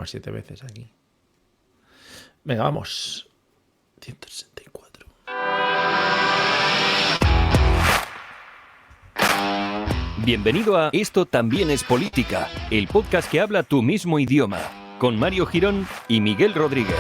7 veces aquí. Venga, vamos. 164. Bienvenido a Esto también es política, el podcast que habla tu mismo idioma, con Mario Girón y Miguel Rodríguez.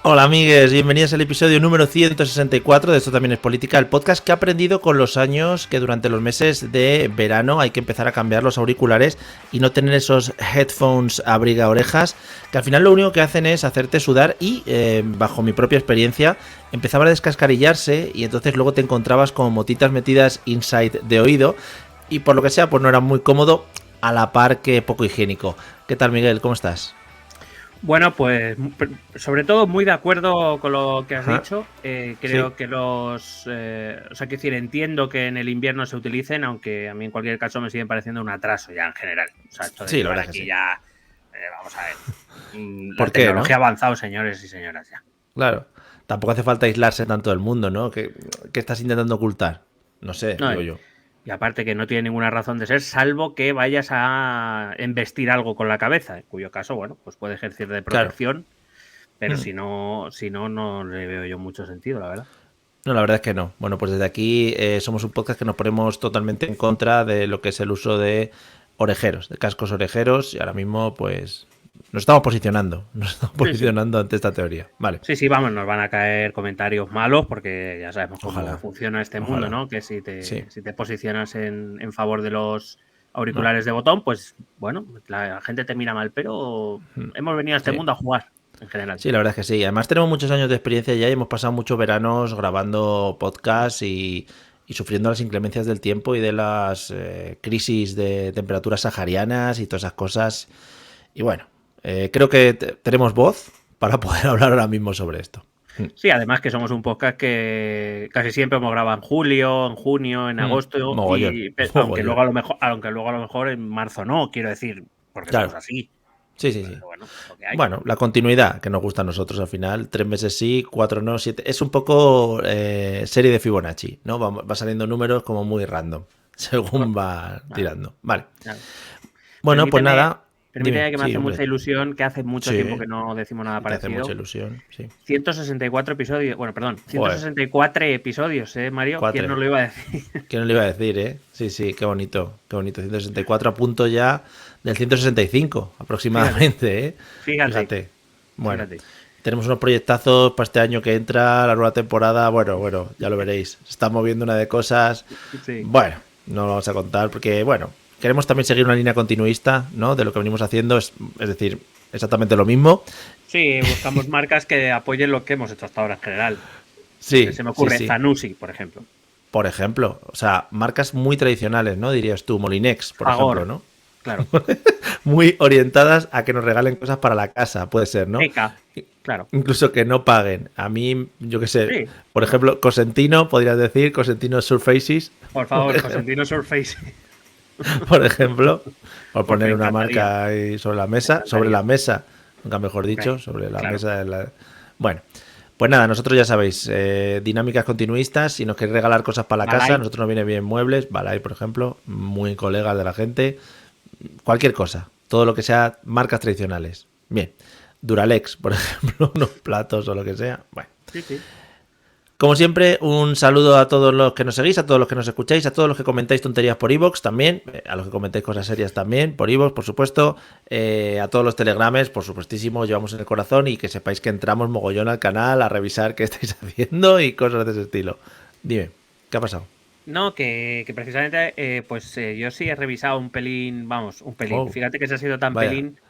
Hola amigues, bienvenidos al episodio número 164 de Esto también es política, el podcast que he aprendido con los años que durante los meses de verano hay que empezar a cambiar los auriculares y no tener esos headphones abriga orejas, que al final lo único que hacen es hacerte sudar y, bajo mi propia experiencia, empezaba a descascarillarse y entonces luego te encontrabas con motitas metidas inside de oído y por lo que sea pues no era muy cómodo, a la par que poco higiénico. ¿Qué tal, Miguel? ¿Cómo estás? Bueno, pues sobre todo muy de acuerdo con lo que has Ajá. dicho. Creo Sí. que o sea, quiero decir, entiendo que en el invierno se utilicen, aunque a mí en cualquier caso me siguen pareciendo un atraso ya en general. O sea, esto de Sí, la llevar verdad es que aquí sí. ya, vamos a ver, la ¿Por qué, tecnología no? ha avanzado, señores y señoras, ya. Claro. Tampoco hace falta aislarse tanto del mundo, ¿no? ¿Qué estás intentando ocultar? No sé, No, digo yo. y aparte que no tiene ninguna razón de ser, salvo que vayas a embestir algo con la cabeza, en cuyo caso, bueno, pues puede ejercer de Claro. protección, pero Mm. si no, no le veo yo mucho sentido, la verdad. No, la verdad es que no. Bueno, pues desde aquí somos un podcast que nos ponemos totalmente en contra de lo que es el uso de orejeros, de cascos orejeros, y ahora mismo, pues, nos estamos Sí, sí. posicionando ante esta teoría. Vale. Sí, sí, vamos, nos van a caer comentarios malos porque ya sabemos cómo Ojalá. funciona este mundo, Ojalá. ¿no? Que si Sí. te posicionas en favor de los No. auriculares de botón, pues bueno, la gente te mira mal, pero hemos venido a este Sí. mundo a jugar en general. Sí, la verdad es que sí. Además tenemos muchos años de experiencia ya y hemos pasado muchos veranos grabando podcasts y sufriendo las inclemencias del tiempo y de las crisis de temperaturas saharianas y todas esas cosas. Y bueno, creo que tenemos voz para poder hablar ahora mismo sobre esto. Sí, además que somos un podcast que casi siempre hemos grabado en julio, en junio, en agosto, Mogollón, aunque luego mogollón. a lo mejor en marzo no, quiero decir, porque somos Claro, así. sí, sí, sí. Pero bueno, lo que hay. Bueno, la continuidad que nos gusta a nosotros al final, 3 meses sí, 4 no, 7. Es un poco serie de Fibonacci, ¿no? Va saliendo números como muy random, según va Vale, tirando. Vale. vale. Bueno, pues Permíteme, nada, dime, permíteme que me sí, hace hombre. mucha ilusión, que hace mucho tiempo Sí, que no decimos nada y te hace mucha parecido. ilusión, sí. 164 episodios, bueno, perdón, Joder, 164 episodios, Mario? ¿Quién 4. nos lo iba a decir? ¿Quién no le iba a decir, eh? Sí, sí, qué bonito, qué bonito. 164 a punto ya del 165 Fíjate, aproximadamente, ¿eh? fíjate, Fíjate. Bueno, fíjate. tenemos unos proyectazos para este año que entra, la nueva temporada. Bueno, ya lo veréis. Se está moviendo una de cosas. Sí. Bueno, no lo vamos a contar porque, bueno, queremos también seguir una línea continuista, ¿no? De lo que venimos haciendo, es decir, exactamente lo mismo. Sí, buscamos marcas que apoyen lo que hemos hecho hasta ahora en general. Sí, Se me sí, ocurre sí. Zanussi, por ejemplo. Por ejemplo, o sea, marcas muy tradicionales, ¿no? Dirías tú, Molinex, por ejemplo, Fagor, ¿no? claro. Muy orientadas a que nos regalen cosas para la casa, puede ser, ¿no? Eka, claro. Incluso que no paguen. A mí, yo qué sé, Sí, por ejemplo, Cosentino, podrías decir, Cosentino Surfaces, por por favor, Cosentino Surface. por ejemplo, por Pues me poner una encantaría, marca ahí me sobre encantaría. la mesa, nunca mejor dicho, Hombre, sobre la claro. mesa de la... Bueno, pues nada, nosotros ya sabéis, dinámicas continuistas, si nos queréis regalar cosas para la casa, a Balay, nosotros nos viene bien muebles, Balay, por ejemplo, muy colegas de la gente, cualquier cosa, todo lo que sea marcas tradicionales. Bien, Duralex, por ejemplo, unos platos o lo que sea. Bueno, sí, sí. como siempre, un saludo a todos los que nos seguís, a todos los que nos escucháis, a todos los que comentáis tonterías por iVoox también, a los que comentáis cosas serias también por iVoox, por supuesto, a todos los telegrames, por supuestísimo, llevamos en el corazón y que sepáis que entramos mogollón al canal a revisar qué estáis haciendo y cosas de ese estilo. Dime, ¿qué ha pasado? No, que precisamente, yo sí he revisado un pelín, vamos, un pelín. Oh, Fíjate que se ha sido tan vaya, pelín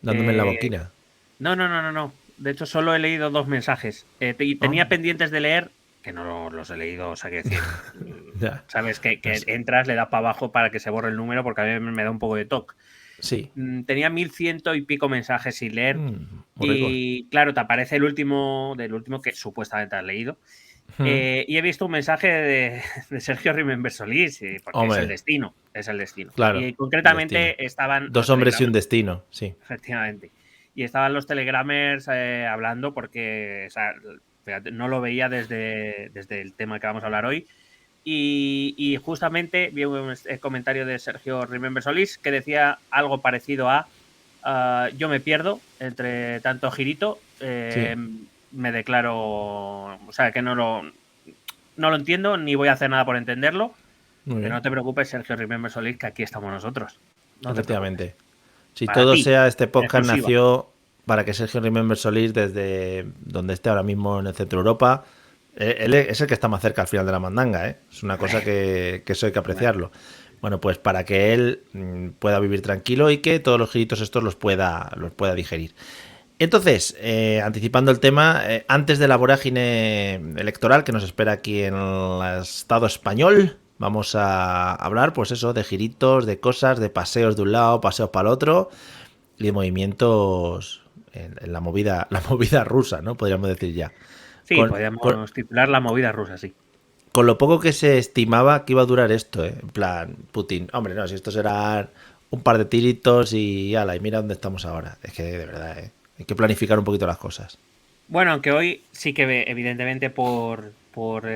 dándome en la que... boquina. No, no, no, no, no. De hecho, solo he leído 2 mensajes. Y Oh, tenía pendientes de leer, que no los he leído, o sea, que decir, ya, sabes, no que sé. entras, le das para abajo para que se borre el número, porque a mí me da un poco de toque. Sí, Tenía 1100 y pico mensajes sin leer. muy ricos. Y claro, te aparece el último del último que supuestamente has leído. Y he visto un mensaje de Sergio Remember Solís, porque Hombre, es el destino. claro, Y concretamente destino. estaban Dos hombres y un destino, sí. Efectivamente. Y estaban los telegramers hablando porque, o sea, fíjate, no lo veía desde el tema que vamos a hablar hoy. Y justamente vi un comentario de Sergio Remember Solís que decía algo parecido a yo me pierdo entre tanto girito, me declaro, o sea, que no lo entiendo ni voy a hacer nada por entenderlo. Pero no te preocupes, Sergio Remember Solís, que aquí estamos nosotros. No te preocupes. Efectivamente. Si Para todo ti, sea, este podcast exclusiva. nació para que Sergio Remember Solís, desde donde esté ahora mismo en el centro de Europa, él es el que está más cerca al final de la mandanga, ¿eh? Es una cosa que eso hay que apreciarlo. Bueno, pues para que él pueda vivir tranquilo y que todos los giritos estos los pueda digerir. Entonces, anticipando el tema, antes de la vorágine electoral que nos espera aquí en el Estado español, vamos a hablar, pues eso, de giritos, de cosas, de paseos de un lado, paseos para el otro y de movimientos en la movida rusa, ¿no? Podríamos decir ya. Sí, podríamos titular la movida rusa, sí. Con lo poco que se estimaba que iba a durar esto, ¿eh? En plan, Putin, hombre, no, si esto será un par de tiritos y ala, y mira dónde estamos ahora. Es que de verdad, hay que planificar un poquito las cosas. Bueno, aunque hoy sí que evidentemente por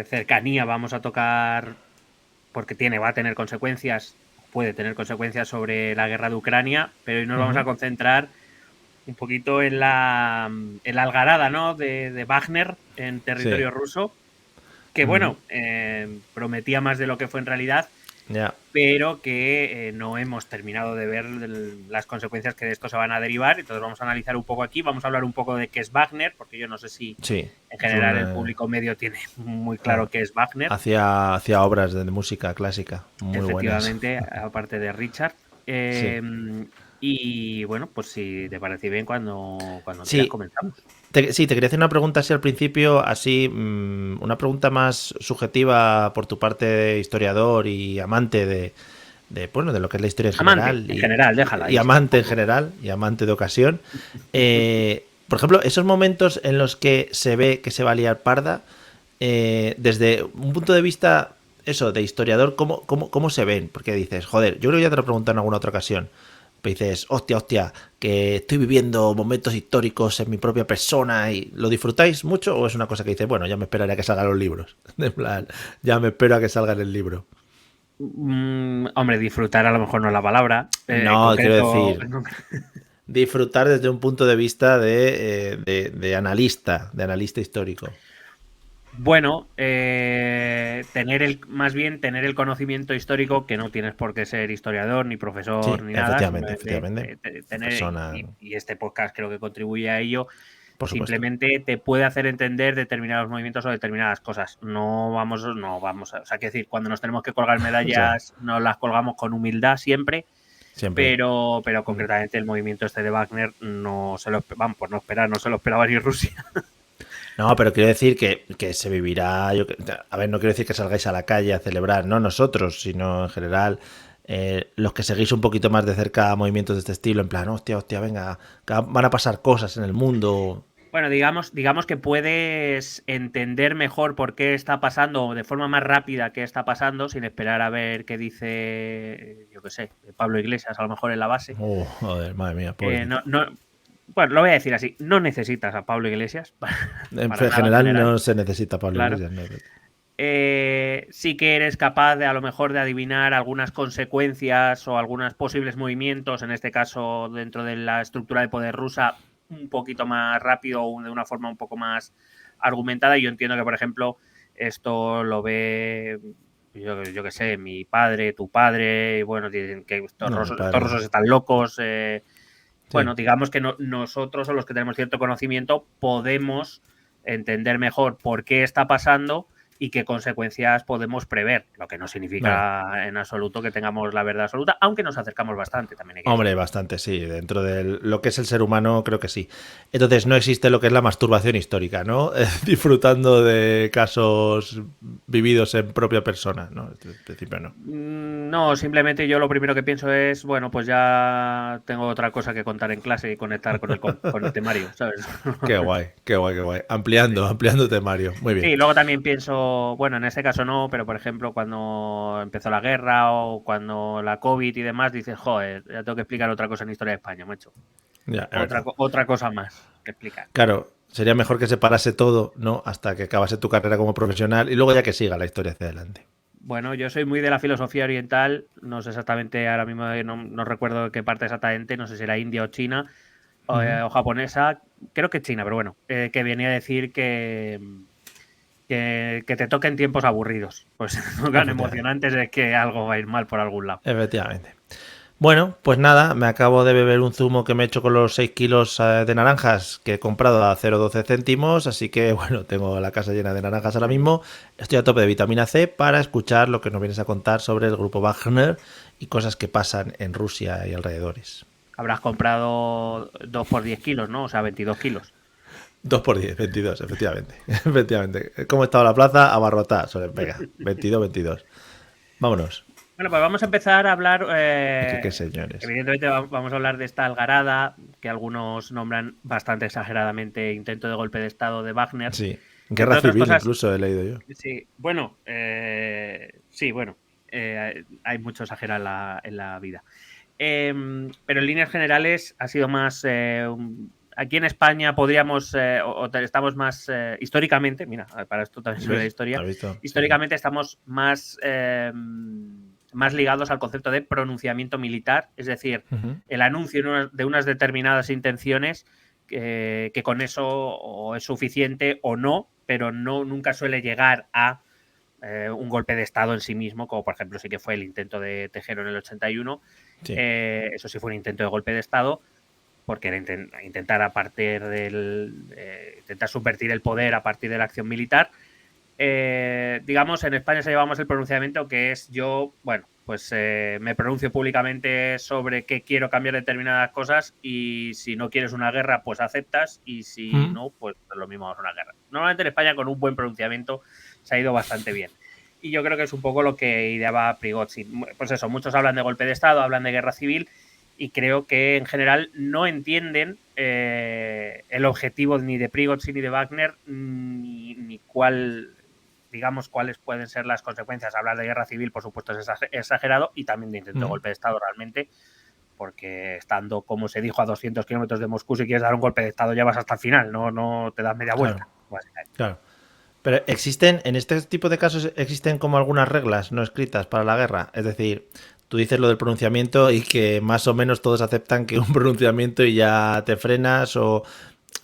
cercanía vamos a tocar, porque va a tener consecuencias, puede tener consecuencias sobre la guerra de Ucrania, pero hoy nos vamos a concentrar un poquito en la algarada, ¿no? de Wagner en territorio ruso, que bueno, prometía más de lo que fue en realidad, pero que no hemos terminado de ver las consecuencias que de esto se van a derivar. Entonces vamos a analizar un poco aquí, vamos a hablar un poco de qué es Wagner, porque yo no sé si en general el público medio tiene muy claro qué es Wagner. Hacía obras de música clásica muy efectivamente, buenas. aparte de Richard. Y bueno, pues si te parece bien, cuando quieras comenzamos. Te quería hacer una pregunta así al principio, así una pregunta más subjetiva por tu parte de historiador y amante de lo que es la historia en general. Déjala. Y amante en general, y amante de ocasión. Por ejemplo, esos momentos en los que se ve que se va a liar parda, desde un punto de vista, eso, de historiador, ¿cómo se ven? Porque dices, joder, yo creo que ya te lo he preguntado en alguna otra ocasión. Pero dices, hostia, que estoy viviendo momentos históricos en mi propia persona y ¿lo disfrutáis mucho o es una cosa que dices, bueno, ya me esperaré a que salgan los libros? En plan, ya me espero a que salga en el libro. Hombre, disfrutar a lo mejor no es la palabra. No, quiero decir, disfrutar desde un punto de vista de analista histórico. Bueno, más bien tener el conocimiento histórico, que no tienes por qué ser historiador, ni profesor, ni nada. Efectivamente. Y este podcast creo que contribuye a ello. Simplemente te puede hacer entender determinados movimientos o determinadas cosas. No vamos a... O sea, que decir, cuando nos tenemos que colgar medallas, nos las colgamos con humildad siempre. Pero concretamente el movimiento este de Wagner no se lo esperaba ni Rusia. No, pero quiero decir que se vivirá. A ver, no quiero decir que salgáis a la calle a celebrar, no nosotros, sino en general los que seguís un poquito más de cerca movimientos de este estilo, en plan, hostia, venga, que van a pasar cosas en el mundo. Bueno, digamos que puedes entender mejor por qué está pasando, de forma más rápida qué está pasando, sin esperar a ver qué dice, yo qué sé, Pablo Iglesias, a lo mejor en la base. Joder, madre mía, bueno, lo voy a decir así, no necesitas a Pablo Iglesias. En general no se necesita a Pablo Iglesias. No. Sí que eres capaz de a lo mejor de adivinar algunas consecuencias o algunos posibles movimientos, en este caso dentro de la estructura de poder rusa, un poquito más rápido o de una forma un poco más argumentada. Y yo entiendo que, por ejemplo, esto lo ve... Yo qué sé, mi padre, tu padre, bueno, dicen que estos rusos están locos. Bueno, digamos que nosotros, o los que tenemos cierto conocimiento, podemos entender mejor por qué está pasando y qué consecuencias podemos prever, lo que no significa en absoluto que tengamos la verdad absoluta, aunque nos acercamos bastante también. Hay que Hombre, decirlo. bastante, sí. Dentro de lo que es el ser humano, creo que sí. Entonces, no existe lo que es la masturbación histórica, ¿no? Disfrutando de casos vividos en propia persona, ¿no? En principio no. No, simplemente yo lo primero que pienso es, bueno, pues ya tengo otra cosa que contar en clase y conectar con el temario, ¿sabes? Qué guay, qué guay, qué guay. Ampliando temario. Muy bien. Sí, luego también pienso, bueno, en este caso no, pero por ejemplo, cuando empezó la guerra o cuando la COVID y demás, dices, joder, ya tengo que explicar otra cosa en Historia de España, macho. Ya, es verdad. Otra cosa más que explicar. Claro, sería mejor que se parase todo, ¿no? Hasta que acabase tu carrera como profesional y luego ya que siga la historia hacia adelante. Bueno, yo soy muy de la filosofía oriental, no sé exactamente, ahora mismo no recuerdo qué parte exactamente, no sé si era India o China o japonesa, creo que China, pero bueno, que venía a decir que te toquen tiempos aburridos. Pues no tan emocionantes, es que algo va a ir mal por algún lado. Efectivamente. Bueno, pues nada, me acabo de beber un zumo que me he hecho con los 6 kilos de naranjas que he comprado a 0,12 céntimos, así que bueno, tengo la casa llena de naranjas ahora mismo. Estoy a tope de vitamina C para escuchar lo que nos vienes a contar sobre el grupo Wagner y cosas que pasan en Rusia y alrededores. Habrás comprado 2 por 10 kilos, ¿no? O sea, 22 kilos. 2 por 10, 22, efectivamente. Efectivamente. ¿Cómo estaba la plaza? Abarrotada. Venga, 22, 22. Vámonos. Bueno, pues vamos a empezar a hablar. ¿Qué señores? Evidentemente, vamos a hablar de esta algarada que algunos nombran bastante exageradamente intento de golpe de Estado de Wagner. Sí, guerra civil cosas, incluso he leído yo. Sí, bueno, hay mucho exagerado en la vida. Pero en líneas generales ha sido más. Aquí en España podríamos, estamos más históricamente, mira, para esto también sobre la historia, históricamente estamos más ligados al concepto de pronunciamiento militar, es decir, el anuncio de unas determinadas intenciones que con eso o es suficiente o no, pero nunca suele llegar a un golpe de Estado en sí mismo, como por ejemplo sí que fue el intento de Tejero en el 81. Sí. Eso sí fue un intento de golpe de Estado, porque era intentar a partir intentar subvertir el poder a partir de la acción militar. Digamos, en España se llevamos el pronunciamiento que es me pronuncio públicamente sobre que quiero cambiar determinadas cosas y si no quieres una guerra, pues aceptas y si no, pues lo mismo vamos a una guerra. Normalmente en España con un buen pronunciamiento se ha ido bastante bien. Y yo creo que es un poco lo que ideaba Prigozhin. Pues eso, muchos hablan de golpe de Estado, hablan de guerra civil y creo que en general no entienden el objetivo ni de Prigozhin ni de Wagner ni cuál, digamos, cuáles pueden ser las consecuencias. Hablar de guerra civil, por supuesto, es exagerado y también de intento de golpe de Estado realmente, porque estando, como se dijo, a 200 kilómetros de Moscú, si quieres dar un golpe de Estado ya vas hasta el final, no te das media vuelta. Claro. Pero existen, en este tipo de casos, existen como algunas reglas no escritas para la guerra. Es decir, tú dices lo del pronunciamiento y que más o menos todos aceptan que un pronunciamiento y ya te frenas o,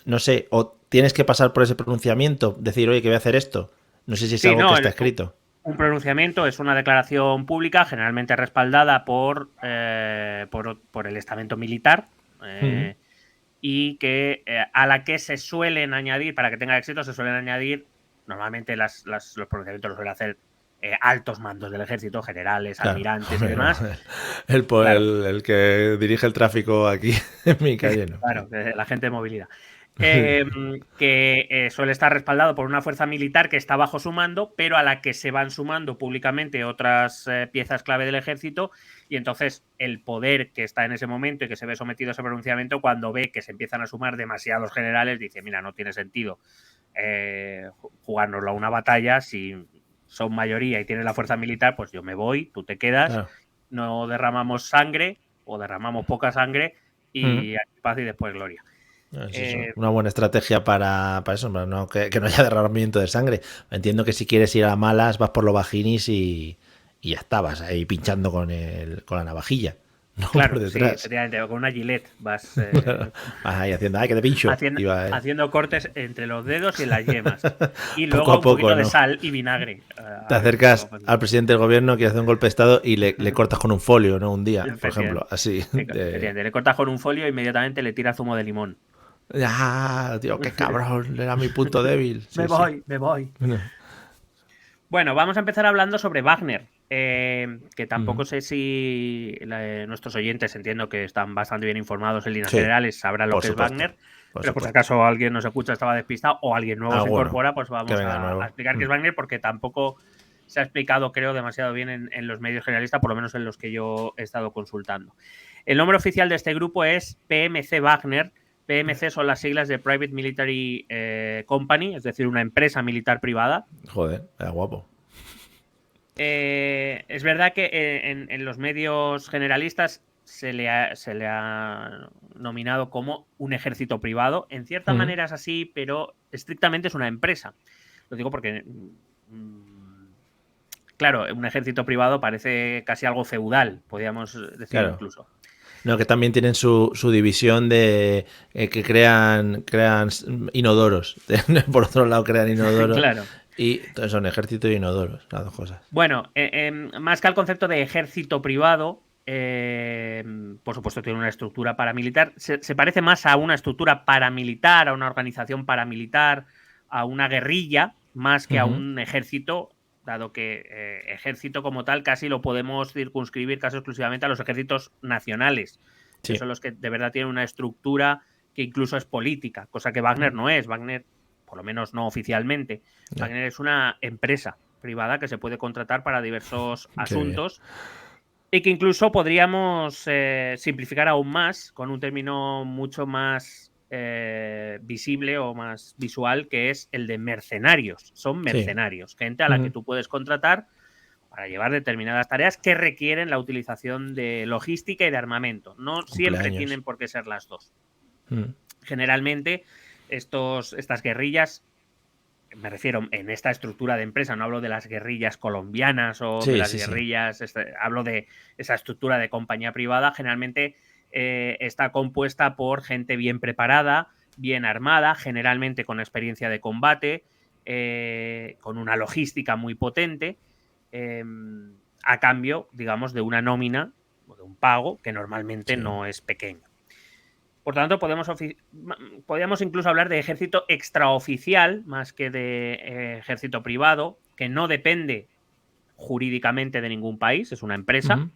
no sé, o tienes que pasar por ese pronunciamiento, decir, oye, que voy a hacer esto. No sé si es algo que está escrito. Un pronunciamiento es una declaración pública, generalmente respaldada por el estamento militar, y que a la que se suelen añadir, para que tenga éxito, se suelen añadir, normalmente los pronunciamientos los suelen hacer altos mandos del ejército, generales, almirantes y demás. El que dirige el tráfico aquí en mi calle, ¿no? Claro, la gente de movilidad. Que suele estar respaldado por una fuerza militar que está bajo su mando, pero a la que se van sumando públicamente otras piezas clave del ejército, y entonces el poder que está en ese momento y que se ve sometido a ese pronunciamiento, cuando ve que se empiezan a sumar demasiados generales, dice, mira, no tiene sentido jugárnoslo a una batalla, si son mayoría y tienen la fuerza militar, pues yo me voy, tú te quedas, claro. No derramamos sangre o derramamos poca sangre y paz y después gloria. Es una buena estrategia para eso, no, que no haya derramamiento de sangre. Entiendo que si quieres ir a malas vas por los vaginis y ya estabas ahí pinchando con la navajilla. No, claro, sí, efectivamente, con una gilet vas ahí haciendo, que te pincho. Haciendo cortes entre los dedos y las yemas. Y luego poco, un poquito de sal y vinagre. Te acercas al presidente del gobierno que hace un golpe de estado y le cortas con un folio, ¿no? Un día, por ejemplo, así. Le cortas con un folio y inmediatamente le tiras zumo de limón. Ya, tío, qué cabrón, era mi punto débil. Sí, me voy. Bueno, vamos a empezar hablando sobre Wagner, que tampoco sé si nuestros oyentes, entiendo que están bastante bien informados en líneas Sí, generales, sabrán lo por que es supuesto, Wagner, por pero por si supuesto. acaso alguien nos escucha, estaba despistado, o alguien nuevo se Alguno incorpora, pues que vamos venga a nuevo. explicar qué es Wagner, porque tampoco se ha explicado, creo, demasiado bien en los medios generalistas, por lo menos en los que yo he estado consultando. El nombre oficial de este grupo es PMC Wagner. PMC son las siglas de Private Military Company, es decir, una empresa militar privada. Joder, era guapo. Es verdad que en los medios generalistas se le ha nominado como un ejército privado. En cierta manera es así, pero estrictamente es una empresa. Lo digo porque, claro, un ejército privado parece casi algo feudal, podríamos decir, Claro. incluso. No, que también tienen su división de que crean inodoros. Por otro lado crean inodoros. Claro. Y entonces son ejército y inodoros, las dos cosas. Bueno, más que al concepto de ejército privado, por supuesto tiene una estructura paramilitar. Se parece más a una estructura paramilitar, a una organización paramilitar, a una guerrilla, más que a un ejército, dado que ejército como tal casi lo podemos circunscribir casi exclusivamente a los ejércitos nacionales, que Sí. son los que de verdad tienen una estructura que incluso es política, cosa que Wagner no es. Wagner, por lo menos no oficialmente, Ya. Wagner es una empresa privada que se puede contratar para diversos asuntos y que incluso podríamos simplificar aún más con un término mucho más visible o más visual, que es el de mercenarios. Son mercenarios, gente a la que tú puedes contratar para llevar determinadas tareas que requieren la utilización de logística y de armamento. No siempre tienen por qué ser las dos. Generalmente estas guerrillas, me refiero en esta estructura de empresa, no hablo de las guerrillas colombianas o de las guerrillas, hablo de esa estructura de compañía privada, generalmente está compuesta por gente bien preparada, bien armada, generalmente con experiencia de combate, con una logística muy potente, a cambio, digamos, de una nómina o de un pago que normalmente no es pequeño. Por tanto, podríamos incluso hablar de ejército extraoficial más que de ejército privado, que no depende jurídicamente de ningún país, es una empresa,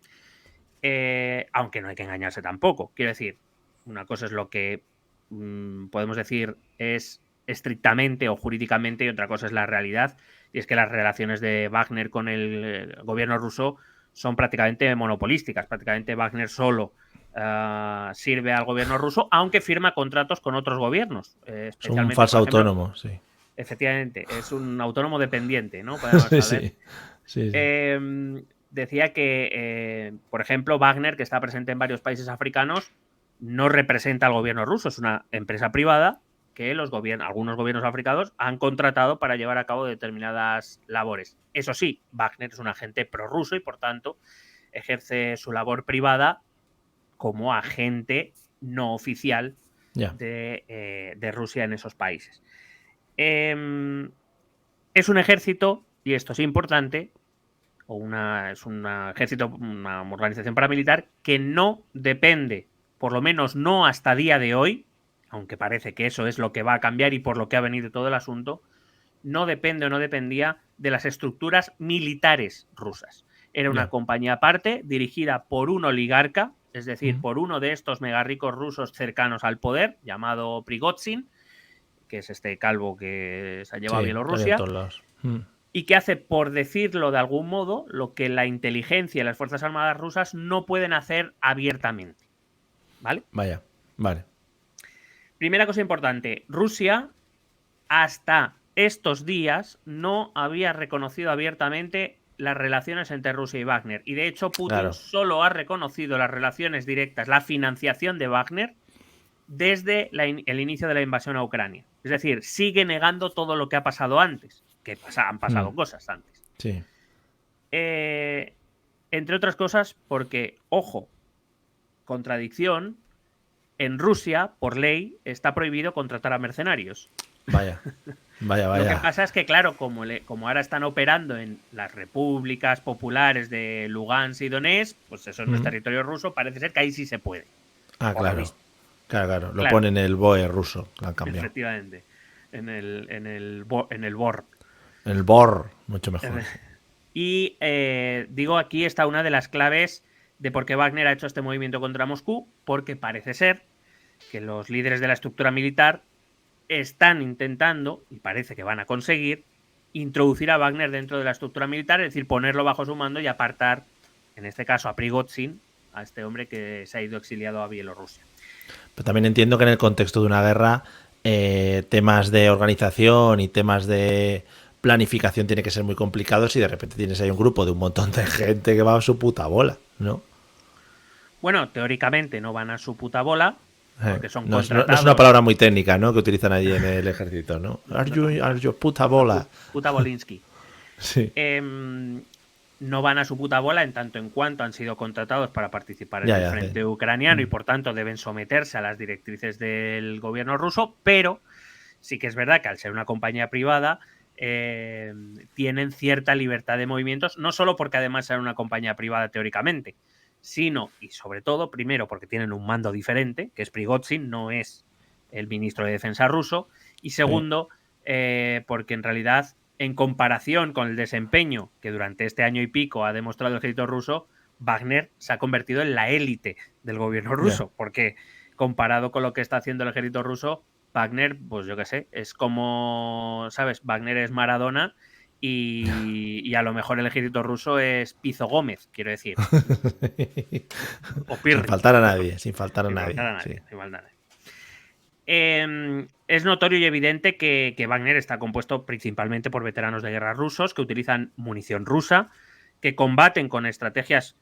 aunque no hay que engañarse tampoco. Quiero decir, una cosa es lo que podemos decir es estrictamente o jurídicamente y otra cosa es la realidad, y es que las relaciones de Wagner con el gobierno ruso son prácticamente monopolísticas. Prácticamente Wagner solo sirve al gobierno ruso, aunque firma contratos con otros gobiernos. Es un falso autónomo, sí. Efectivamente, es un autónomo dependiente, ¿no? Podemos saber. Sí. Decía que, por ejemplo, Wagner, que está presente en varios países africanos, no representa al gobierno ruso, es una empresa privada que algunos gobiernos africanos han contratado para llevar a cabo determinadas labores. Eso sí, Wagner es un agente prorruso y, por tanto, ejerce su labor privada como agente no oficial de Rusia en esos países. Es un ejército, y esto es importante, es un ejército, una organización paramilitar que no depende, por lo menos no hasta día de hoy, aunque parece que eso es lo que va a cambiar y por lo que ha venido todo el asunto, no depende o no dependía de las estructuras militares rusas. Era una compañía aparte, dirigida por un oligarca, es decir, por uno de estos megarricos rusos cercanos al poder, llamado Prigozhin, que es este calvo que se ha llevado a Bielorrusia, y que hace, por decirlo de algún modo, lo que la inteligencia y las Fuerzas Armadas rusas no pueden hacer abiertamente. ¿Vale? Vale. Primera cosa importante, Rusia hasta estos días no había reconocido abiertamente las relaciones entre Rusia y Wagner. Y de hecho Putin solo ha reconocido las relaciones directas, la financiación de Wagner, desde el inicio de la invasión a Ucrania. Es decir, sigue negando todo lo que ha pasado antes, que han pasado cosas antes. Sí. Entre otras cosas porque, ojo, contradicción, en Rusia, por ley, está prohibido contratar a mercenarios. Vaya. Lo que pasa es que, claro, como ahora están operando en las repúblicas populares de Lugansk y Donetsk, pues eso no es territorio ruso, parece ser que ahí sí se puede. Claro. Claro. Lo ponen en el BOE ruso, lo han cambiado. Efectivamente. En el BOR. El BOR, mucho mejor. Y digo, aquí está una de las claves de por qué Wagner ha hecho este movimiento contra Moscú, porque parece ser que los líderes de la estructura militar están intentando, y parece que van a conseguir, introducir a Wagner dentro de la estructura militar, es decir, ponerlo bajo su mando y apartar, en este caso, a Prigozhin, a este hombre que se ha ido exiliado a Bielorrusia. Pero también entiendo que en el contexto de una guerra, temas de organización y temas de planificación tiene que ser muy complicados y de repente tienes ahí un grupo de un montón de gente que va a su puta bola, ¿no? Bueno, teóricamente no van a su puta bola, porque son no, contratados. No es una palabra muy técnica, ¿no? Que utilizan allí en el ejército, ¿no? Are you puta bola? Puta Bolinsky. Sí. No van a su puta bola en tanto en cuanto han sido contratados para participar en el frente ucraniano y por tanto deben someterse a las directrices del gobierno ruso, pero sí que es verdad que al ser una compañía privada tienen cierta libertad de movimientos, no solo porque además sean una compañía privada teóricamente, sino y sobre todo, primero, porque tienen un mando diferente, que es Prigozhin, no es el ministro de Defensa ruso, y segundo, porque en realidad, en comparación con el desempeño que durante este año y pico ha demostrado el ejército ruso, Wagner se ha convertido en la élite del gobierno ruso, porque comparado con lo que está haciendo el ejército ruso, Wagner, pues yo qué sé, es como, ¿sabes? Wagner es Maradona y a lo mejor el ejército ruso es Pizo Gómez, quiero decir. O Pirri. Sin faltar a nadie, sin faltar a nadie. Es notorio y evidente que Wagner está compuesto principalmente por veteranos de guerra rusos que utilizan munición rusa, que combaten con estrategias,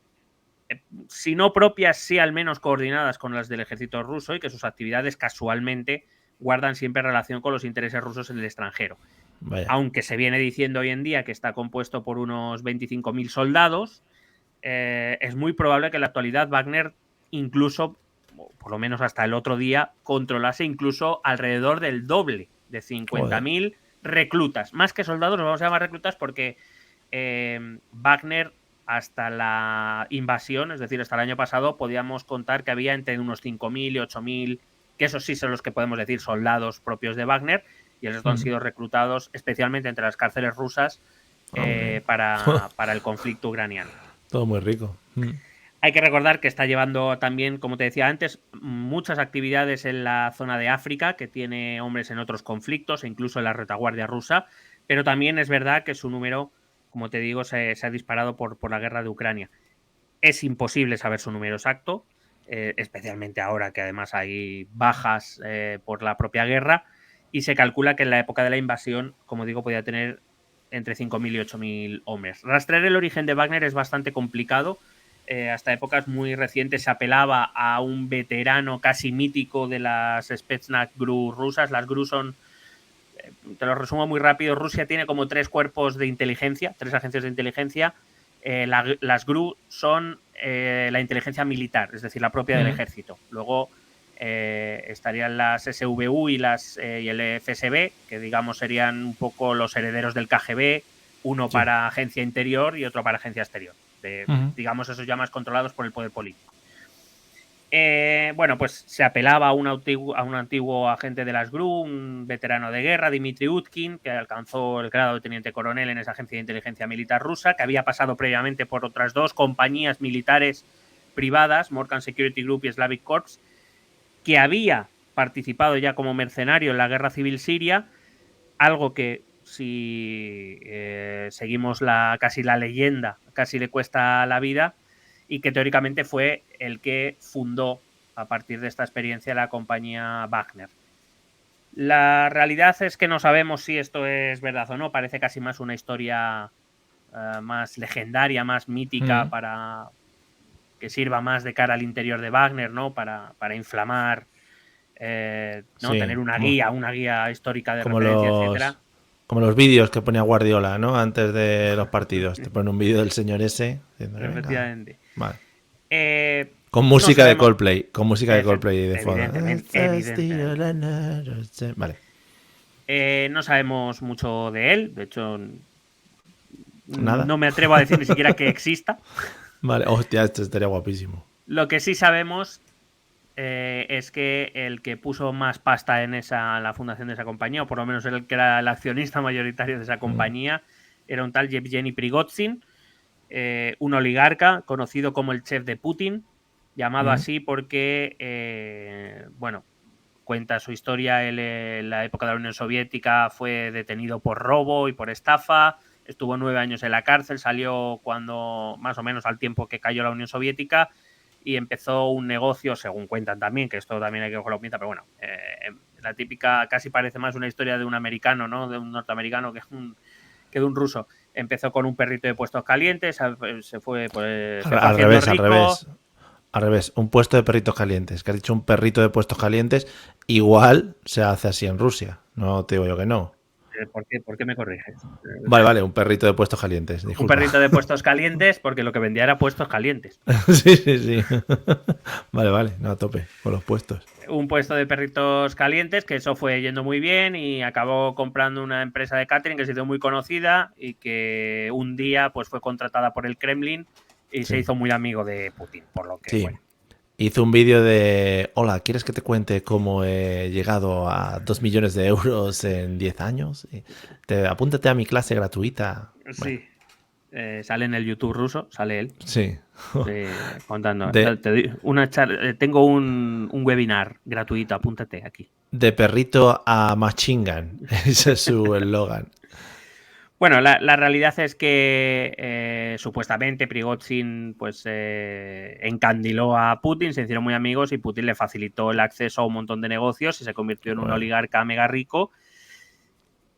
si no propias, sí al menos coordinadas con las del ejército ruso y que sus actividades casualmente guardan siempre relación con los intereses rusos en el extranjero. Vaya. Aunque se viene diciendo hoy en día que está compuesto por unos 25.000 soldados, es muy probable que en la actualidad Wagner incluso, por lo menos hasta el otro día, controlase incluso alrededor del doble de 50.000 reclutas. Más que soldados, nos vamos a llamar reclutas porque Wagner hasta la invasión, es decir, hasta el año pasado, podíamos contar que había entre unos 5.000 y 8.000, que esos sí son los que podemos decir soldados propios de Wagner, y el resto han sido reclutados especialmente entre las cárceles rusas para el conflicto ucraniano. Todo muy rico. Hay que recordar que está llevando también, como te decía antes, muchas actividades en la zona de África, que tiene hombres en otros conflictos e incluso en la retaguardia rusa, pero también es verdad que su número, como te digo, se ha disparado por la guerra de Ucrania. Es imposible saber su número exacto, especialmente ahora que además hay bajas por la propia guerra, y se calcula que en la época de la invasión, como digo, podía tener entre 5.000 y 8.000 hombres. Rastrear el origen de Wagner es bastante complicado. Hasta épocas muy recientes se apelaba a un veterano casi mítico de las Spetsnaz GRU rusas. Las GRU son, te lo resumo muy rápido, Rusia tiene como 3 cuerpos de inteligencia, 3 agencias de inteligencia. Las GRU son la inteligencia militar, es decir, la propia del ejército. Luego estarían las SVU y el FSB, que digamos serían un poco los herederos del KGB, uno para agencia interior y otro para agencia exterior. Digamos, esos ya más controlados por el poder político. Bueno, pues se apelaba a un antiguo agente de las GRU, un veterano de guerra, Dmitry Utkin, que alcanzó el grado de teniente coronel en esa agencia de inteligencia militar rusa, que había pasado previamente por otras 2 compañías militares privadas, Morgan Security Group y Slavic Corps, que había participado ya como mercenario en la guerra civil siria, algo que si seguimos casi la leyenda, casi le cuesta la vida, y que teóricamente fue el que fundó a partir de esta experiencia la compañía Wagner. La realidad es que no sabemos si esto es verdad o no, parece casi más una historia más legendaria, más mítica, para que sirva más de cara al interior de Wagner, ¿no? Para inflamar, ¿no? Sí, tener una guía histórica de como referencia, etcétera. Como los vídeos que ponía Guardiola, ¿no? Antes de los partidos. Te ponen un vídeo del señor ese. Diciendo, efectivamente. Vale. Con música no de Coldplay. Con música de Coldplay de fondo. Evidentemente. Vale. No sabemos mucho de él. De hecho, ¿Nada? No me atrevo a decir ni siquiera que exista. Vale, hostia, esto estaría guapísimo. Lo que sí sabemos es que el que puso más pasta en la fundación de esa compañía, o por lo menos el que era el accionista mayoritario de esa compañía, era un tal Yevgeny Prigozhin, un oligarca conocido como el chef de Putin, llamado así porque, bueno, cuenta su historia. Él, en la época de la Unión Soviética, fue detenido por robo y por estafa, estuvo 9 años en la cárcel, salió cuando más o menos al tiempo que cayó la Unión Soviética y empezó un negocio, según cuentan también, que esto también hay que cogerlo pinta, pero bueno, la típica, casi parece más una historia de un americano, ¿no? De un norteamericano que de un ruso. Empezó con un perrito de puestos calientes, se fue Al haciendo revés, al rico. revés. Al revés, un puesto de perritos calientes. Que has dicho un perrito de puestos calientes, igual se hace así en Rusia. No te digo yo que no. ¿Por qué me corriges? Vale, vale, un perrito de puestos calientes, Un disculpa. perrito de puestos calientes, porque lo que vendía era puestos calientes. Sí, sí, sí. Vale, vale, no a tope con los puestos. Un puesto de perritos calientes, que eso fue yendo muy bien y acabó comprando una empresa de catering que se hizo muy conocida y que un día pues fue contratada por el Kremlin y se Sí. hizo muy amigo de Putin, por lo que, Sí. bueno. Hizo un vídeo de, hola, ¿quieres que te cuente cómo he llegado a 2 millones de euros en 10 años? Apúntate a mi clase gratuita. Bueno, Sí, sale en el YouTube ruso, sale él sí. contando. De, Tengo un webinar gratuito, apúntate aquí. de perrito a machine gun. Ese es su eslogan. Bueno, la realidad es que supuestamente Prigozhin pues encandiló a Putin, se hicieron muy amigos y Putin le facilitó el acceso a un montón de negocios y se convirtió en un oligarca mega rico.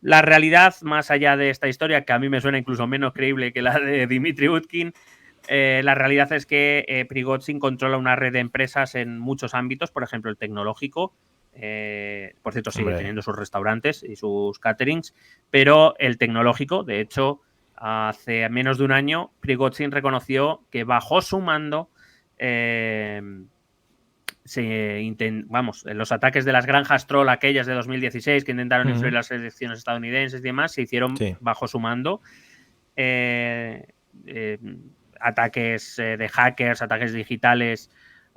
La realidad, más allá de esta historia, que a mí me suena incluso menos creíble que la de Dmitry Utkin, la realidad es que Prigozhin controla una red de empresas en muchos ámbitos, por ejemplo el tecnológico. Por cierto, sigue teniendo sus restaurantes y sus caterings, pero el tecnológico, de hecho, hace menos de un año, Prigozhin reconoció que bajo su mando los ataques de las granjas troll, aquellas de 2016 que intentaron influir las elecciones estadounidenses y demás, se hicieron bajo su mando. Ataques de hackers, ataques digitales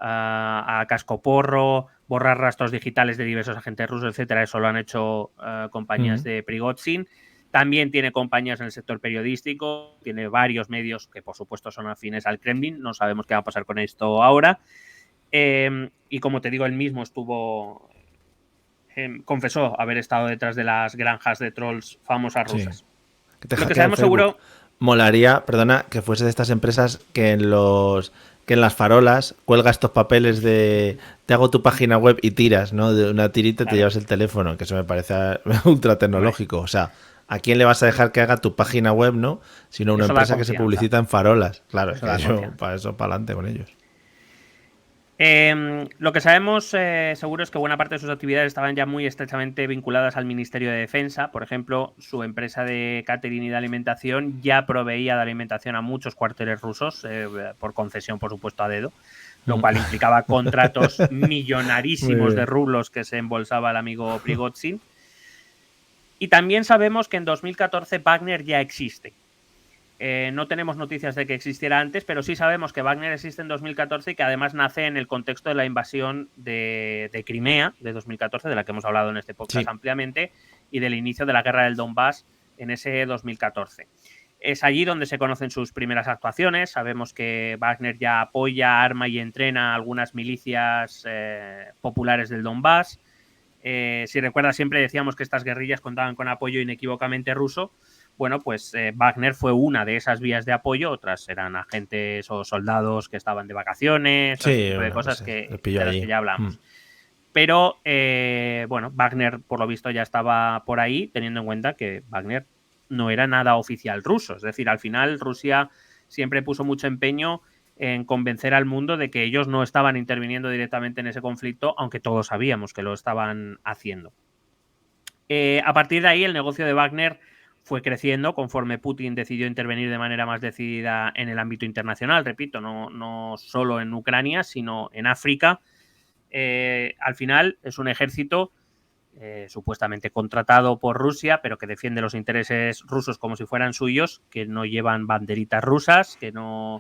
a cascoporro, borrar rastros digitales de diversos agentes rusos, etcétera. Eso lo han hecho compañías de Prigozhin. También tiene compañías en el sector periodístico, tiene varios medios que por supuesto son afines al Kremlin. No sabemos qué va a pasar con esto ahora. Y como te digo, él mismo confesó haber estado detrás de las granjas de trolls famosas rusas. Que lo que sabemos seguro... Molaría, perdona, que fuese de estas empresas que en las farolas cuelga estos papeles de te hago tu página web y tiras, ¿no? De una tirita te llevas el teléfono, que eso me parece ultra tecnológico. O sea, ¿a quién le vas a dejar que haga tu página web, no? Sino una empresa que se publicita en farolas. Claro, es que para adelante con ellos. Lo que sabemos seguro es que buena parte de sus actividades estaban ya muy estrechamente vinculadas al Ministerio de Defensa. Por ejemplo, su empresa de catering y de alimentación ya proveía de alimentación a muchos cuarteles rusos, por concesión, por supuesto, a dedo, lo cual implicaba contratos millonarísimos de rublos que se embolsaba el amigo Prigozhin. Y también sabemos que en 2014 Wagner ya existe. No tenemos noticias de que existiera antes, pero sí sabemos que Wagner existe en 2014 y que además nace en el contexto de la invasión de Crimea de 2014, de la que hemos hablado en este podcast ampliamente, y del inicio de la guerra del Donbass en ese 2014. Es allí donde se conocen sus primeras actuaciones. Sabemos que Wagner ya apoya, arma y entrena a algunas milicias populares del Donbass. Si recuerdas, siempre decíamos que estas guerrillas contaban con apoyo inequívocamente ruso. Bueno, pues Wagner fue una de esas vías de apoyo, otras eran agentes o soldados que estaban de vacaciones, ese tipo de cosas de las que ya hablamos. Pero, bueno, Wagner, por lo visto, ya estaba por ahí, teniendo en cuenta que Wagner no era nada oficial ruso. Es decir, al final Rusia siempre puso mucho empeño en convencer al mundo de que ellos no estaban interviniendo directamente en ese conflicto, aunque todos sabíamos que lo estaban haciendo. A partir de ahí, el negocio de Wagner fue creciendo conforme Putin decidió intervenir de manera más decidida en el ámbito internacional, repito, no solo en Ucrania, sino en África. Al final es un ejército supuestamente contratado por Rusia, pero que defiende los intereses rusos como si fueran suyos, que no llevan banderitas rusas, que no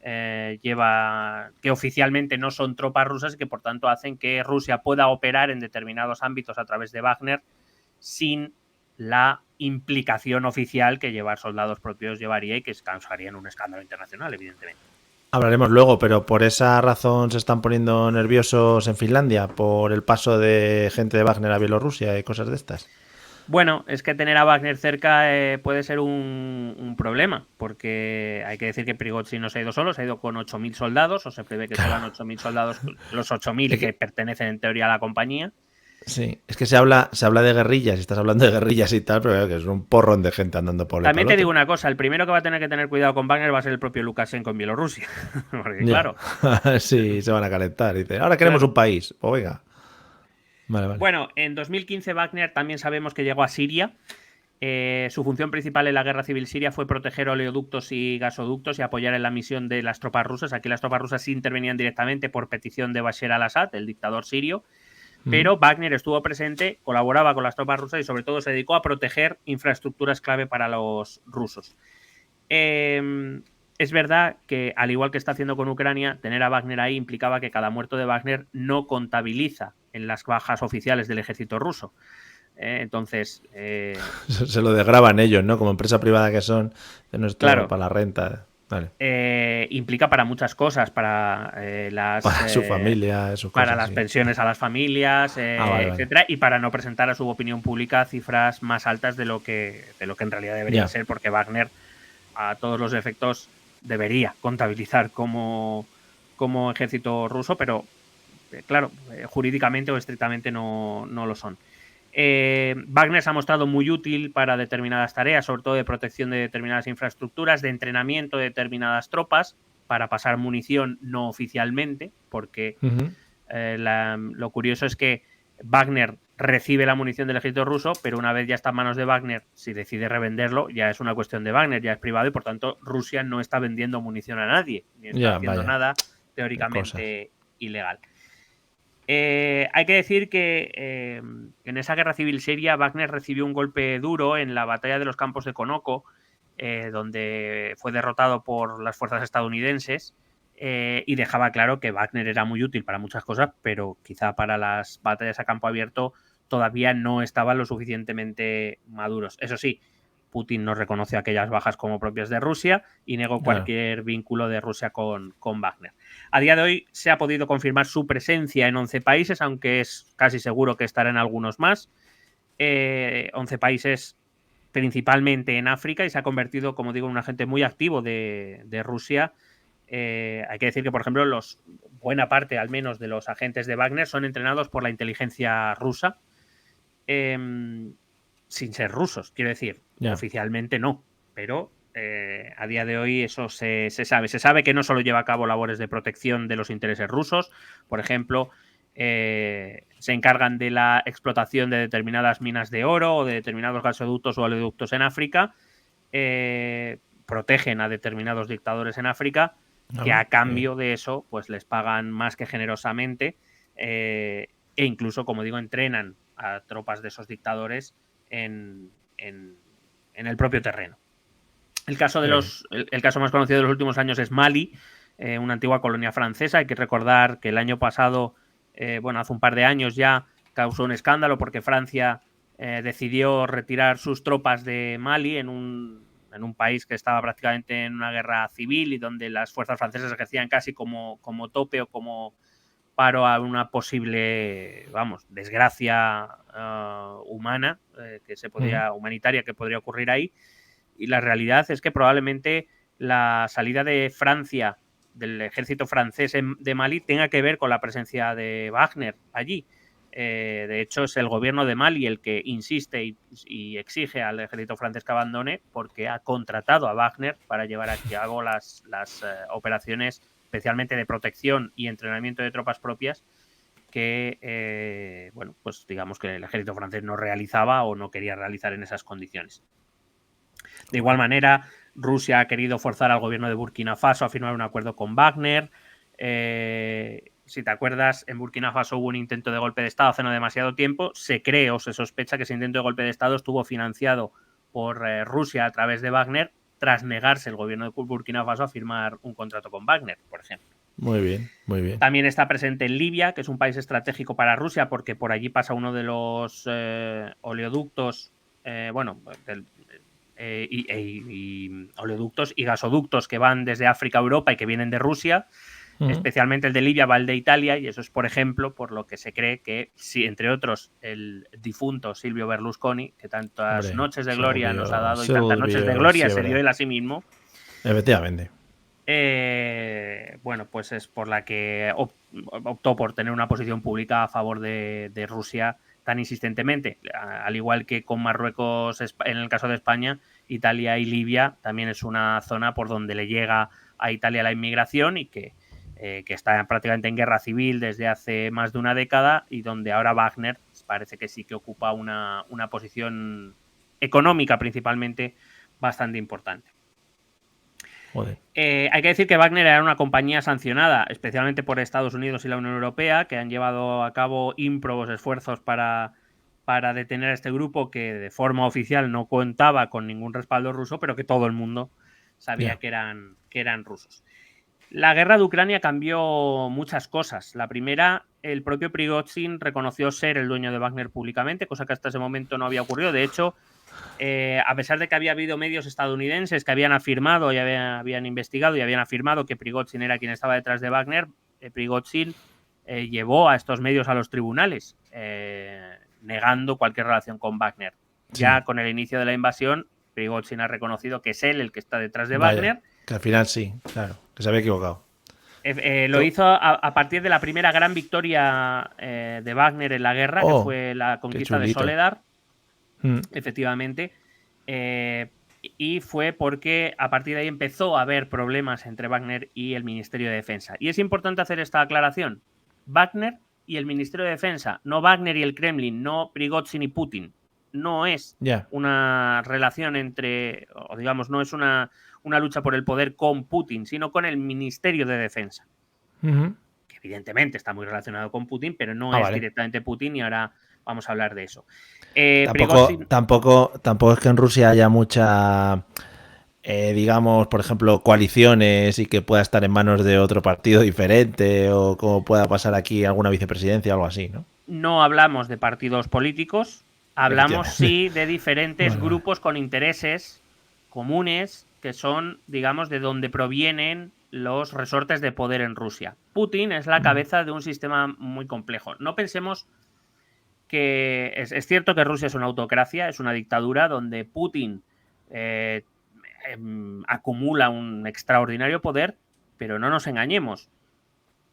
que oficialmente no son tropas rusas y que por tanto hacen que Rusia pueda operar en determinados ámbitos a través de Wagner sin la implicación oficial que llevar soldados propios llevaría y que causarían un escándalo internacional, evidentemente. Hablaremos luego, pero por esa razón se están poniendo nerviosos en Finlandia, por el paso de gente de Wagner a Bielorrusia y cosas de estas. Bueno, es que tener a Wagner cerca puede ser un problema, porque hay que decir que Prigozhin no se ha ido solo, se ha ido con 8.000 soldados, o se prevé que sean 8.000 soldados, los 8.000 que pertenecen en teoría a la compañía. Sí, es que se habla de guerrillas, y estás hablando de guerrillas y tal, pero que es un porrón de gente andando por el También te digo una cosa, el primero que va a tener que tener cuidado con Wagner va a ser el propio Lukashenko en Bielorrusia. Porque, claro. Sí, se van a calentar. Dice, ahora queremos un país. Pues venga. Vale. Bueno, en 2015 Wagner también sabemos que llegó a Siria. Su función principal en la guerra civil siria fue proteger oleoductos y gasoductos y apoyar en la misión de las tropas rusas. Aquí las tropas rusas sí intervenían directamente por petición de Bashar al-Assad, el dictador sirio. Pero Wagner estuvo presente, colaboraba con las tropas rusas y sobre todo se dedicó a proteger infraestructuras clave para los rusos. Es verdad que, al igual que está haciendo con Ucrania, tener a Wagner ahí implicaba que cada muerto de Wagner no contabiliza en las bajas oficiales del ejército ruso. Entonces... Se lo desgraban ellos, ¿no? Como empresa privada que son, no es todo claro, para la renta. Vale. Implica para muchas cosas, para su familia, sus para cosas, las sí. pensiones a las familias, vale. etcétera, y para no presentar a su opinión pública cifras más altas de lo que en realidad debería ser, porque Wagner a todos los efectos debería contabilizar como ejército ruso, pero claro, jurídicamente o estrictamente no lo son. Wagner se ha mostrado muy útil para determinadas tareas, sobre todo de protección de determinadas infraestructuras, de entrenamiento de determinadas tropas, para pasar munición no oficialmente, porque lo curioso es que Wagner recibe la munición del ejército ruso, pero una vez ya está en manos de Wagner, si decide revenderlo, ya es una cuestión de Wagner, ya es privado y por tanto Rusia no está vendiendo munición a nadie, ni está haciendo nada teóricamente ilegal. Hay que decir que en esa guerra civil siria Wagner recibió un golpe duro en la batalla de los campos de Konoko, donde fue derrotado por las fuerzas estadounidenses, y dejaba claro que Wagner era muy útil para muchas cosas, pero quizá para las batallas a campo abierto todavía no estaban lo suficientemente maduros. Eso sí, Putin no reconoció aquellas bajas como propias de Rusia y negó cualquier vínculo de Rusia con Wagner. A día de hoy se ha podido confirmar su presencia en 11 países, aunque es casi seguro que estará en algunos más. 11 países principalmente en África, y se ha convertido, como digo, en un agente muy activo de Rusia. Hay que decir que, por ejemplo, buena parte al menos de los agentes de Wagner son entrenados por la inteligencia rusa. Sin ser rusos, quiero decir, oficialmente no, pero a día de hoy eso se sabe. Se sabe que no solo lleva a cabo labores de protección de los intereses rusos, por ejemplo, se encargan de la explotación de determinadas minas de oro o de determinados gasoductos o oleoductos en África, protegen a determinados dictadores en África, que a cambio de eso pues les pagan más que generosamente, e incluso, como digo, entrenan a tropas de esos dictadores en el propio terreno. El caso más conocido de los últimos años es Mali, una antigua colonia francesa. Hay que recordar que el año pasado, hace un par de años ya, causó un escándalo porque Francia decidió retirar sus tropas de Mali en un país que estaba prácticamente en una guerra civil y donde las fuerzas francesas ejercían casi como tope o como paro a una posible, desgracia humana humanitaria que podría ocurrir ahí. Y la realidad es que probablemente la salida de Francia, del ejército francés de Mali, tenga que ver con la presencia de Wagner allí. De hecho, es el gobierno de Mali el que insiste y exige al ejército francés que abandone, porque ha contratado a Wagner para llevar a cabo las operaciones, especialmente de protección y entrenamiento de tropas propias, que, pues digamos que el ejército francés no realizaba o no quería realizar en esas condiciones. De igual manera, Rusia ha querido forzar al gobierno de Burkina Faso a firmar un acuerdo con Wagner. Si te acuerdas, en Burkina Faso hubo un intento de golpe de Estado hace no demasiado tiempo. Se cree o se sospecha que ese intento de golpe de Estado estuvo financiado por Rusia a través de Wagner, tras negarse el gobierno de Burkina Faso a firmar un contrato con Wagner, por ejemplo. Muy bien, muy bien. También está presente en Libia, que es un país estratégico para Rusia porque por allí pasa uno de los oleoductos, oleoductos y gasoductos que van desde África a Europa y que vienen de Rusia. Especialmente el de Libia va el de Italia, y eso es, por ejemplo, por lo que se cree que, si, entre otros, el difunto Silvio Berlusconi, que tantas noches de gloria nos ha dado y tantas noches de gloria se dio él a sí mismo. Efectivamente. Bueno, pues es por la que optó por tener una posición pública a favor de Rusia tan insistentemente. Al igual que con Marruecos, en el caso de España, Italia y Libia también es una zona por donde le llega a Italia la inmigración y que está prácticamente en guerra civil desde hace más de una década, y donde ahora Wagner parece que sí que ocupa una posición económica principalmente bastante importante. Hay que decir que Wagner era una compañía sancionada especialmente por Estados Unidos y la Unión Europea, que han llevado a cabo ímprobos esfuerzos para detener a este grupo que de forma oficial no contaba con ningún respaldo ruso, pero que todo el mundo sabía que eran rusos. La guerra de Ucrania cambió muchas cosas. La primera, el propio Prigozhin reconoció ser el dueño de Wagner públicamente, cosa que hasta ese momento no había ocurrido. De hecho, a pesar de que había habido medios estadounidenses que habían afirmado y habían investigado y habían afirmado que Prigozhin era quien estaba detrás de Wagner, Prigozhin llevó a estos medios a los tribunales, negando cualquier relación con Wagner. Sí. Ya con el inicio de la invasión, Prigozhin ha reconocido que es él el que está detrás de Wagner. Que al final sí, claro, que se había equivocado. Lo hizo a partir de la primera gran victoria de Wagner en la guerra, que fue la conquista de Soledar, efectivamente. Y fue porque a partir de ahí empezó a haber problemas entre Wagner y el Ministerio de Defensa. Y es importante hacer esta aclaración. Wagner y el Ministerio de Defensa, no Wagner y el Kremlin, no Prigozhin y Putin. No es una relación entre, o digamos, no es una lucha por el poder con Putin, sino con el Ministerio de Defensa. Que evidentemente está muy relacionado con Putin, pero no es directamente Putin, y ahora vamos a hablar de eso. Tampoco es que en Rusia haya mucha, digamos, por ejemplo, coaliciones y que pueda estar en manos de otro partido diferente, o como pueda pasar aquí alguna vicepresidencia o algo así, ¿no? No hablamos de partidos políticos, hablamos sí de diferentes grupos con intereses comunes que son, digamos, de donde provienen los resortes de poder en Rusia. Putin es la cabeza de un sistema muy complejo. No pensemos que es cierto que Rusia es una autocracia, es una dictadura donde Putin acumula un extraordinario poder, pero no nos engañemos,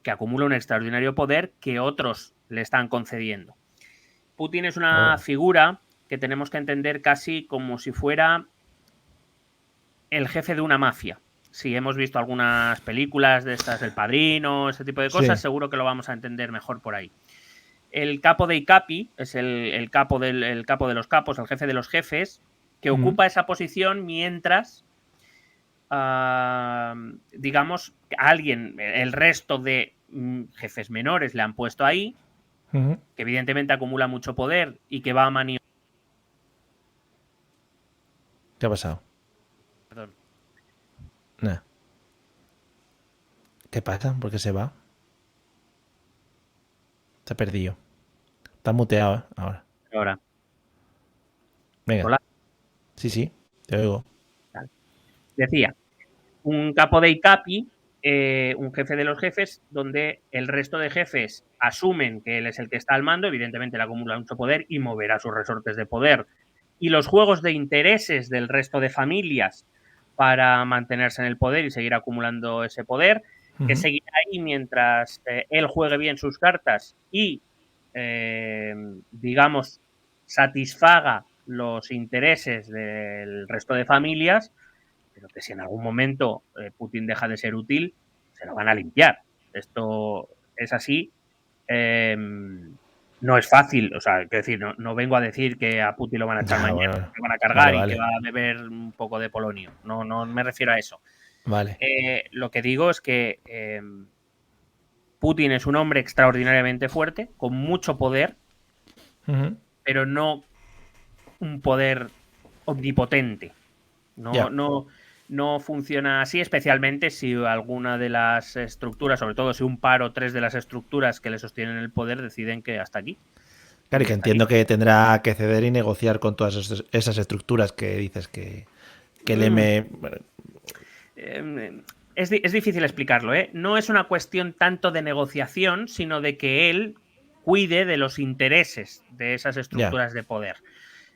que acumula un extraordinario poder que otros le están concediendo. Putin es una figura que tenemos que entender casi como si fuera el jefe de una mafia. Si hemos visto algunas películas de estas del Padrino, ese tipo de cosas, seguro que lo vamos a entender mejor por ahí. El capo dei capi es el capo de los capos, el jefe de los jefes, que ocupa esa posición mientras, digamos, alguien, el resto de jefes menores le han puesto ahí, que evidentemente acumula mucho poder y que va a maniobrar. ¿Qué ha pasado? Perdón. Nah. ¿Qué pasa? ¿Por qué se va? Se ha perdido. Está muteado, ¿eh? Ahora. Venga. Hola. Sí, te oigo. Decía, un capo dei capi, un jefe de los jefes, donde el resto de jefes asumen que él es el que está al mando, evidentemente le acumula mucho poder y moverá sus resortes de poder. Y los juegos de intereses del resto de familias para mantenerse en el poder y seguir acumulando ese poder, que seguirá ahí mientras él juegue bien sus cartas y, digamos, satisfaga los intereses del resto de familias, pero que si en algún momento Putin deja de ser útil, se lo van a limpiar. Esto es así. No es fácil, o sea, quiero decir, no vengo a decir que a Putin lo van a echar mañana, que van a cargar y que va a beber un poco de polonio. No me refiero a eso. Vale. Lo que digo es que Putin es un hombre extraordinariamente fuerte, con mucho poder, pero no un poder omnipotente. No no funciona así, especialmente si alguna de las estructuras, sobre todo si un par o tres de las estructuras que le sostienen el poder deciden que hasta aquí. Claro, y que entiendo que tendrá que ceder y negociar con todas esas estructuras que dices que el M... Es difícil explicarlo, ¿eh? No es una cuestión tanto de negociación, sino de que él cuide de los intereses de esas estructuras de poder.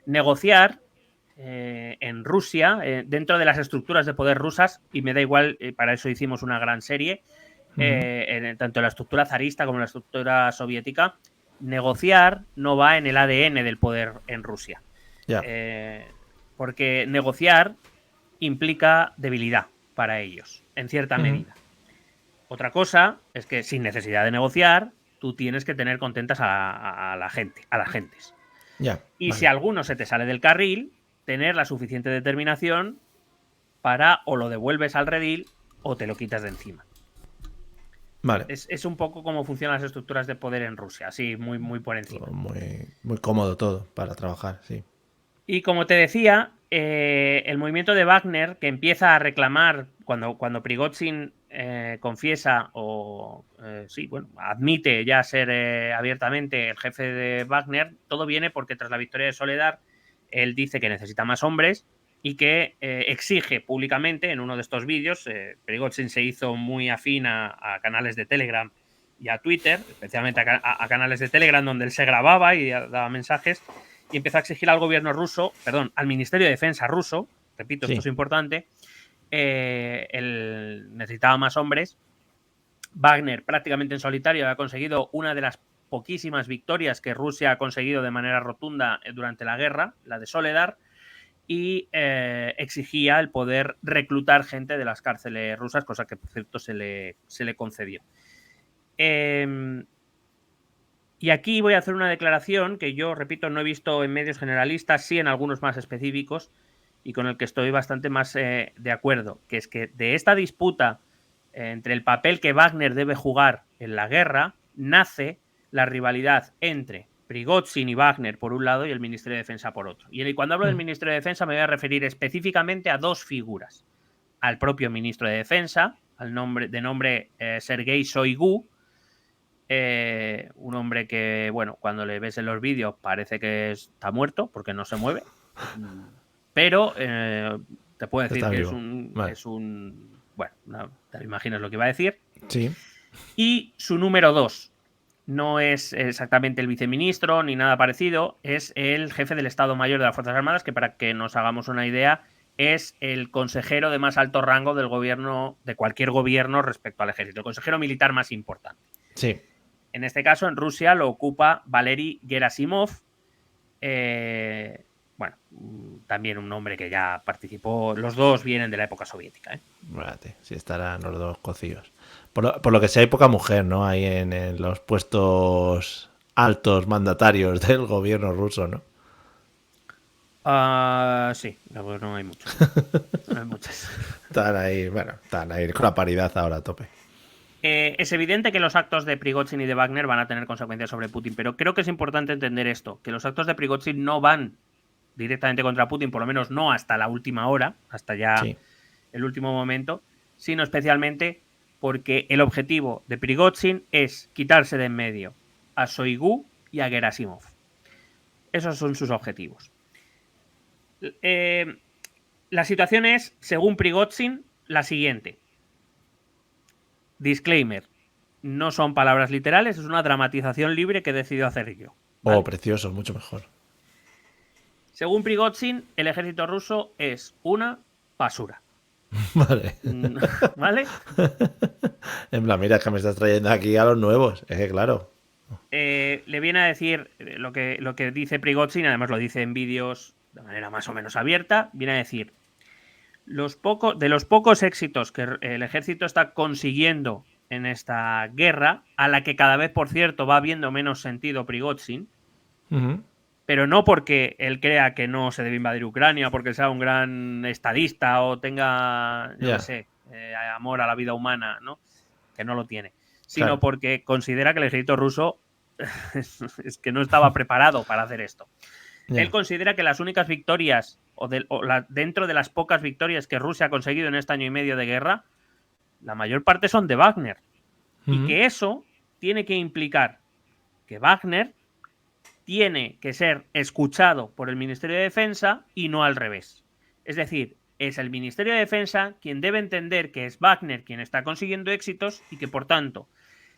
Negociar en Rusia, dentro de las estructuras de poder rusas, y me da igual, para eso hicimos una gran serie, tanto en la estructura zarista como en la estructura soviética, negociar no va en el ADN del poder en Rusia. Porque negociar implica debilidad para ellos, en cierta medida. Otra cosa es que sin necesidad de negociar, tú tienes que tener contentas a la gente, a las gentes. Y si alguno se te sale del carril, tener la suficiente determinación para o lo devuelves al redil o te lo quitas de encima. Vale. Es un poco como funcionan las estructuras de poder en Rusia, así muy, muy por encima. Muy cómodo todo para trabajar, sí. Y como te decía, el movimiento de Wagner, que empieza a reclamar cuando Prigozhin confiesa o admite ya ser abiertamente el jefe de Wagner, todo viene porque tras la victoria de Soledar, él dice que necesita más hombres y que exige públicamente en uno de estos vídeos, Prigozhin se hizo muy afín a canales de Telegram y a Twitter, especialmente a canales de Telegram donde él se grababa y daba mensajes, y empezó a exigir al gobierno ruso, al Ministerio de Defensa ruso, repito, esto es importante, él necesitaba más hombres. Wagner prácticamente en solitario ha conseguido una de las poquísimas victorias que Rusia ha conseguido de manera rotunda durante la guerra, la de Soledar, y exigía el poder reclutar gente de las cárceles rusas, cosa que por cierto se le concedió. Y aquí voy a hacer una declaración que yo, repito, no he visto en medios generalistas, sí en algunos más específicos, y con el que estoy bastante más de acuerdo, que es que de esta disputa entre el papel que Wagner debe jugar en la guerra, nace la rivalidad entre Prigozhin y Wagner por un lado y el Ministerio de Defensa por otro. Y cuando hablo del Ministerio de Defensa me voy a referir específicamente a dos figuras. Al propio Ministro de Defensa, de nombre Sergei Shoigu, un hombre que, bueno, cuando le ves en los vídeos parece que está muerto porque no se mueve. Pero te puedo decir que es un... Bueno, no, te imaginas lo que iba a decir. Sí. Y su número 2 no es exactamente el viceministro ni nada parecido, es el jefe del Estado Mayor de las Fuerzas Armadas, que para que nos hagamos una idea, es el consejero de más alto rango del gobierno, de cualquier gobierno respecto al ejército, el consejero militar más importante. Sí. En este caso, en Rusia lo ocupa Valery Gerasimov, bueno, también un hombre que ya participó, los dos vienen de la época soviética. Sí, estarán los dos cocidos. Por lo que sea, hay poca mujer, ¿no? Ahí en los puestos altos mandatarios del gobierno ruso, ¿no? Sí, no hay muchos. No hay muchas. Están ahí con la paridad ahora a tope. Es evidente que los actos de Prigozhin y de Wagner van a tener consecuencias sobre Putin, pero creo que es importante entender esto, que los actos de Prigozhin no van directamente contra Putin, por lo menos no hasta la última hora, hasta ya el último momento, sino especialmente porque el objetivo de Prigozhin es quitarse de en medio a Shoigu y a Gerasimov. Esos son sus objetivos. La situación es, según Prigozhin, la siguiente. Disclaimer. No son palabras literales, es una dramatización libre que he decidido hacer yo. ¿Vale? Oh, precioso, mucho mejor. Según Prigozhin, el ejército ruso es una basura. Vale. ¿Vale? En plan, mira, es que me estás trayendo aquí a los nuevos. Es que claro. Le viene a decir lo que dice Prigozhin, además lo dice en vídeos de manera más o menos abierta, viene a decir de los pocos éxitos que el ejército está consiguiendo en esta guerra, a la que cada vez, por cierto, va viendo menos sentido Prigozhin, pero no porque él crea que no se debe invadir Ucrania, porque sea un gran estadista o tenga, yo qué sé, amor a la vida humana, ¿no? Que no lo tiene, sino porque considera que el ejército ruso es que no estaba preparado para hacer esto. Él considera que las únicas victorias dentro de las pocas victorias que Rusia ha conseguido en este año y medio de guerra, la mayor parte son de Wagner. Y que eso tiene que implicar que Wagner tiene que ser escuchado por el Ministerio de Defensa y no al revés. Es decir, es el Ministerio de Defensa quien debe entender que es Wagner quien está consiguiendo éxitos y que, por tanto,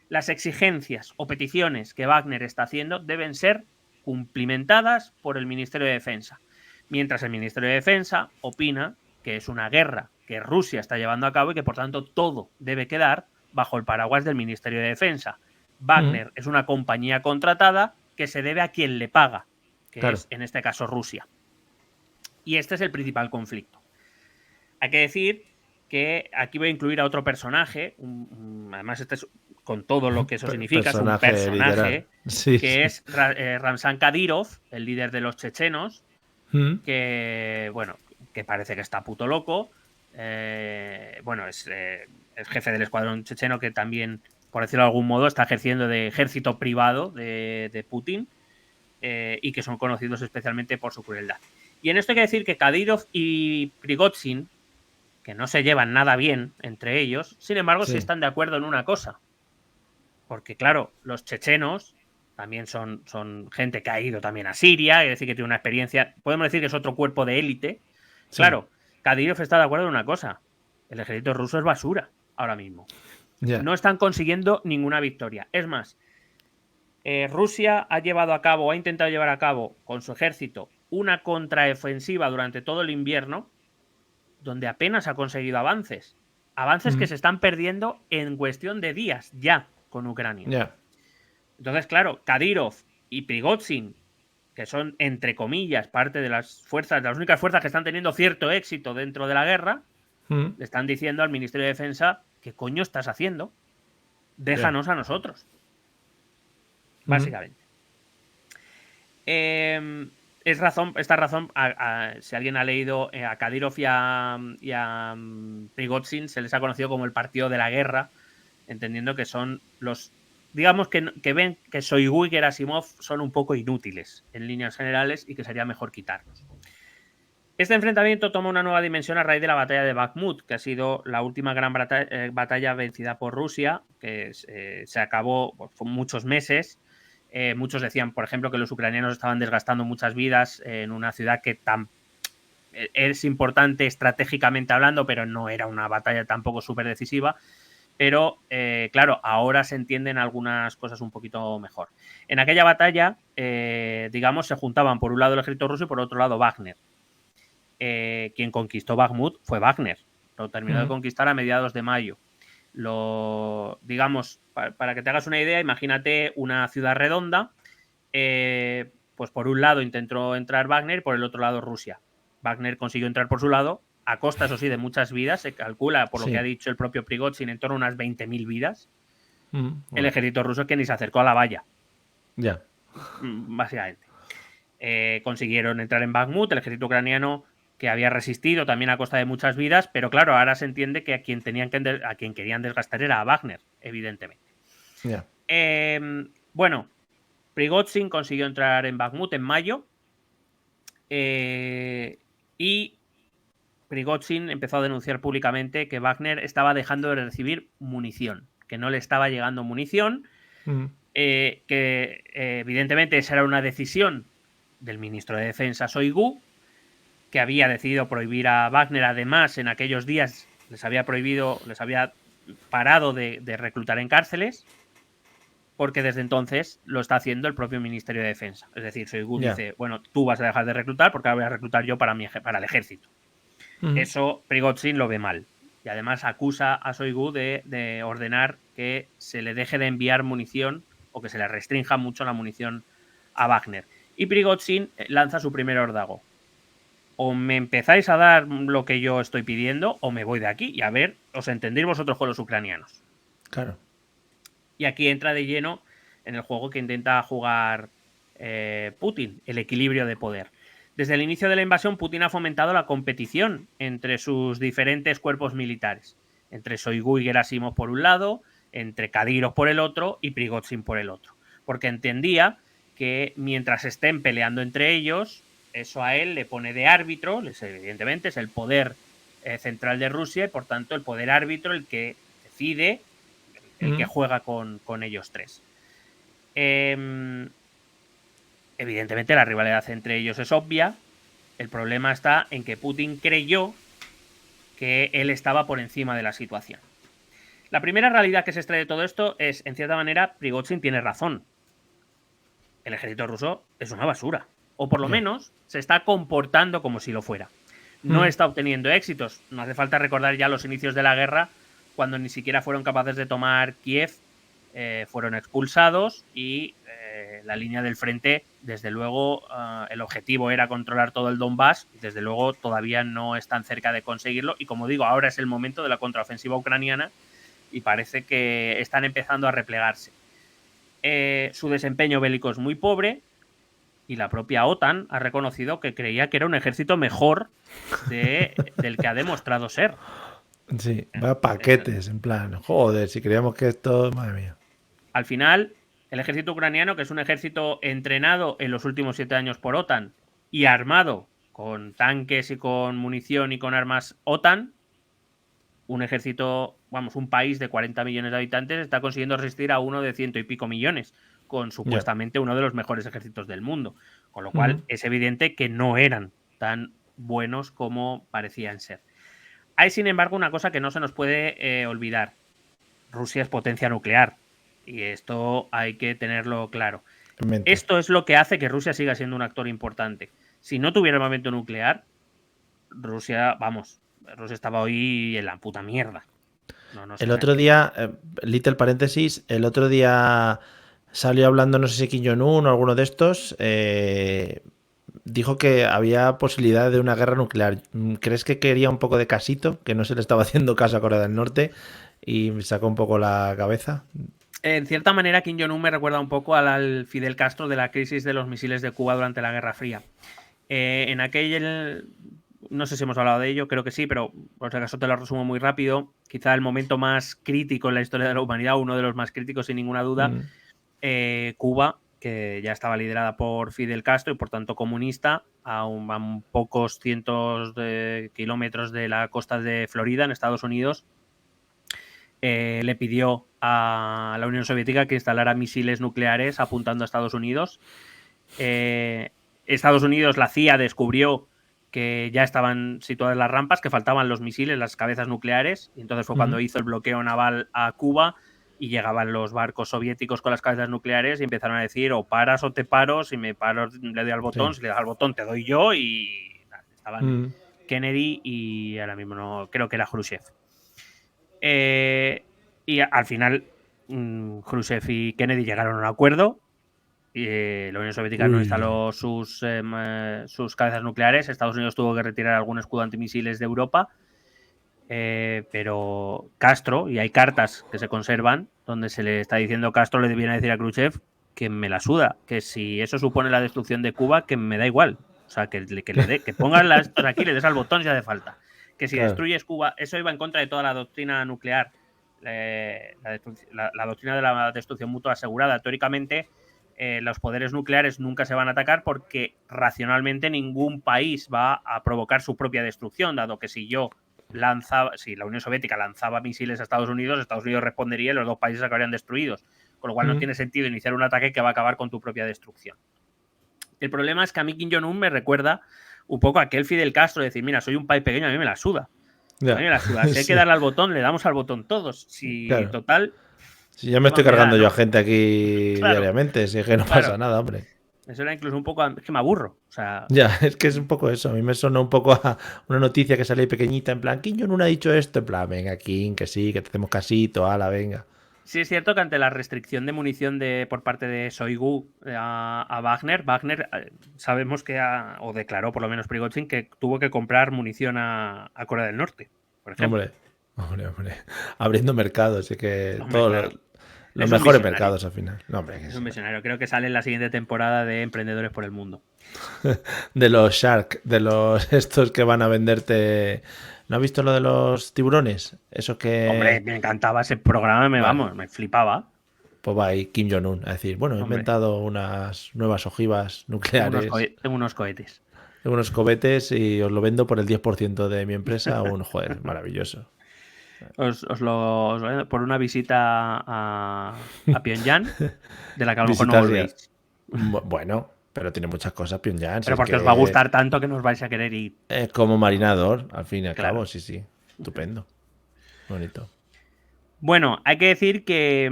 las exigencias o peticiones que Wagner está haciendo deben ser cumplimentadas por el Ministerio de Defensa. Mientras el Ministerio de Defensa opina que es una guerra que Rusia está llevando a cabo y que, por tanto, todo debe quedar bajo el paraguas del Ministerio de Defensa. Wagner es una compañía contratada que se debe a quien le paga, que es, en este caso, Rusia. Y este es el principal conflicto. Hay que decir que aquí voy a incluir a otro personaje, además este es, con todo lo que eso significa, es un personaje que es Ramzan Kadyrov, el líder de los chechenos, que, bueno, que parece que está puto loco. Bueno, es jefe del escuadrón checheno que también, por decirlo de algún modo, está ejerciendo de ejército privado de Putin, y que son conocidos especialmente por su crueldad. Y en esto hay que decir que Kadyrov y Prigozhin, que no se llevan nada bien entre ellos, sin embargo sí están de acuerdo en una cosa. Porque claro, los chechenos también son gente que ha ido también a Siria, es decir, que tiene una experiencia, podemos decir que es otro cuerpo de élite. Sí. Claro, Kadyrov está de acuerdo en una cosa: el ejército ruso es basura ahora mismo. No están consiguiendo ninguna victoria. Es más, Rusia ha intentado llevar a cabo con su ejército una contraofensiva durante todo el invierno, donde apenas ha conseguido avances. Avances que se están perdiendo en cuestión de días ya con Ucrania. Entonces, claro, Kadyrov y Prigozhin, que son, entre comillas, parte de las únicas fuerzas que están teniendo cierto éxito dentro de la guerra, le están diciendo al Ministerio de Defensa: ¿qué coño estás haciendo? Déjanos a nosotros. Básicamente. Esta razón, si alguien ha leído a Kadyrov y a Prigozhin, se les ha conocido como el partido de la guerra, entendiendo que son los, digamos, que ven que Shoigu y Gerasimov son un poco inútiles en líneas generales y que sería mejor quitarlos. Este enfrentamiento toma una nueva dimensión a raíz de la batalla de Bakhmut, que ha sido la última gran batalla vencida por Rusia, que se acabó por muchos meses. Muchos decían, por ejemplo, que los ucranianos estaban desgastando muchas vidas en una ciudad que es importante estratégicamente hablando, pero no era una batalla tampoco súper decisiva. Pero, claro, ahora se entienden algunas cosas un poquito mejor. En aquella batalla, digamos, se juntaban por un lado el ejército ruso y por otro lado Wagner. Quien conquistó Bakhmut fue Wagner. Lo terminó de conquistar a mediados de mayo. Digamos, para que te hagas una idea, imagínate una ciudad redonda. Pues por un lado intentó entrar Wagner y por el otro lado Rusia. Wagner consiguió entrar por su lado, a costa, eso sí, de muchas vidas. Se calcula, por lo que ha dicho el propio Prigozhin, en torno a unas 20.000 vidas. El ejército ruso que ni se acercó a la valla. Básicamente. Consiguieron entrar en Bakhmut, el ejército ucraniano, que había resistido también a costa de muchas vidas, pero claro, ahora se entiende que a quien querían desgastar era a Wagner, evidentemente. Bueno, Prigozhin consiguió entrar en Bakhmut en mayo, y Prigozhin empezó a denunciar públicamente que Wagner estaba dejando de recibir munición, que no le estaba llegando munición, que evidentemente esa era una decisión del ministro de Defensa Shoigu, que había decidido prohibir a Wagner. Además, en aquellos días les había parado de reclutar en cárceles, porque desde entonces lo está haciendo el propio Ministerio de Defensa. Es decir, Shoigu dice: bueno, tú vas a dejar de reclutar porque ahora voy a reclutar yo para el ejército. Eso Prigozhin lo ve mal. Y además acusa a Shoigu de ordenar que se le deje de enviar munición o que se le restrinja mucho la munición a Wagner. Y Prigozhin lanza su primer órdago: o me empezáis a dar lo que yo estoy pidiendo o me voy de aquí, y a ver, os entendéis vosotros con los ucranianos. Claro. Y aquí entra de lleno en el juego que intenta jugar Putin, el equilibrio de poder. Desde el inicio de la invasión, Putin ha fomentado la competición entre sus diferentes cuerpos militares, entre Shoigu y Gerasimov por un lado, entre Kadyrov por el otro y Prigozhin por el otro, porque entendía que mientras estén peleando entre ellos, eso a él le pone de árbitro, evidentemente es el poder central de Rusia y por tanto el poder árbitro el que decide, el que juega con ellos tres. Evidentemente la rivalidad entre ellos es obvia. El problema está en que Putin creyó que él estaba por encima de la situación. La primera realidad que se extrae de todo esto es, en cierta manera, Prigozhin tiene razón. El ejército ruso es una basura. O por lo menos se está comportando como si lo fuera. No está obteniendo éxitos. No hace falta recordar ya los inicios de la guerra, cuando ni siquiera fueron capaces de tomar Kiev, fueron expulsados y la línea del frente, desde luego, el objetivo era controlar todo el Donbass y desde luego todavía no están cerca de conseguirlo. Y como digo, ahora es el momento de la contraofensiva ucraniana y parece que están empezando a replegarse. Su desempeño bélico es muy pobre y la propia OTAN ha reconocido que creía que era un ejército mejor del que ha demostrado ser. Sí, va paquetes, en plan, joder, si creíamos que esto, madre mía. Al final, el ejército ucraniano, que es un ejército entrenado en los últimos 7 años por OTAN y armado con tanques y con munición y con armas OTAN, un ejército, vamos, un país de 40 millones de habitantes está consiguiendo resistir a uno de 100 y pico millones, con supuestamente uno de los mejores ejércitos del mundo. Con lo cual es evidente que no eran tan buenos como parecían ser. Hay, sin embargo, una cosa que no se nos puede olvidar. Rusia es potencia nuclear. Y esto hay que tenerlo claro. Esto es lo que hace que Rusia siga siendo un actor importante. Si no tuviera armamento nuclear, Rusia estaba hoy en la puta mierda. El otro día, little paréntesis, el otro día salió hablando, no sé si Kim Jong-un o alguno de estos, dijo que había posibilidad de una guerra nuclear. ¿Crees que quería un poco de casito? Que no se le estaba haciendo caso a Corea del Norte y sacó un poco la cabeza. En cierta manera, Kim Jong-un me recuerda un poco al Fidel Castro de la crisis de los misiles de Cuba durante la Guerra Fría. En aquel, no sé si hemos hablado de ello, creo que sí, pero por si acaso te lo resumo muy rápido. Quizá el momento más crítico en la historia de la humanidad, uno de los más críticos sin ninguna duda, Cuba, que ya estaba liderada por Fidel Castro y por tanto comunista, a pocos cientos de kilómetros de la costa de Florida, en Estados Unidos. Le pidió a la Unión Soviética que instalara misiles nucleares apuntando a Estados Unidos. Estados Unidos, la CIA, descubrió que ya estaban situadas las rampas, que faltaban los misiles, las cabezas nucleares, y entonces fue cuando hizo el bloqueo naval a Cuba y llegaban los barcos soviéticos con las cabezas nucleares y empezaron a decir o paras o te paro, si me paro le doy al botón, si le das al botón te doy yo, y estaban Kennedy y ahora mismo no, creo que era Khrushchev. Y al final Khrushchev y Kennedy llegaron a un acuerdo y la Unión Soviética no instaló sus cabezas nucleares. Estados Unidos tuvo que retirar algún escudo antimisiles de Europa, pero Castro, y hay cartas que se conservan donde se le está diciendo, Castro le viene a decir a Khrushchev que me la suda, que si eso supone la destrucción de Cuba, que me da igual, o sea, que pongan estos aquí, le des al botón si hace falta. Que si destruyes Cuba, eso iba en contra de toda la doctrina nuclear, la doctrina de la destrucción mutua asegurada. Teóricamente, los poderes nucleares nunca se van a atacar porque racionalmente ningún país va a provocar su propia destrucción, dado que si la Unión Soviética lanzaba misiles a Estados Unidos respondería y los dos países acabarían destruidos. Con lo cual no tiene sentido iniciar un ataque que va a acabar con tu propia destrucción. El problema es que a mí Kim Jong-un me recuerda un poco a aquel Fidel Castro, decir, mira, soy un país pequeño, a mí me la suda. A mí me la suda. Si hay que darle al botón, le damos al botón todos. Si total... Si ya me estoy cargando yo a gente aquí diariamente, si es que no pasa nada, hombre. Eso era incluso un poco... Es que me aburro. O sea... Ya, es que es un poco eso. A mí me sonó un poco a una noticia que sale ahí pequeñita, en plan, Kim Jong-un ha dicho esto, en plan, venga, Kim, que sí, que te hacemos casito, ala, venga. Sí, es cierto que ante la restricción de munición por parte de Shoigu a Wagner sabemos que o declaró por lo menos Prigozhin que tuvo que comprar munición a Corea del Norte, por ejemplo. Hombre. Abriendo mercados, y que todos los mejores mercados al final. No, hombre, es un visionario. Creo que sale en la siguiente temporada de Emprendedores por el Mundo. De los Shark, de los estos que van a venderte... ¿No has visto lo de los tiburones? Eso que... Hombre, me encantaba ese programa, me flipaba. Pues va ahí Kim Jong-un a decir, bueno, he inventado unas nuevas ojivas nucleares. Tengo unos cohetes. unos cohetes y os lo vendo por el 10% de mi empresa. Joder, maravilloso. Por una visita a Pyongyang, de la que a lo mejor no Visitas ya. volvéis. Bueno, pero tiene muchas cosas Pyongyang. Pero Es porque os va a que gustar tanto que nos vais a querer ir. es como marinador, al fin y al Claro. cabo, sí. Estupendo. Bonito. Bueno, hay que decir que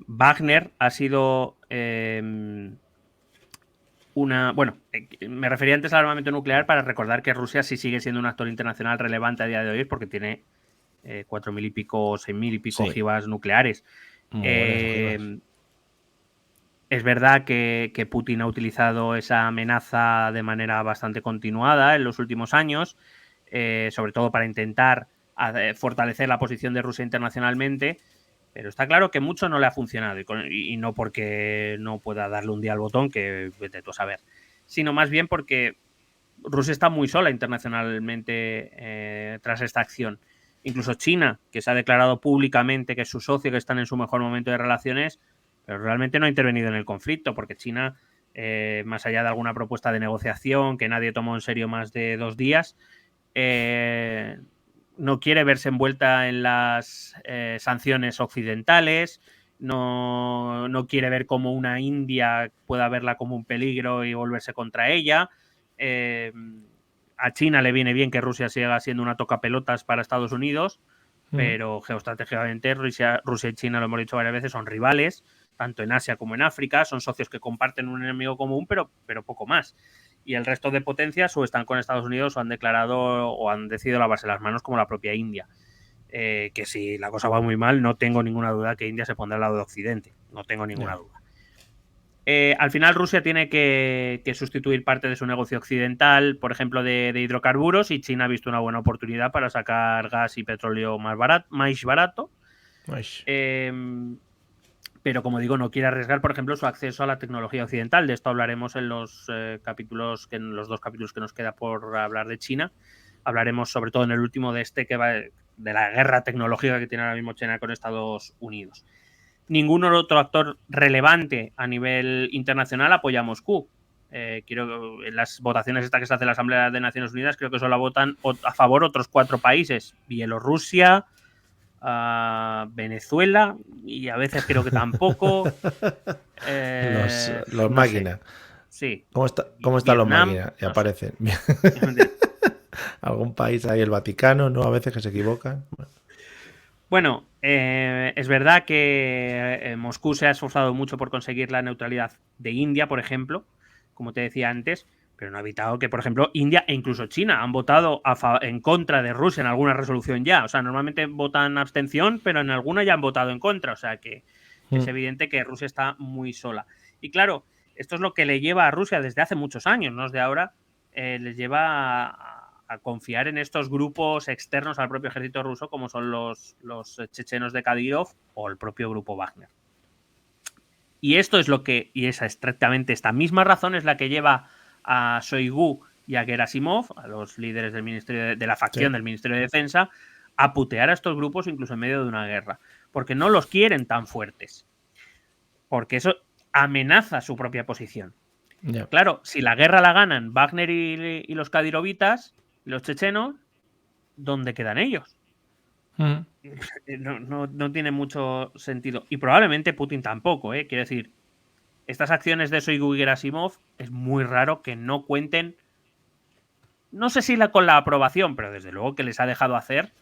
Wagner ha sido Bueno, me refería antes al armamento nuclear para recordar que Rusia sí sigue siendo un actor internacional relevante a día de hoy porque tiene 4.000 y pico, 6.000 y pico ojivas nucleares. Muy buenas ojivas. Es verdad que Putin ha utilizado esa amenaza de manera bastante continuada en los últimos años, sobre todo para intentar fortalecer la posición de Rusia internacionalmente, pero está claro que mucho no le ha funcionado y no porque no pueda darle un día al botón, que vete tú a saber, sino más bien porque Rusia está muy sola internacionalmente tras esta acción. Incluso China, que se ha declarado públicamente que es su socio, que están en su mejor momento de relaciones, pero realmente no ha intervenido en el conflicto, porque China, más allá de alguna propuesta de negociación que nadie tomó en serio más de 2 días, no quiere verse envuelta en las sanciones occidentales, no quiere ver cómo una India pueda verla como un peligro y volverse contra ella. A China le viene bien que Rusia siga siendo una tocapelotas para Estados Unidos, pero geoestratégicamente Rusia y China, lo hemos dicho varias veces, son rivales, tanto en Asia como en África, son socios que comparten un enemigo común, pero poco más. Y el resto de potencias o están con Estados Unidos o han declarado o han decidido lavarse las manos, como la propia India. Que si la cosa va muy mal, no tengo ninguna duda que India se pondrá al lado de Occidente. No tengo ninguna duda. Al final Rusia tiene que sustituir parte de su negocio occidental, por ejemplo, de hidrocarburos, y China ha visto una buena oportunidad para sacar gas y petróleo más barato. Pero como digo, no quiere arriesgar, por ejemplo, su acceso a la tecnología occidental. De esto hablaremos en los dos capítulos que nos queda por hablar de China. Hablaremos sobre todo en el último de que va de la guerra tecnológica que tiene ahora mismo China con Estados Unidos. Ningún otro actor relevante a nivel internacional apoya a Moscú. En las votaciones estas que se hace en la Asamblea de Naciones Unidas, creo que solo votan a favor otros 4 países: Bielorrusia, Venezuela, y a veces creo que tampoco. Los máquinas. Sí. ¿Cómo están los máquinas? Y aparecen. Algún país ahí, el Vaticano, ¿no? A veces que se equivocan. Bueno, es verdad que Moscú se ha esforzado mucho por conseguir la neutralidad de India, por ejemplo, como te decía antes, pero no ha evitado que, por ejemplo, India e incluso China han votado en contra de Rusia en alguna resolución ya. O sea, normalmente votan abstención, pero en alguna ya han votado en contra. O sea, que es evidente que Rusia está muy sola. Y claro, esto es lo que le lleva a Rusia desde hace muchos años, no es de ahora, les lleva a confiar en estos grupos externos al propio ejército ruso, como son los chechenos de Kadyrov o el propio grupo Wagner. Y esto es estrictamente esta misma razón es la que lleva a Shoigu y a Gerasimov, a los líderes del ministerio de la facción del Ministerio de Defensa, a putear a estos grupos incluso en medio de una guerra, porque no los quieren tan fuertes, porque eso amenaza su propia posición. Claro, si la guerra la ganan Wagner y los Kadyrovitas, los chechenos, ¿dónde quedan ellos? No tiene mucho sentido. Y probablemente Putin tampoco, ¿eh? Quiero decir, estas acciones de Shoigu y Gerasimov es muy raro que no cuenten, no sé si con la aprobación, pero desde luego que les ha dejado hacer,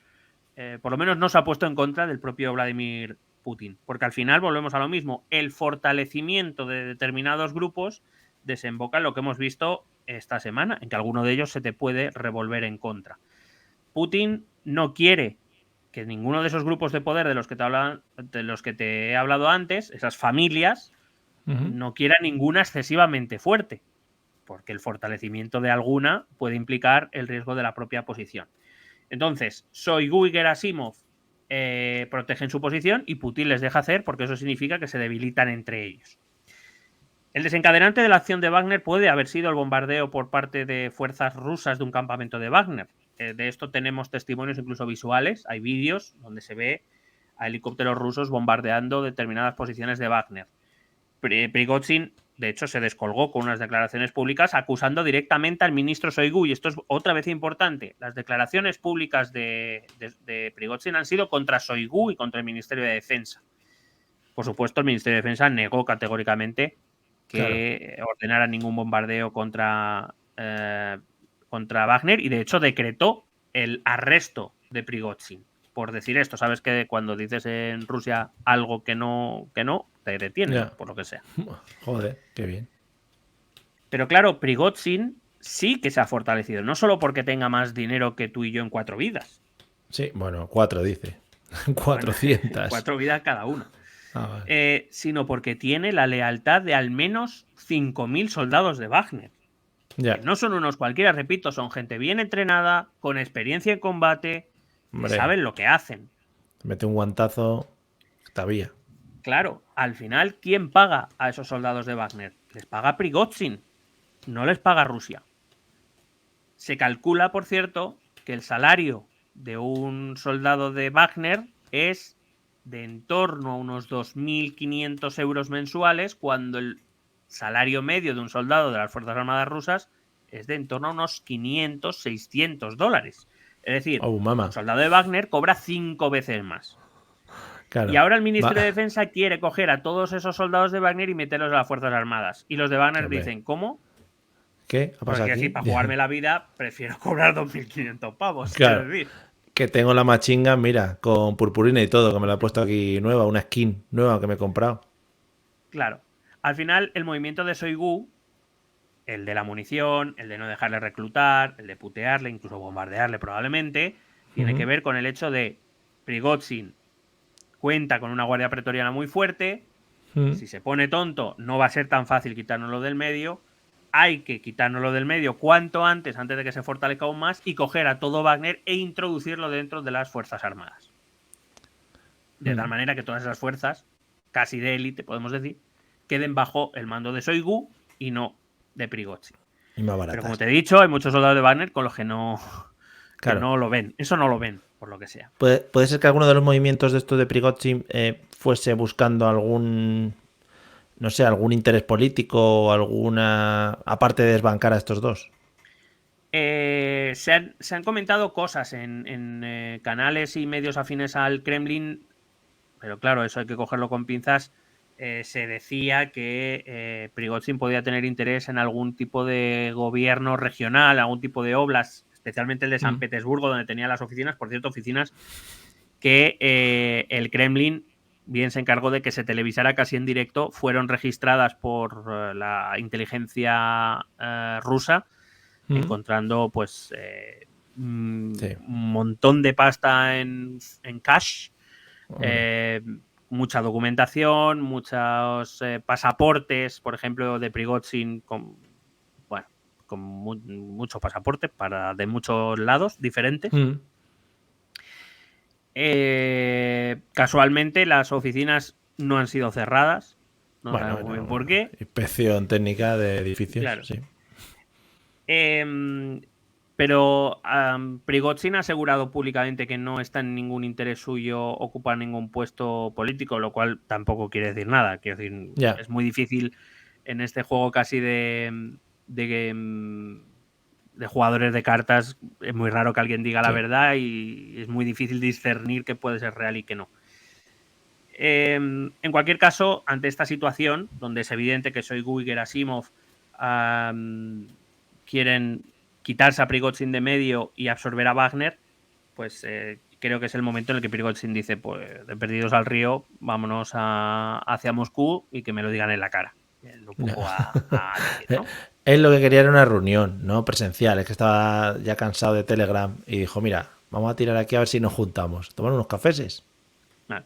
por lo menos no se ha puesto en contra del propio Vladimir Putin. Porque al final volvemos a lo mismo, el fortalecimiento de determinados grupos desemboca en lo que hemos visto esta semana, en que alguno de ellos se te puede revolver en contra. Putin no quiere que ninguno de esos grupos de poder de los que te he hablado antes, esas familias, no quiera ninguna excesivamente fuerte, porque el fortalecimiento de alguna puede implicar el riesgo de la propia posición. Entonces, Shoigu y Gerasimov protegen su posición y Putin les deja hacer, porque eso significa que se debilitan entre ellos. El desencadenante de la acción de Wagner puede haber sido el bombardeo por parte de fuerzas rusas de un campamento de Wagner. De esto tenemos testimonios incluso visuales, hay vídeos donde se ve a helicópteros rusos bombardeando determinadas posiciones de Wagner. Prigozhin de hecho, se descolgó con unas declaraciones públicas acusando directamente al ministro Shoigu. Y esto es otra vez importante. Las declaraciones públicas de Prigozhin han sido contra Shoigu y contra el Ministerio de Defensa. Por supuesto, el Ministerio de Defensa negó categóricamente que ordenara ningún bombardeo contra Wagner, y de hecho decretó el arresto de Prigozhin por decir esto. Sabes que cuando dices en Rusia algo que no, te detienen, por lo que sea. Joder, qué bien. Pero claro, Prigozhin sí que se ha fortalecido, no solo porque tenga más dinero que tú y yo en 4 vidas. Sí, bueno, 4 dice. 400. Bueno, 4 vidas cada uno. Vale. Sino porque tiene la lealtad de al menos 5.000 soldados de Wagner. Ya. Que no son unos cualquiera, repito, son gente bien entrenada, con experiencia en combate, que saben lo que hacen. Mete un guantazo, todavía. Claro, al final, ¿quién paga a esos soldados de Wagner? Les paga Prigozhin, no les paga Rusia. Se calcula, por cierto, que el salario de un soldado de Wagner es de en torno a unos 2.500 euros mensuales, cuando el salario medio de un soldado de las Fuerzas Armadas rusas es de en torno a unos 500, 600 dólares. Es decir, un soldado de Wagner cobra 5 veces más. Claro. Y ahora el Ministerio de Defensa quiere coger a todos esos soldados de Wagner y meterlos a las Fuerzas Armadas. Y los de Wagner dicen, ¿cómo? ¿Qué ha pasado aquí? Decir, para jugarme la vida prefiero cobrar 2.500 pavos. Claro. Que tengo la machinga, mira, con purpurina y todo, que me la he puesto aquí nueva, una skin nueva que me he comprado. Claro. Al final, el movimiento de Shoigu, el de la munición, el de no dejarle reclutar, el de putearle, incluso bombardearle probablemente, tiene que ver con el hecho de Prigozhin cuenta con una guardia pretoriana muy fuerte. Si se pone tonto, no va a ser tan fácil quitárnoslo del medio. Hay que quitárnoslo del medio cuanto antes de que se fortalezca aún más, y coger a todo Wagner e introducirlo dentro de las Fuerzas Armadas. De tal manera que todas esas fuerzas, casi de élite, podemos decir, queden bajo el mando de Shoigu y no de Prigozhin. Y más baratas. Pero como te he dicho, hay muchos soldados de Wagner con los que no lo ven. Eso no lo ven, por lo que sea. ¿Puede ser que alguno de los movimientos de esto de Prigozhin fuese buscando algún, no sé, algún interés político o alguna, aparte de desbancar a estos dos? Se han comentado cosas en canales y medios afines al Kremlin, pero claro, eso hay que cogerlo con pinzas. Se decía que Prigozhin podía tener interés en algún tipo de gobierno regional, algún tipo de oblast, especialmente el de San Petersburgo, donde tenía las oficinas, por cierto, oficinas que el Kremlin bien se encargó de que se televisara casi en directo, fueron registradas por la inteligencia rusa, encontrando pues un montón de pasta en cash, mucha documentación, muchos pasaportes, por ejemplo, de Prigozhin, con mucho pasaporte de muchos lados diferentes. Casualmente las oficinas no han sido cerradas, no sabemos muy bien por qué. Inspección técnica de edificios. Claro. Sí. Pero Prigozhin ha asegurado públicamente que no está en ningún interés suyo ocupar ningún puesto político, lo cual tampoco quiere decir nada. Quiero decir, es muy difícil en este juego casi de jugadores de cartas. Es muy raro que alguien diga la verdad, y es muy difícil discernir qué puede ser real y qué no. En cualquier caso, ante esta situación, donde es evidente que Shoigu y Gerasimov quieren quitarse a Prigozhin de medio y absorber a Wagner, pues creo que es el momento en el que Prigozhin dice, pues de perdidos al río, vámonos hacia Moscú y que me lo digan en la cara. Lo pongo a decir, ¿no? Él lo que quería era una reunión, ¿no? Presencial. Es que estaba ya cansado de Telegram y dijo, mira, vamos a tirar aquí a ver si nos juntamos. Tomar unos cafeses. Vale.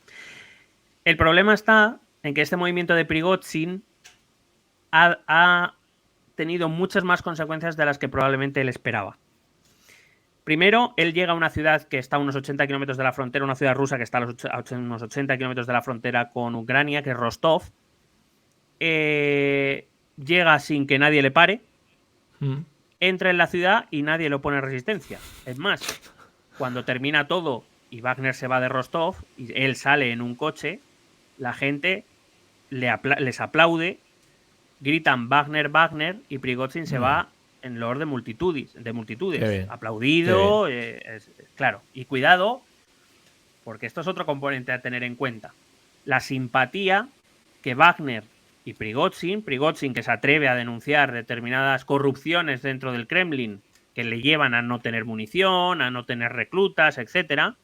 El problema está en que este movimiento de Prigozhin ha tenido muchas más consecuencias de las que probablemente él esperaba. Primero, él llega a una ciudad que está a unos 80 kilómetros de la frontera, una ciudad rusa que está a unos 80 kilómetros de la frontera con Ucrania, que es Rostov. Llega sin que nadie le pare, entra en la ciudad y nadie le opone resistencia. Es más, cuando termina todo y Wagner se va de Rostov y él sale en un coche, la gente les aplaude gritan Wagner, Wagner, y Prigozhin se va en loor de multitudes, aplaudido, claro. Y cuidado, porque esto es otro componente a tener en cuenta. La simpatía que Wagner y Prigozhin que se atreve a denunciar determinadas corrupciones dentro del Kremlin que le llevan a no tener munición, a no tener reclutas, etcétera,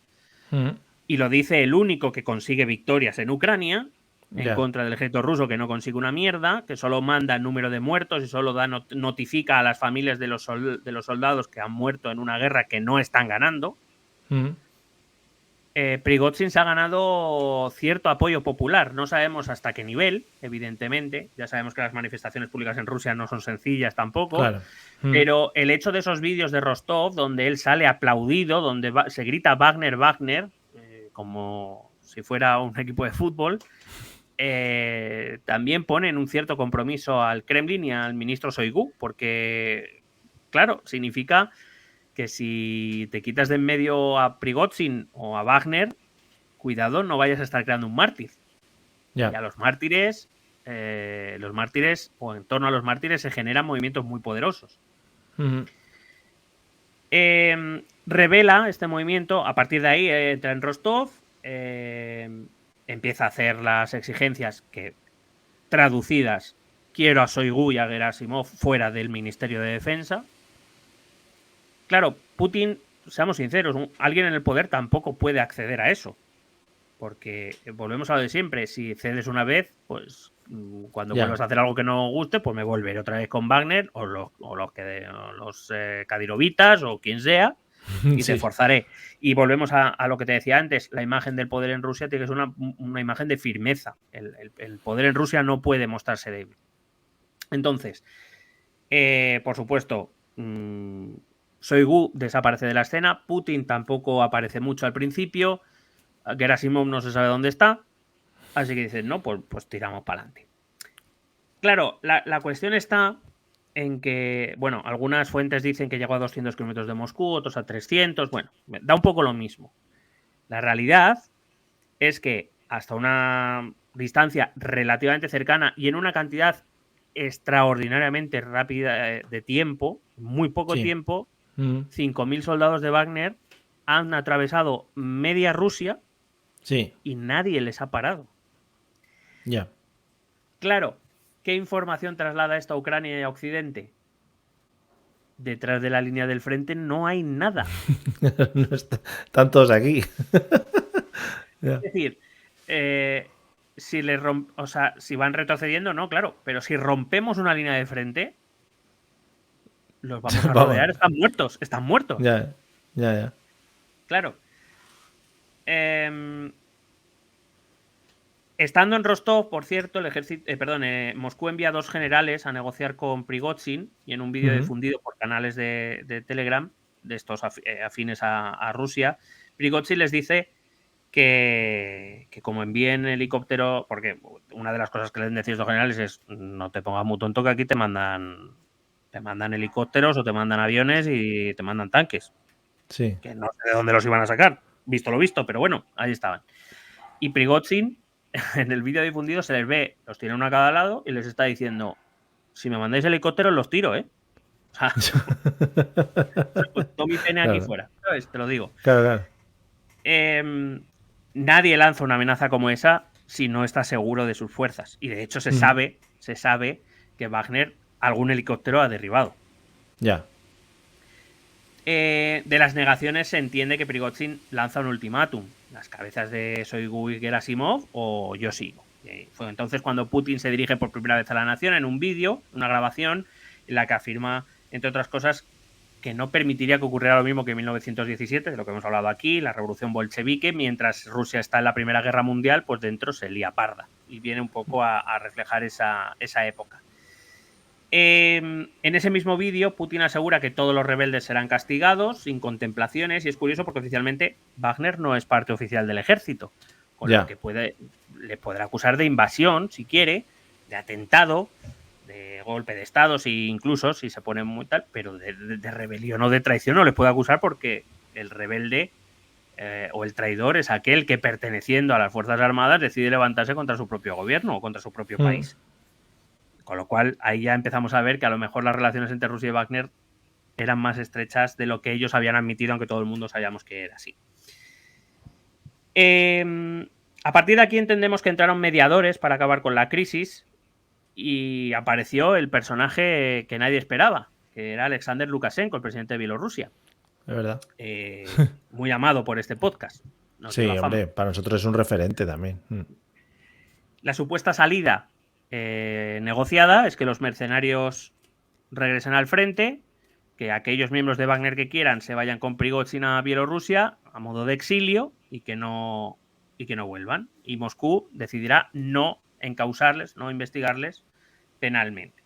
y lo dice el único que consigue victorias en Ucrania, en contra del ejército ruso, que no consigue una mierda, que solo manda el número de muertos y solo notifica a las familias de los soldados que han muerto en una guerra que no están ganando. Prigozhin se ha ganado cierto apoyo popular. No sabemos hasta qué nivel, evidentemente. Ya sabemos que las manifestaciones públicas en Rusia no son sencillas tampoco. Claro. Pero el hecho de esos vídeos de Rostov, donde él sale aplaudido, donde se grita Wagner, Wagner, como si fuera un equipo de fútbol, también ponen un cierto compromiso al Kremlin y al ministro Shoigu, porque, claro, significa que si te quitas de en medio a Prigozhin o a Wagner, cuidado, no vayas a estar creando un mártir. Y a los mártires, o en torno a los mártires, se generan movimientos muy poderosos. Revela este movimiento, a partir de ahí entra en Rostov, empieza a hacer las exigencias que, traducidas, quiero a Shoigu y a Gerasimov fuera del Ministerio de Defensa. Claro, Putin, seamos sinceros, alguien en el poder tampoco puede acceder a eso. Porque volvemos a lo de siempre. Si cedes una vez, pues cuando vuelvas a hacer algo que no guste, pues me volveré otra vez con Wagner o los Kadirovitas o quien sea y te forzaré. Y volvemos a lo que te decía antes. La imagen del poder en Rusia tiene que ser una imagen de firmeza. El poder en Rusia no puede mostrarse débil. Entonces, por supuesto, Shoigu desaparece de la escena. Putin tampoco aparece mucho al principio. Gerasimov no se sabe dónde está. Así que dicen, no, pues tiramos para adelante. Claro, la cuestión está en que, bueno, algunas fuentes dicen que llegó a 200 kilómetros de Moscú, otros a 300. Bueno, da un poco lo mismo. La realidad es que hasta una distancia relativamente cercana y en una cantidad extraordinariamente rápida de tiempo, muy poco tiempo, 5.000 soldados de Wagner han atravesado media Rusia y nadie les ha parado. Claro, ¿qué información traslada esto a Ucrania y a Occidente? Detrás de la línea del frente no hay nada. No están todos aquí. Es decir, si van retrocediendo, no, claro, pero si rompemos una línea de frente, los vamos a rodear, están muertos. Ya. Claro. Estando en Rostov, por cierto, el ejército, Moscú envía 2 generales a negociar con Prigozhin y en un vídeo difundido por canales de Telegram de estos afines a Rusia, Prigozhin les dice que como envíen helicóptero, porque una de las cosas que les decís estos generales es no te pongas muy tonto que aquí te mandan helicópteros o te mandan aviones y te mandan tanques. Sí. Que no sé de dónde los iban a sacar, visto lo visto, pero bueno, ahí estaban. Y Prigozhin, en el vídeo difundido, se les ve, los tiene uno a cada lado y les está diciendo, si me mandáis helicópteros los tiro, ¿eh? O sea, pues todo mi pene aquí fuera, ¿sabes? Te lo digo. Claro. Nadie lanza una amenaza como esa si no está seguro de sus fuerzas. Y de hecho se sabe que Wagner algún helicóptero ha derribado. Ya. De las negaciones se entiende que Prigozhin lanza un ultimátum. Las cabezas de Shoigu y Gerasimov o yo sigo. Fue entonces cuando Putin se dirige por primera vez a la nación en un vídeo, una grabación, en la que afirma, entre otras cosas, que no permitiría que ocurriera lo mismo que en 1917, de lo que hemos hablado aquí, la revolución bolchevique, mientras Rusia está en la Primera Guerra Mundial, pues dentro se lía parda. Y viene un poco a reflejar esa época. En ese mismo vídeo, Putin asegura que todos los rebeldes serán castigados, sin contemplaciones, y es curioso porque oficialmente Wagner no es parte oficial del ejército, con lo que le podrá acusar de invasión, si quiere, de atentado, de golpe de estado, si incluso si se pone muy tal, pero de rebelión o de traición no le puede acusar porque el rebelde o el traidor es aquel que, perteneciendo a las Fuerzas Armadas, decide levantarse contra su propio gobierno o contra su propio país. Con lo cual, ahí ya empezamos a ver que a lo mejor las relaciones entre Rusia y Wagner eran más estrechas de lo que ellos habían admitido, aunque todo el mundo sabíamos que era así. A partir de aquí entendemos que entraron mediadores para acabar con la crisis y apareció el personaje que nadie esperaba, que era Alexander Lukashenko, el presidente de Bielorrusia. Es verdad. Muy amado por este podcast. Sí, hombre, para nosotros es un referente también. La supuesta salida negociada es que los mercenarios regresen al frente, que aquellos miembros de Wagner que quieran se vayan con Prigozhin a Bielorrusia a modo de exilio y que no vuelvan. Y Moscú decidirá no encausarles, no investigarles penalmente.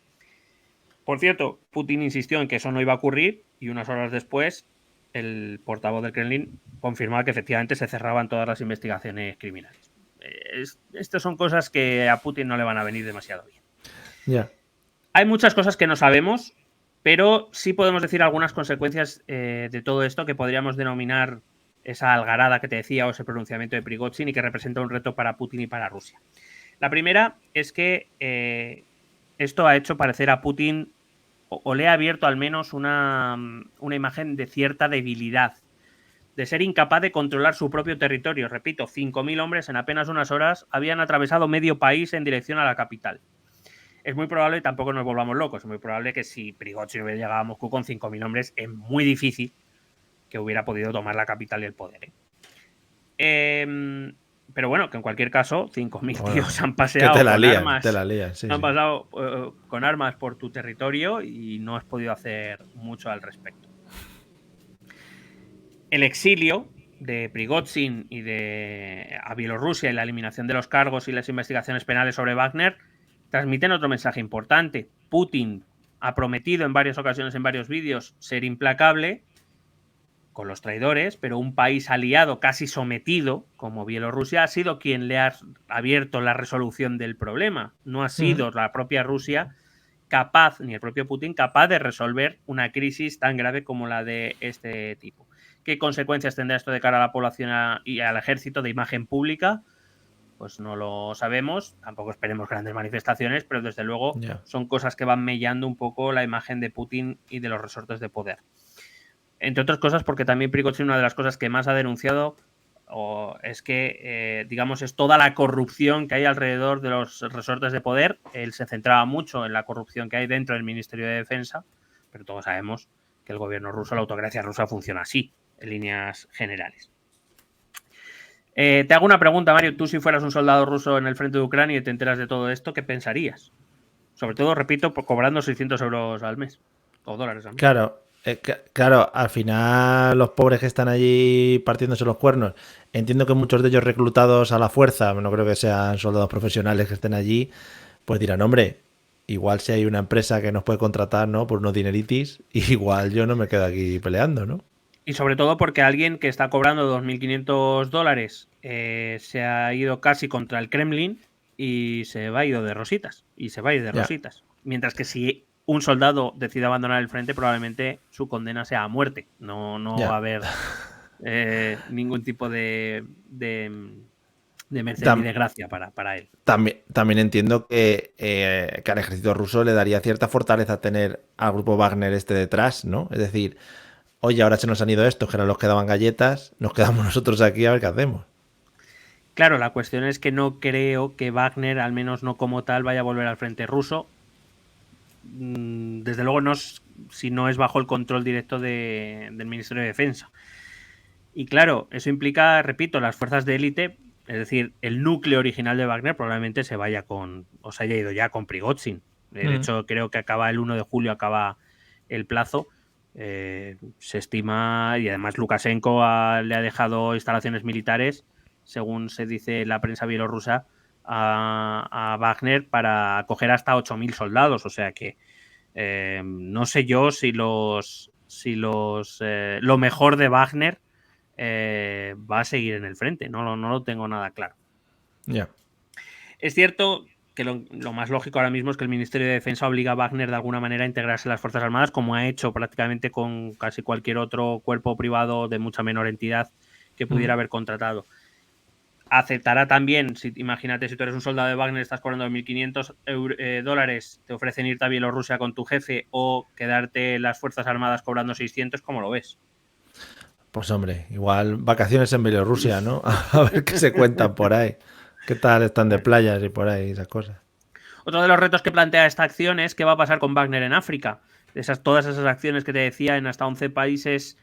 Por cierto, Putin insistió en que eso no iba a ocurrir y unas horas después el portavoz del Kremlin confirmaba que efectivamente se cerraban todas las investigaciones criminales. Estas son cosas que a Putin no le van a venir demasiado bien. Yeah. Hay muchas cosas que no sabemos, pero sí podemos decir algunas consecuencias de todo esto que podríamos denominar esa algarada que te decía o ese pronunciamiento de Prigozhin y que representa un reto para Putin y para Rusia. La primera es que esto ha hecho parecer a Putin o le ha abierto al menos una imagen de cierta debilidad, de ser incapaz de controlar su propio territorio. Repito, 5.000 hombres en apenas unas horas habían atravesado medio país en dirección a la capital. Es muy probable, tampoco nos volvamos locos, es muy probable que si Prigozhin hubiera llegado a Moscú con 5.000 hombres, es muy difícil que hubiera podido tomar la capital y el poder. Pero bueno, que en cualquier caso, 5.000 tíos han paseado con armas. Te la lías, sí, han pasado con armas por tu territorio y no has podido hacer mucho al respecto. El exilio de Prigozhin y a Bielorrusia y la eliminación de los cargos y las investigaciones penales sobre Wagner transmiten otro mensaje importante. Putin ha prometido en varias ocasiones, en varios vídeos, ser implacable con los traidores, pero un país aliado casi sometido, como Bielorrusia, ha sido quien le ha abierto la resolución del problema. No ha sido la propia Rusia capaz, ni el propio Putin, capaz de resolver una crisis tan grave como la de este tipo. ¿Qué consecuencias tendrá esto de cara a la población y al ejército de imagen pública? Pues no lo sabemos, tampoco esperemos grandes manifestaciones, pero desde luego son cosas que van mellando un poco la imagen de Putin y de los resortes de poder. Entre otras cosas porque también Prigozhin, una de las cosas que más ha denunciado es que, digamos, es toda la corrupción que hay alrededor de los resortes de poder. Él se centraba mucho en la corrupción que hay dentro del Ministerio de Defensa, pero todos sabemos que el gobierno ruso, la autocracia rusa funciona así, en líneas generales. Te hago una pregunta, Mario. Tú, si fueras un soldado ruso en el frente de Ucrania y te enteras de todo esto, ¿qué pensarías? Sobre todo, repito, cobrando 600 euros al mes o dólares al mes. Claro, al final los pobres que están allí partiéndose los cuernos, entiendo que muchos de ellos reclutados a la fuerza, no creo que sean soldados profesionales que estén allí, pues dirán, hombre, igual si hay una empresa que nos puede contratar, ¿no?, por unos dineritis, igual yo no me quedo aquí peleando, ¿no? Y sobre todo porque alguien que está cobrando 2.500 dólares se ha ido casi contra el Kremlin y se va a ir de rositas. Mientras que si un soldado decide abandonar el frente, probablemente su condena sea a muerte. No va a haber ningún tipo de merced ni de gracia para él. También entiendo que al ejército ruso le daría cierta fortaleza tener al grupo Wagner detrás, ¿no? Es decir, oye, ahora se nos han ido estos, que eran los que daban galletas, nos quedamos nosotros aquí a ver qué hacemos. Claro, la cuestión es que no creo que Wagner, al menos no como tal, vaya a volver al frente ruso. Desde luego no, si no es bajo el control directo del Ministerio de Defensa. Y claro, eso implica, repito, las fuerzas de élite, es decir, el núcleo original de Wagner probablemente se haya ido ya con Prigozhin. De hecho, creo que acaba el 1 de julio, acaba el plazo. Se estima, y además Lukashenko le ha dejado instalaciones militares, según se dice en la prensa bielorrusa, a Wagner para acoger hasta 8.000 soldados. O sea que no sé yo si lo mejor de Wagner va a seguir en el frente. No lo tengo nada claro. Es cierto que lo más lógico ahora mismo es que el Ministerio de Defensa obliga a Wagner de alguna manera a integrarse en las Fuerzas Armadas, como ha hecho prácticamente con casi cualquier otro cuerpo privado de mucha menor entidad que pudiera haber contratado. aceptará también, imagínate si tú eres un soldado de Wagner, estás cobrando $1.500, te ofrecen irte a Bielorrusia con tu jefe o quedarte en las Fuerzas Armadas cobrando 600, ¿cómo lo ves? Pues hombre, igual vacaciones en Bielorrusia, ¿no? A ver qué se cuentan por ahí. ¿Qué tal están de Bueno. playas y por ahí esas cosas? Otro de los retos que plantea esta acción es qué va a pasar con Wagner en África. Todas esas acciones que te decía en hasta 11 países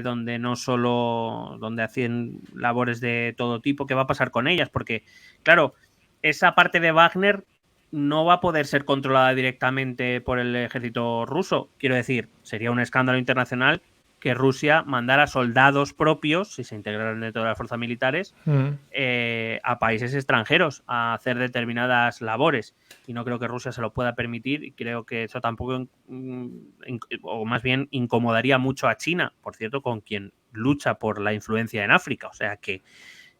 donde no solo donde hacen labores de todo tipo, ¿qué va a pasar con ellas? Porque, claro, esa parte de Wagner no va a poder ser controlada directamente por el ejército ruso. Quiero decir, sería un escándalo internacional que Rusia mandara soldados propios, si se integraran dentro de las fuerzas militares, a países extranjeros a hacer determinadas labores. Y no creo que Rusia se lo pueda permitir y creo que eso tampoco, o más bien incomodaría mucho a China, por cierto, con quien lucha por la influencia en África. O sea que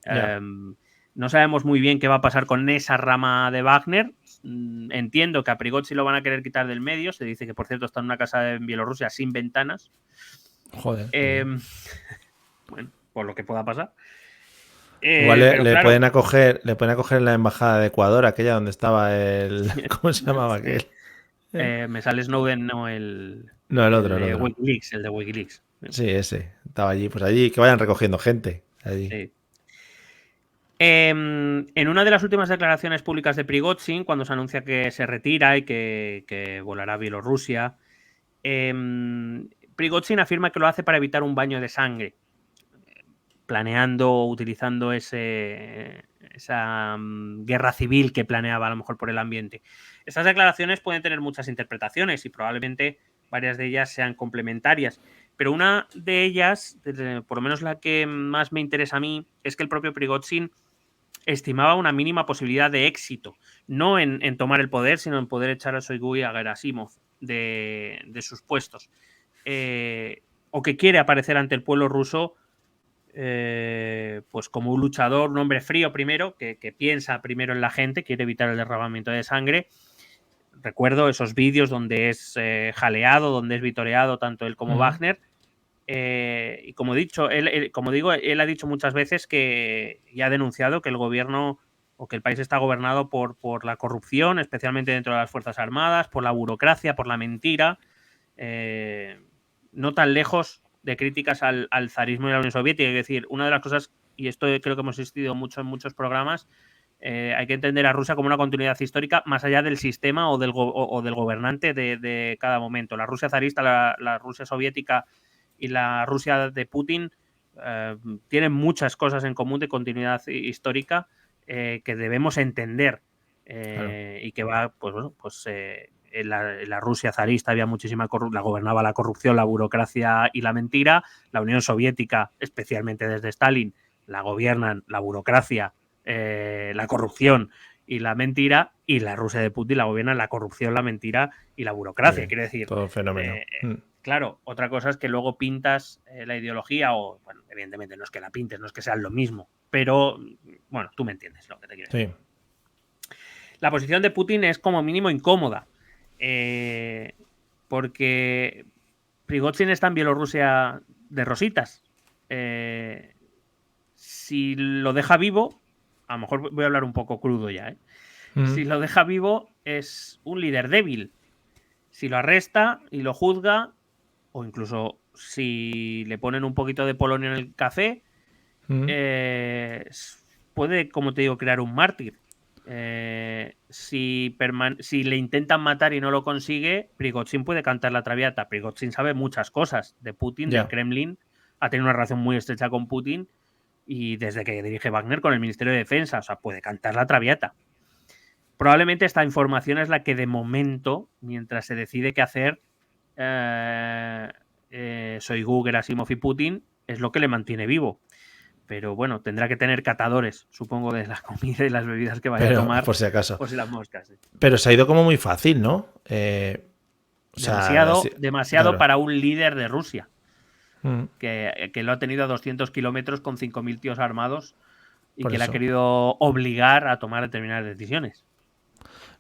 no sabemos muy bien qué va a pasar con esa rama de Wagner. Entiendo que a Prigozhin lo van a querer quitar del medio. Se dice que, por cierto, está en una casa en Bielorrusia sin ventanas. Joder. Bueno, por lo que pueda pasar. Igual pero claro, le pueden acoger en la embajada de Ecuador, aquella donde estaba el. ¿Cómo se llamaba aquel? me sale Snowden, no No, el el otro, el de otro. Wikileaks, el de Wikileaks. Sí, ese. Estaba allí. Pues allí, que vayan recogiendo gente. Allí. Sí. En una de las últimas declaraciones públicas de Prigozhin, cuando se anuncia que se retira y que volará a Bielorrusia, Prigozhin afirma que lo hace para evitar un baño de sangre, planeando, utilizando esa guerra civil que planeaba a lo mejor por el ambiente. Estas declaraciones pueden tener muchas interpretaciones y probablemente varias de ellas sean complementarias, pero una de ellas, por lo menos la que más me interesa a mí, es que el propio Prigozhin estimaba una mínima posibilidad de éxito, no en tomar el poder, sino en poder echar a Shoigu y a Gerasimov de sus puestos. O que quiere aparecer ante el pueblo ruso pues como un luchador, un hombre frío primero, que piensa primero en la gente, quiere evitar el derramamiento de sangre. Recuerdo esos vídeos donde es jaleado, donde es vitoreado tanto él como Wagner. Y como he dicho, él ha dicho muchas veces que y ha denunciado que el gobierno o que el país está gobernado por la corrupción, especialmente dentro de las Fuerzas Armadas, por la burocracia, por la mentira. No tan lejos de críticas al zarismo y a la Unión Soviética. Es decir, una de las cosas, y esto creo que hemos insistido mucho en muchos programas, hay que entender a Rusia como una continuidad histórica más allá del sistema o del gobernante de cada momento. La Rusia zarista, la Rusia soviética y la Rusia de Putin tienen muchas cosas en común de continuidad histórica que debemos entender y que va, pues bueno, pues en la Rusia zarista había muchísima corrupción, la gobernaba la corrupción, la burocracia y la mentira. La Unión Soviética, especialmente desde Stalin, la gobiernan la burocracia, la corrupción y la mentira, y la Rusia de Putin la gobiernan la corrupción, la mentira y la burocracia. Quiero decir, todo fenómeno. claro, otra cosa es que luego pintas la ideología, o, bueno, evidentemente no es que la pintes, no es que sean lo mismo, pero, bueno, tú me entiendes lo que te quiero decir. Sí. La posición de Putin es como mínimo incómoda, porque Prigozhin está en Bielorrusia de rositas. Si lo deja vivo, a lo mejor voy a hablar un poco crudo ya, ¿eh? Si lo deja vivo, es un líder débil. Si lo arresta y lo juzga, o incluso si le ponen un poquito de polonio en el café, puede, como te digo, crear un mártir. Si le intentan matar y no lo consigue, Prigozhin puede cantar la traviata. Prigozhin sabe muchas cosas de Putin, del Kremlin, ha tenido una relación muy estrecha con Putin y desde que dirige Wagner con el Ministerio de Defensa, o sea, puede cantar la traviata. Probablemente esta información es la que de momento, mientras se decide qué hacer, Shoigu, Gerasimov y Putin, es lo que le mantiene vivo. Pero bueno, tendrá que tener catadores, supongo, de la comida y las bebidas que vaya a tomar. Por si acaso. Por si las moscas. ¿Sí? Pero se ha ido como muy fácil, ¿no? Demasiado claro. Para un líder de Rusia. Que lo ha tenido a 200 kilómetros con 5.000 tíos armados y por que le ha querido obligar a tomar determinadas decisiones.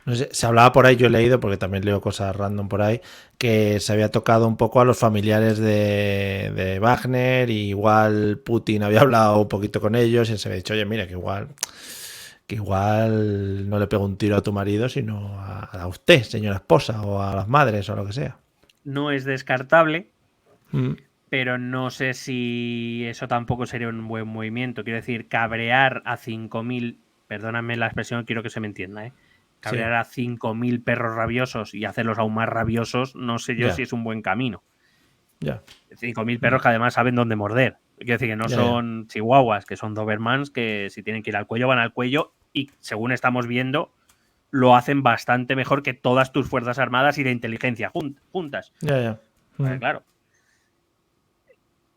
No sé, se hablaba por ahí, yo he leído, porque también leo cosas random por ahí, que se había tocado un poco a los familiares de Wagner, y igual Putin había hablado un poquito con ellos y se había dicho, oye, mira, que igual no le pego un tiro a tu marido, sino a usted, señora esposa, o a las madres, o lo que sea. No es descartable, Mm. pero no sé si eso tampoco sería un buen movimiento. Quiero decir, cabrear a 5.000, perdóname la expresión, quiero que se me entienda, ¿eh? Sí, Cabrear a 5.000 perros rabiosos y hacerlos aún más rabiosos, no sé yo si ya, es un buen camino. ya, 5.000 perros que además saben dónde morder. Quiero decir que no ya, ya. son chihuahuas, que son dobermans, que si tienen que ir al cuello van al cuello y según estamos viendo lo hacen bastante mejor que todas tus fuerzas armadas y de inteligencia juntas. Ya, ya. Mm. Claro.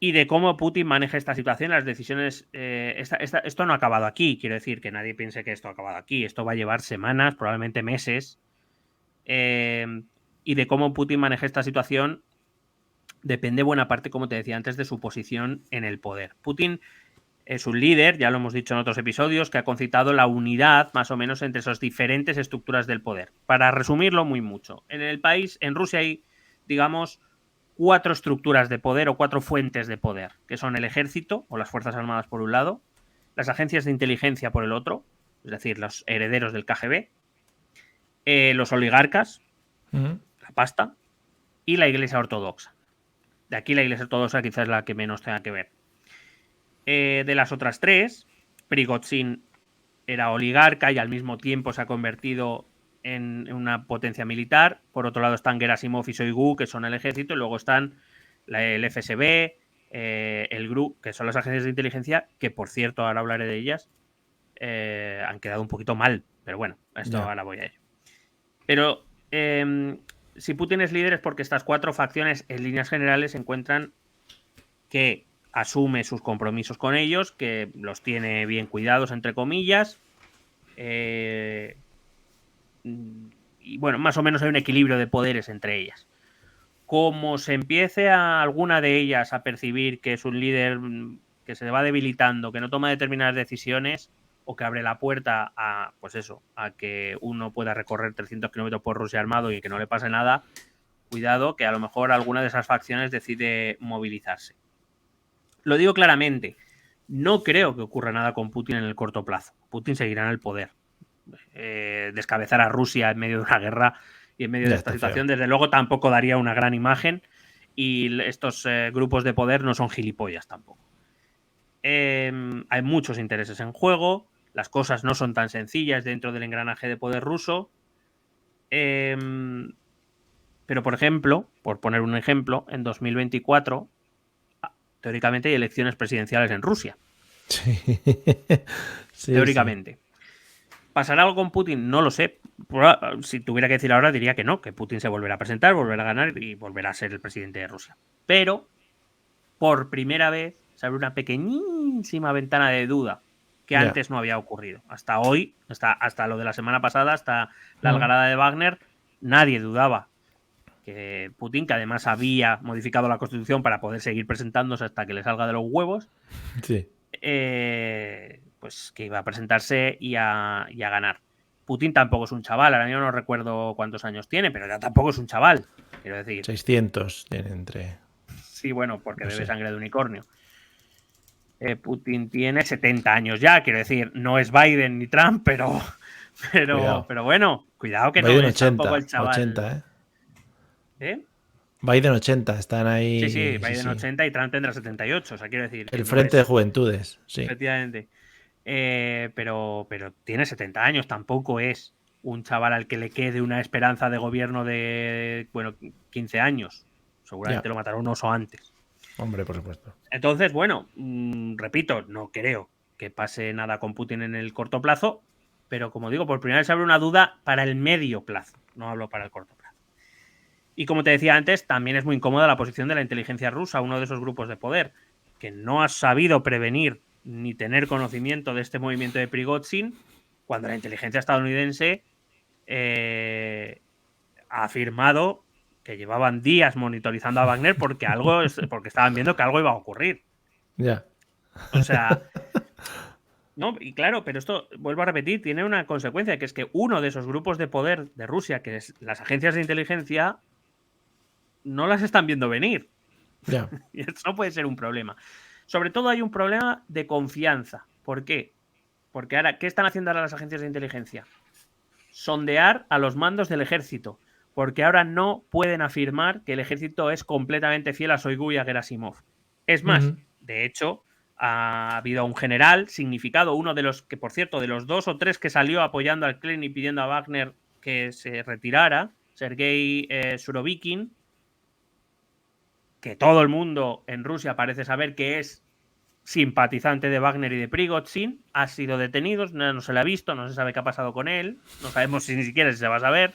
Y de cómo Putin maneja esta situación, las decisiones. Esto no ha acabado aquí. Quiero decir que nadie piense que esto ha acabado aquí. Esto va a llevar semanas, probablemente meses. Y de cómo Putin maneja esta situación depende buena parte, como te decía antes, de su posición en el poder. Putin es un líder, ya lo hemos dicho en otros episodios, que ha concitado la unidad más o menos entre esas diferentes estructuras del poder. Para resumirlo muy mucho, en el país, en Rusia hay, digamos, 4 estructuras de poder o 4 fuentes de poder, que son el ejército o las Fuerzas Armadas por un lado, las agencias de inteligencia por el otro, es decir, los herederos del KGB, los oligarcas, Mm. la pasta, y la Iglesia Ortodoxa. De aquí la Iglesia Ortodoxa quizás es la que menos tenga que ver. De las otras 3, Prigozhin era oligarca y al mismo tiempo se ha convertido en una potencia militar. Por otro lado están Gerasimov y Shoigu, que son el ejército, y luego están el FSB, el GRU, que son las agencias de inteligencia, que por cierto, ahora hablaré de ellas, han quedado un poquito mal, pero bueno, esto Ya. ahora voy a ello. Pero si Putin es líder es porque estas 4 facciones en líneas generales se encuentran que asume sus compromisos con ellos, que los tiene bien cuidados, entre comillas. Y bueno, más o menos hay un equilibrio de poderes entre ellas. Como se empiece a alguna de ellas a percibir que es un líder que se va debilitando, que no toma determinadas decisiones o que abre la puerta a, pues eso, a que uno pueda recorrer 300 kilómetros por Rusia armado y que no le pase nada, cuidado que a lo mejor alguna de esas facciones decide movilizarse. Lo digo claramente, no creo que ocurra nada con Putin en el corto plazo. Putin seguirá en el poder. Descabezar a Rusia en medio de una guerra y en medio Ya de esta está feo. situación, desde luego tampoco daría una gran imagen y estos grupos de poder no son gilipollas tampoco. Hay muchos intereses en juego, las cosas no son tan sencillas dentro del engranaje de poder ruso. Pero, por ejemplo, por poner un ejemplo, en 2024 teóricamente hay elecciones presidenciales en Rusia. Sí. Sí, sí. Teóricamente. ¿Pasará algo con Putin? No lo sé. Si tuviera que decir ahora, diría que no, que Putin se volverá a presentar, volverá a ganar y volverá a ser el presidente de Rusia. Pero, por primera vez, se abre una pequeñísima ventana de duda que Ya. antes no había ocurrido. Hasta hoy, hasta lo de la semana pasada, hasta la Mm. algarada de Wagner, nadie dudaba que Putin, que además había modificado la Constitución para poder seguir presentándose hasta que le salga de los huevos, Sí. pues que iba a presentarse y a ganar. Putin tampoco es un chaval, ahora yo no recuerdo cuántos años tiene, pero ya tampoco es un chaval. Quiero decir, 600 tiene entre. sí, bueno, porque No bebe sé. sangre de unicornio. Putin tiene 70 años ya, quiero decir, no es Biden ni Trump, pero, Cuidado. pero bueno, cuidado que no Biden es tampoco el 80. chaval. 80, ¿eh? ¿Eh? Biden 80. Están Sí, sí, ahí. Sí, Biden sí. 80 y Trump tendrá 78, o sea, quiero decir que El no Frente de es, Juventudes. Sí. efectivamente. Pero tiene 70 años, tampoco es un chaval al que le quede una esperanza de gobierno de, bueno, 15 años. Seguramente Ya. lo matará un oso antes. Hombre, por supuesto. Entonces, bueno, repito, no creo que pase nada con Putin en el corto plazo, pero como digo, por primera vez se abre una duda para el medio plazo, no hablo para el corto plazo. Y como te decía antes, también es muy incómoda la posición de la inteligencia rusa, uno de esos grupos de poder, que no ha sabido prevenir ni tener conocimiento de este movimiento de Prigozhin, cuando la inteligencia estadounidense ha afirmado que llevaban días monitorizando a Wagner porque estaban viendo que algo iba a ocurrir. Ya. O sea, No, y claro, pero esto, vuelvo a repetir, tiene una consecuencia, que es que uno de esos grupos de poder de Rusia, que es las agencias de inteligencia, no las están viendo venir. Ya. Y eso puede ser un problema. Sobre todo hay un problema de confianza. ¿Por qué? Porque ahora, ¿qué están haciendo ahora las agencias de inteligencia? Sondear a los mandos del ejército. Porque ahora no pueden afirmar que el ejército es completamente fiel a Shoigu y a Gerasimov. Es más, de hecho, ha habido un general significado, uno de los que, por cierto, de los 2 o 3 que salió apoyando al Kremlin y pidiendo a Wagner que se retirara, Sergei Surovikin, que todo el mundo en Rusia parece saber que es simpatizante de Wagner y de Prigozhin, ha sido detenido, no se le ha visto, no se sabe qué ha pasado con él, no sabemos si ni siquiera si se va a saber.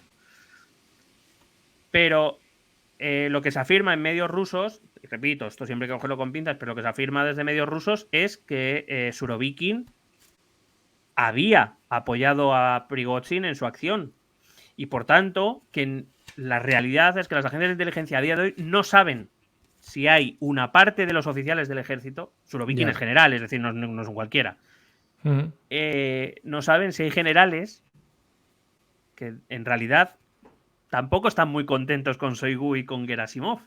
Pero lo que se afirma en medios rusos, y repito, esto siempre hay que cogerlo con pinzas, pero lo que se afirma desde medios rusos es que Surovikin había apoyado a Prigozhin en su acción. Y por tanto, que la realidad es que las agencias de inteligencia a día de hoy no saben si hay una parte de los oficiales del ejército, Surovikin es general, es decir, no es un cualquiera, no saben si hay generales que en realidad tampoco están muy contentos con Shoigu y con Gerasimov.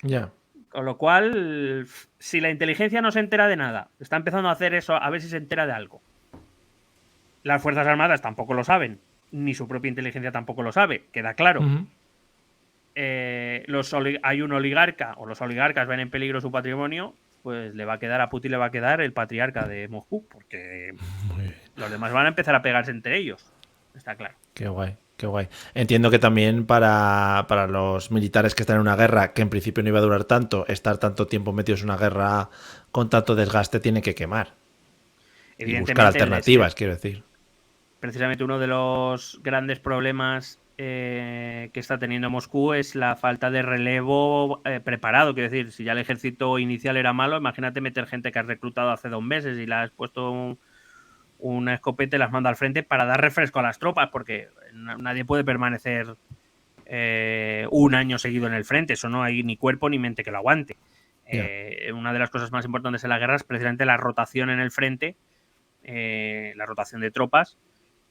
Ya. Con lo cual, si la inteligencia no se entera de nada, está empezando a hacer eso a ver si se entera de algo. Las Fuerzas Armadas tampoco lo saben, ni su propia inteligencia tampoco lo sabe, queda claro. Hay un oligarca, o los oligarcas ven en peligro su patrimonio, pues le va a quedar a Putin, le va a quedar el patriarca de Moscú, porque los demás van a empezar a pegarse entre ellos. Está claro. Qué guay, qué guay. Entiendo que también para los militares que están en una guerra, que en principio no iba a durar tanto, estar tanto tiempo metidos en una guerra con tanto desgaste tiene que quemar. Y buscar alternativas, quiero decir. Precisamente uno de los grandes problemas que está teniendo Moscú es la falta de relevo preparado. Quiero decir, si ya el ejército inicial era malo, imagínate meter gente que has reclutado hace 2 meses y le has puesto una escopeta y las manda al frente para dar refresco a las tropas, porque nadie puede permanecer 1 año seguido en el frente. Eso no hay ni cuerpo ni mente que lo aguante. Una de las cosas más importantes en la guerra es precisamente la rotación en el frente, la rotación de tropas.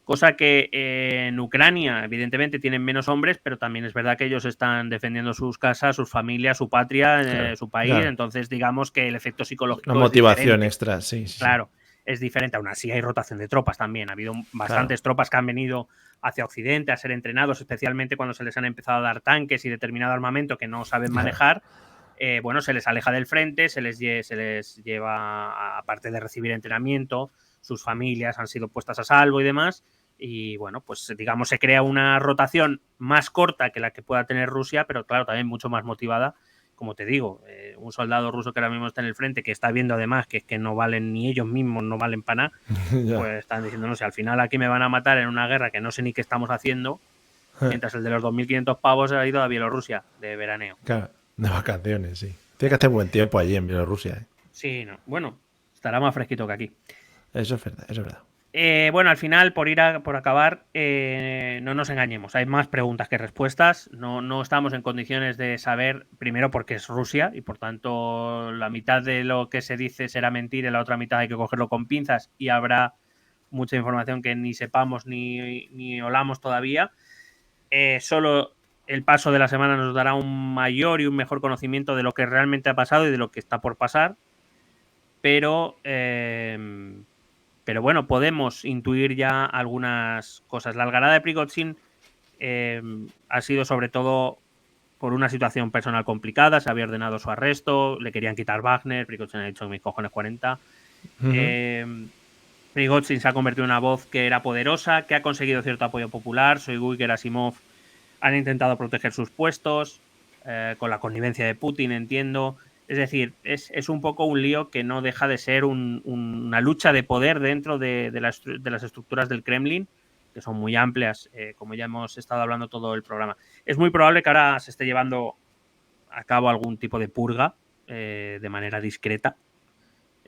Cosa que en Ucrania, evidentemente, tienen menos hombres, pero también es verdad que ellos están defendiendo sus casas, sus familias, su patria, claro, su país. Claro. Entonces, digamos que el efecto psicológico una motivación extra, sí. Claro, es diferente. Aún así, hay rotación de tropas también. Ha habido bastantes tropas que han venido hacia Occidente a ser entrenados, especialmente cuando se les han empezado a dar tanques y determinado armamento que no saben manejar. Bueno, se les aleja del frente, se les lleva, aparte de recibir entrenamiento, sus familias han sido puestas a salvo y demás, y bueno, pues digamos se crea una rotación más corta que la que pueda tener Rusia, pero claro, también mucho más motivada. Como te digo, un soldado ruso que ahora mismo está en el frente, que está viendo además que es que no valen ni ellos mismos, no valen para nada, pues están diciendo, no sé, al final aquí me van a matar en una guerra que no sé ni qué estamos haciendo, mientras el de los 2.500 pavos ha ido a Bielorrusia de veraneo. Claro, de vacaciones, sí. Tiene que hacer buen tiempo allí en Bielorrusia. Sí, no. Bueno, estará más fresquito que aquí. Eso es verdad, eso es verdad. Bueno, al final, por acabar, no nos engañemos. Hay más preguntas que respuestas. No estamos en condiciones de saber, primero, porque es Rusia y por tanto la mitad de lo que se dice será mentira y la otra mitad hay que cogerlo con pinzas y habrá mucha información que ni sepamos ni olamos todavía. Solo el paso de la semana nos dará un mayor y un mejor conocimiento de lo que realmente ha pasado y de lo que está por pasar. Pero bueno, podemos intuir ya algunas cosas. La algarada de Prigozhin ha sido sobre todo por una situación personal complicada. Se había ordenado su arresto, le querían quitar Wagner, Prigozhin ha dicho mis cojones 40. Prigozhin se ha convertido en una voz que era poderosa, que ha conseguido cierto apoyo popular. Shoigu y Gerasimov han intentado proteger sus puestos, con la connivencia de Putin, entiendo. Es decir, es un poco un lío que no deja de ser una lucha de poder dentro de las estructuras del Kremlin, que son muy amplias, como ya hemos estado hablando todo el programa. Es muy probable que ahora se esté llevando a cabo algún tipo de purga de manera discreta.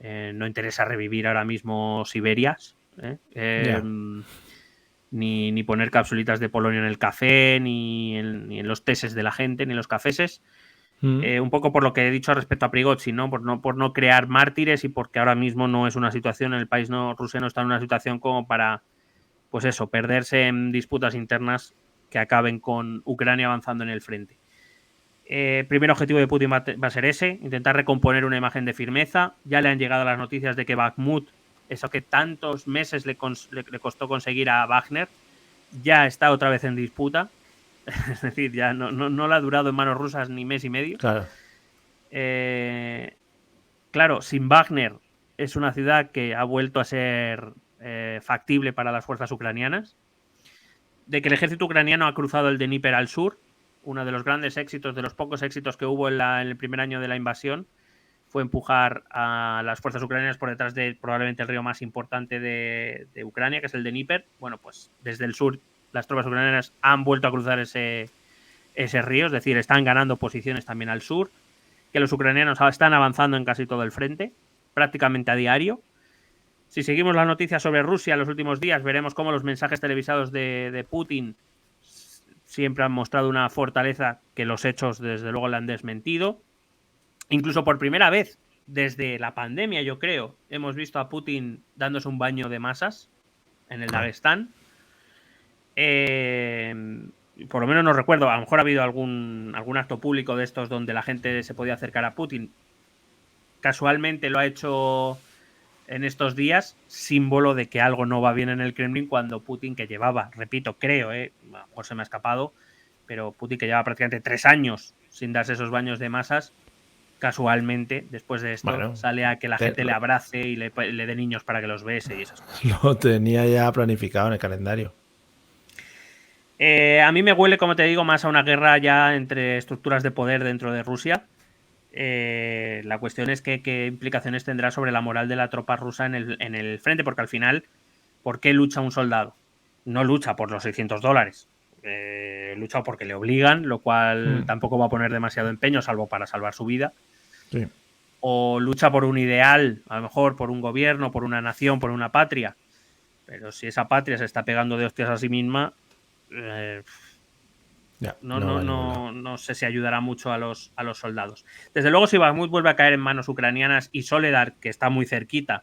No interesa revivir ahora mismo Siberias, ni poner capsulitas de polonio en el café, ni en los teses de la gente, ni en los cafeses. Un poco por lo que he dicho respecto a Prigozhin, ¿no? Por no crear mártires y porque ahora mismo no es una situación, el país ruso no está en una situación como para, pues eso, perderse en disputas internas que acaben con Ucrania avanzando en el frente. Primer objetivo de Putin va a ser ese, intentar recomponer una imagen de firmeza. Ya le han llegado las noticias de que Bakhmut, eso que tantos meses le costó conseguir a Wagner, ya está otra vez en disputa. Es decir, ya no le ha durado en manos rusas ni mes y medio. Claro. Claro, sin Wagner es una ciudad que ha vuelto a ser factible para las fuerzas ucranianas. De que el ejército ucraniano ha cruzado el Dnieper al sur, uno de los grandes éxitos, de los pocos éxitos que hubo en el primer año de la invasión, fue empujar a las fuerzas ucranianas por detrás de probablemente el río más importante de Ucrania, que es el Dnieper. Bueno, pues desde el sur las tropas ucranianas han vuelto a cruzar ese río, es decir, están ganando posiciones también al sur, que los ucranianos están avanzando en casi todo el frente, prácticamente a diario. Si seguimos las noticias sobre Rusia en los últimos días, veremos cómo los mensajes televisados de Putin siempre han mostrado una fortaleza que los hechos desde luego le han desmentido. Incluso por primera vez desde la pandemia, yo creo, hemos visto a Putin dándose un baño de masas en el Daguestán. Por lo menos no recuerdo, a lo mejor ha habido algún acto público de estos donde la gente se podía acercar a Putin. Casualmente lo ha hecho en estos días, símbolo de que algo no va bien en el Kremlin, cuando Putin, que llevaba, repito, creo, a lo mejor se me ha escapado, pero Putin, que lleva prácticamente 3 años sin darse esos baños de masas, casualmente, después de esto, sale a que la gente le abrace y le dé niños para que los bese y esas cosas. Lo tenía ya planificado en el calendario. A mí me huele, como te digo, más a una guerra ya entre estructuras de poder dentro de Rusia. La cuestión es qué implicaciones tendrá sobre la moral de la tropa rusa en el frente, porque al final, ¿por qué lucha un soldado? No lucha por los $600, lucha porque le obligan, lo cual tampoco va a poner demasiado empeño, salvo para salvar su vida. Sí. O lucha por un ideal, a lo mejor por un gobierno, por una nación, por una patria. Pero si esa patria se está pegando de hostias a sí misma, no sé si ayudará mucho a los soldados. Desde luego, si Bakhmut vuelve a caer en manos ucranianas y Soledar, que está muy cerquita,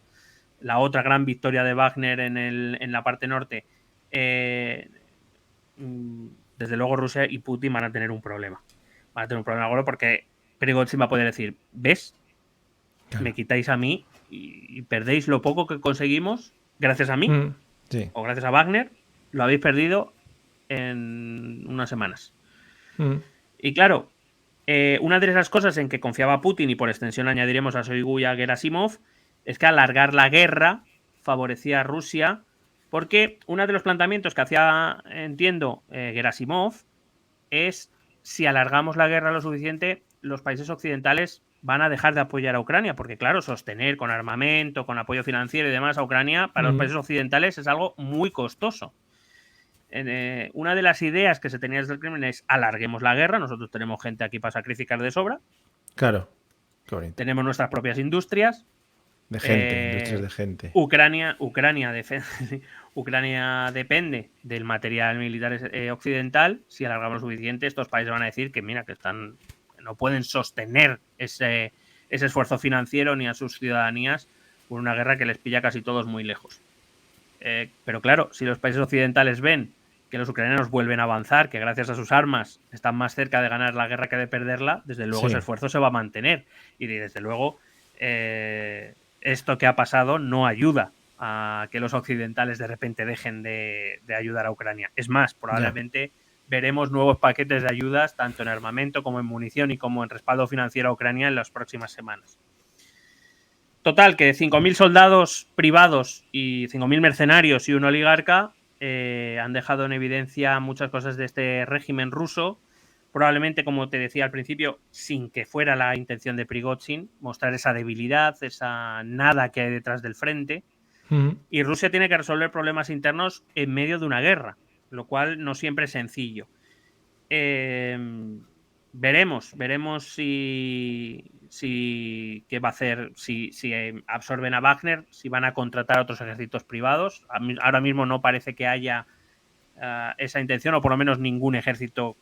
la otra gran victoria de Wagner en la parte norte, desde luego Rusia y Putin van a tener un problema. Van a tener un problema ahora porque Prigozhin va a poder decir, ¿ves? Claro. Me quitáis a mí y perdéis lo poco que conseguimos gracias a mí sí. o gracias a Wagner, lo habéis perdido en unas semanas. Y claro, una de esas cosas en que confiaba Putin, y por extensión añadiremos a Shoigu y a Gerasimov, es que alargar la guerra favorecía a Rusia, porque uno de los planteamientos que hacía, entiendo, Gerasimov, es si alargamos la guerra lo suficiente, los países occidentales van a dejar de apoyar a Ucrania, porque claro, sostener con armamento, con apoyo financiero y demás a Ucrania, para los países occidentales es algo muy costoso. Una de las ideas que se tenía desde el Kremlin es alarguemos la guerra, nosotros tenemos gente aquí para sacrificar de sobra. Claro, qué bonito. Tenemos nuestras propias industrias. De gente, industrias de gente. Ucrania depende del material militar occidental. Si alargamos lo suficiente, estos países van a decir que mira, que no pueden sostener ese esfuerzo financiero ni a sus ciudadanías por una guerra que les pilla casi todos muy lejos. Pero claro, si los países occidentales ven que los ucranianos vuelven a avanzar, que gracias a sus armas están más cerca de ganar la guerra que de perderla, desde luego ese esfuerzo se va a mantener. Y desde luego esto que ha pasado no ayuda a que los occidentales de repente dejen de ayudar a Ucrania. Es más, probablemente veremos nuevos paquetes de ayudas, tanto en armamento como en munición y como en respaldo financiero a Ucrania en las próximas semanas. Total, que 5.000 soldados privados y 5.000 mercenarios y un oligarca han dejado en evidencia muchas cosas de este régimen ruso. Probablemente, como te decía al principio, sin que fuera la intención de Prigozhin, mostrar esa debilidad, esa nada que hay detrás del frente. Y Rusia tiene que resolver problemas internos en medio de una guerra, lo cual no siempre es sencillo. Veremos si qué va a hacer, si absorben a Wagner, si van a contratar a otros ejércitos privados. Ahora mismo no parece que haya esa intención, o por lo menos ningún ejército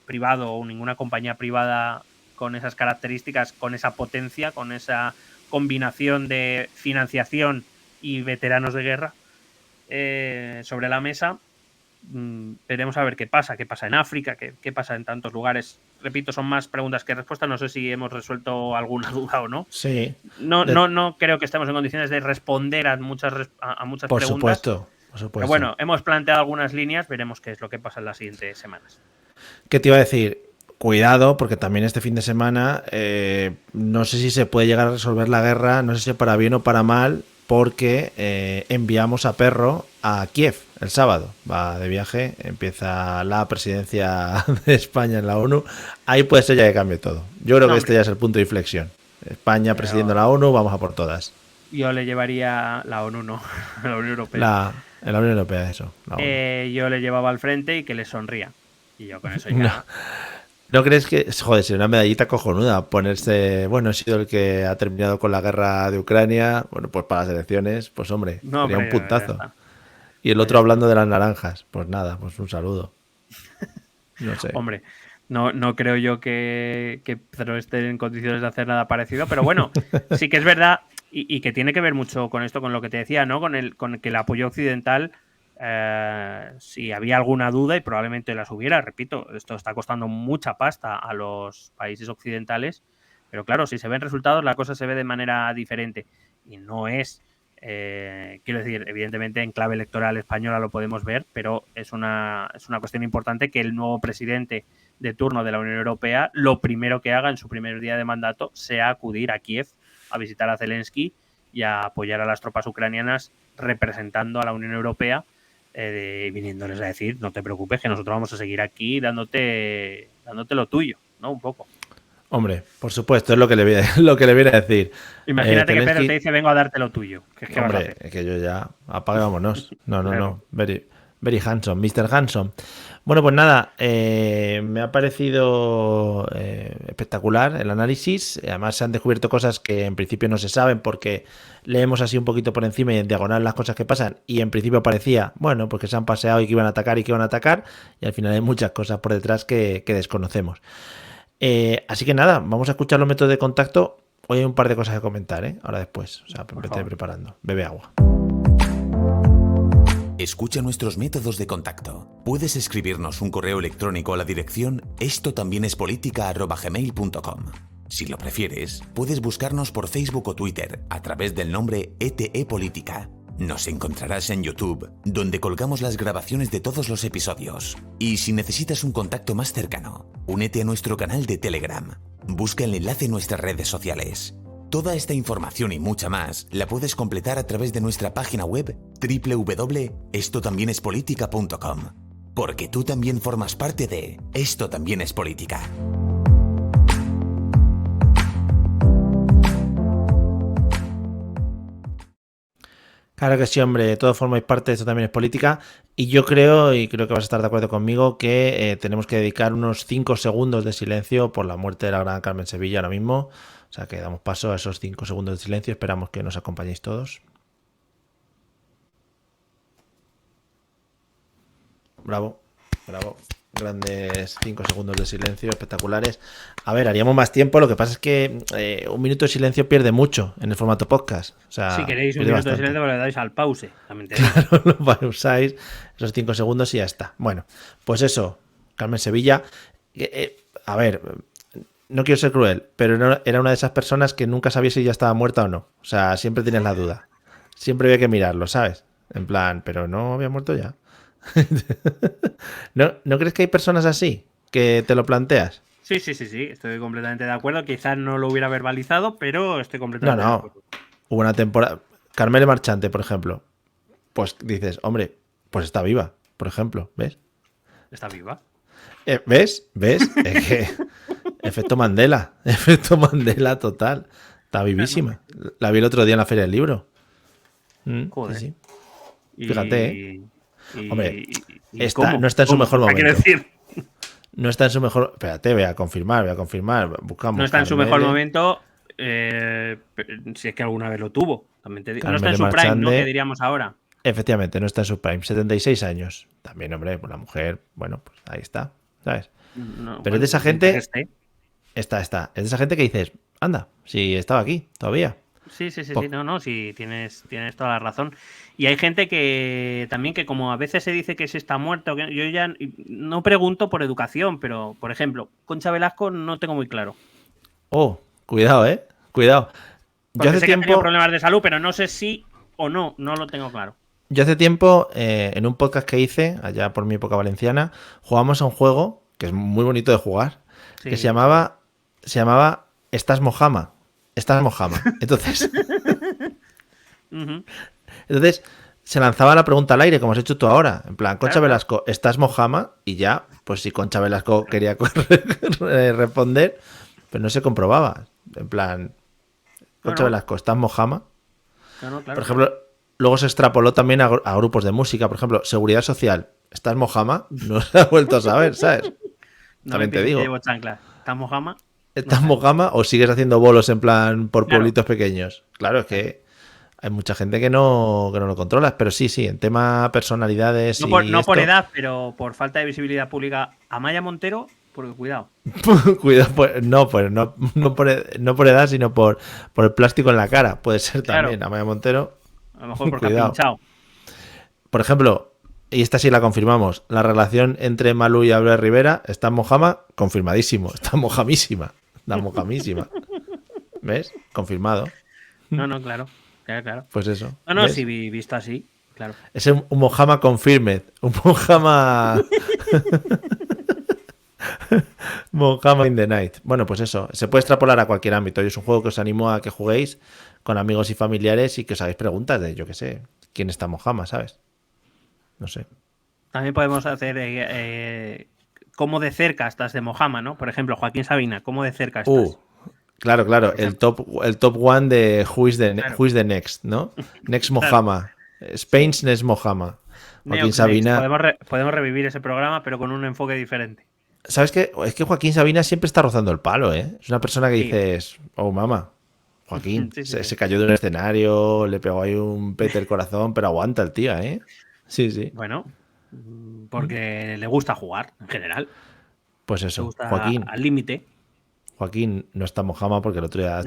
privado o ninguna compañía privada con esas características, con esa potencia, con esa combinación de financiación y veteranos de guerra sobre la mesa. Veremos a ver qué pasa en África, qué pasa en tantos lugares. Repito, son más preguntas que respuestas. No sé si hemos resuelto alguna duda o no. Sí. No creo que estemos en condiciones de responder a muchas por preguntas. Supuesto. Pero bueno, hemos planteado algunas líneas, veremos qué es lo que pasa en las siguientes semanas. ¿Qué te iba a decir? Cuidado, porque también este fin de semana no sé si se puede llegar a resolver la guerra, no sé si para bien o para mal, porque enviamos a Perro a Kiev el sábado. Va de viaje, empieza la presidencia de España en la ONU. Ahí puede ser ya que cambie todo. Yo creo que este ya es el punto de inflexión. España presidiendo la ONU, vamos a por todas. Yo le llevaría la ONU, no, la Unión Europea. La Unión Europea, eso. Yo le llevaba al frente y que le sonría. Y yo con eso ya... ¿No crees que, joder, sería una medallita cojonuda ponerse, bueno, he sido el que ha terminado con la guerra de Ucrania, bueno, pues para las elecciones, pues hombre, sería un puntazo. Y el otro hablando de las naranjas, pues nada, pues un saludo. No sé. Hombre, no creo yo que Pedro esté en condiciones de hacer nada parecido, pero bueno, sí que es verdad y que tiene que ver mucho con esto, con lo que te decía, ¿no? Con que el apoyo occidental... si había alguna duda, y probablemente las hubiera, repito, esto está costando mucha pasta a los países occidentales, pero claro, si se ven resultados la cosa se ve de manera diferente y no es, quiero decir, evidentemente en clave electoral española lo podemos ver, pero es una cuestión importante que el nuevo presidente de turno de la Unión Europea lo primero que haga en su primer día de mandato sea acudir a Kiev a visitar a Zelensky y a apoyar a las tropas ucranianas representando a la Unión Europea, viniéndoles a decir, no te preocupes, que nosotros vamos a seguir aquí dándote lo tuyo, ¿no? Un poco. Hombre, por supuesto, es lo que le viene a decir. Imagínate que Pedro te dice, vengo a darte lo tuyo. ¿Qué hombre, vas a hacer? Es que yo ya, apagámonos. No. Very handsome, Mr. Handsome. Bueno, pues nada, me ha parecido espectacular el análisis. Además se han descubierto cosas que en principio no se saben porque leemos así un poquito por encima y en diagonal las cosas que pasan y en principio parecía, bueno, porque se han paseado y que iban a atacar y al final hay muchas cosas por detrás que desconocemos. Así que nada, vamos a escuchar los métodos de contacto. Hoy hay un par de cosas que comentar, ahora después. O sea, vete preparando. Bebe agua. Escucha nuestros métodos de contacto. Puedes escribirnos un correo electrónico a la dirección estotambiénespolitica@gmail.com. Si lo prefieres, puedes buscarnos por Facebook o Twitter a través del nombre ETE Política. Nos encontrarás en YouTube, donde colgamos las grabaciones de todos los episodios. Y si necesitas un contacto más cercano, únete a nuestro canal de Telegram. Busca el enlace en nuestras redes sociales. Toda esta información y mucha más la puedes completar a través de nuestra página web www.estotambiénespolitica.com. Porque tú también formas parte de Esto también es política. Claro que sí, hombre, todos formáis parte de Esto también es política y yo creo, y creo que vas a estar de acuerdo conmigo, que tenemos que dedicar unos 5 segundos de silencio por la muerte de la gran Carmen Sevilla ahora mismo. O sea que damos paso a esos 5 segundos de silencio, esperamos que nos acompañéis todos. Bravo. Grandes 5 segundos de silencio, espectaculares. A ver, haríamos más tiempo, lo que pasa es que un minuto de silencio pierde mucho en el formato podcast. O sea, si queréis un minuto de silencio, le dais al pause. Claro, lo pausáis, esos 5 segundos y ya está. Bueno, pues eso, Carmen Sevilla. A ver, no quiero ser cruel, pero era una de esas personas que nunca sabía si ya estaba muerta o no. O sea, siempre tenías la duda. Siempre había que mirarlo, ¿sabes? En plan, pero no había muerto ya. ¿No crees que hay personas así? ¿Que te lo planteas? Sí, estoy completamente de acuerdo. Quizás no lo hubiera verbalizado, pero estoy completamente de acuerdo. Hubo una temporada... Carmele Marchante, por ejemplo. Pues dices, hombre, pues está viva, por ejemplo, ¿ves? ¿Está viva? ¿Ves? Es que... Efecto Mandela total. Está vivísima. La vi el otro día en la Feria del Libro. Joder. Sí. Fíjate, hombre, no está en su mejor momento. Decir? No está en su mejor... Espérate, voy a confirmar. Buscamos. No está en su mejor momento, si es que alguna vez lo tuvo. También te digo. No está en su prime, ¿no? Que diríamos ahora. Efectivamente, no está en su prime. 76 años. También, hombre, pues la mujer, bueno, pues ahí está, ¿sabes? No, pero es de esa gente... Está. Es de esa gente que dices, anda, si estaba aquí todavía. Sí, no, sí, tienes toda la razón. Y hay gente que también que como a veces se dice que se está muerto, yo ya no pregunto por educación, pero por ejemplo, Concha Velasco no tengo muy claro. Oh, cuidado, cuidado. Porque sé que ha tenido problemas de salud, pero no sé si o no lo tengo claro. Yo hace tiempo, en un podcast que hice, allá por mi época valenciana, jugamos a un juego que es muy bonito de jugar, que se llamaba Estás Mojama. Entonces, entonces se lanzaba la pregunta al aire, como has hecho tú ahora. En plan, Concha Velasco, ¿estás Mojama? Y ya, pues si Concha Velasco quería responder, pero no se comprobaba. En plan, Concha Velasco, ¿estás Mojama? Claro, por ejemplo, luego se extrapoló también a grupos de música. Por ejemplo, Seguridad Social, ¿estás Mojama? No se ha vuelto a saber, ¿sabes? No también te digo. Llevo chancla. ¿Estás Mojama? ¿Estás Mojama o sigues haciendo bolos en plan por pueblitos pequeños? Claro, es que hay mucha gente que no lo controla, pero sí, en tema personalidades no por edad, pero por falta de visibilidad pública. Amaya Montero, porque cuidado. Cuidado, no por edad, sino por el plástico en la cara. Puede ser también, Amaya Montero. A lo mejor porque ha pinchado. Por ejemplo, y esta sí la confirmamos, la relación entre Malú y Albert Rivera, ¿está Mojama? Confirmadísimo, está mojamísima. Está mojamísima. ¿Ves? Confirmado. No, claro. Pues eso. No, ¿ves? sí, visto así, claro. Es un Mojama confirmed. Un Mojama... Mojama in the night. Bueno, pues eso. Se puede extrapolar a cualquier ámbito. Y es un juego que os animo a que juguéis con amigos y familiares y que os hagáis preguntas de, yo qué sé, ¿quién está Mojama, sabes? No sé. También podemos hacer cómo de cerca estás de Mojama, ¿no? Por ejemplo, Joaquín Sabina, ¿cómo de cerca estás? Claro. El top one de Who is the Next, ¿no? Next Mojama. Spain's Next Mojama. Joaquín Sabina. Podemos revivir ese programa, pero con un enfoque diferente. ¿Sabes qué? Es que Joaquín Sabina siempre está rozando el palo, ¿eh? Es una persona que dices, oh, mamá. Joaquín, se cayó de un escenario, le pegó ahí un pete el corazón, pero aguanta el tío, ¿eh? Sí. Bueno, porque le gusta jugar, en general. Pues eso, le gusta Joaquín. Al límite. Joaquín no está Mojama porque el otro día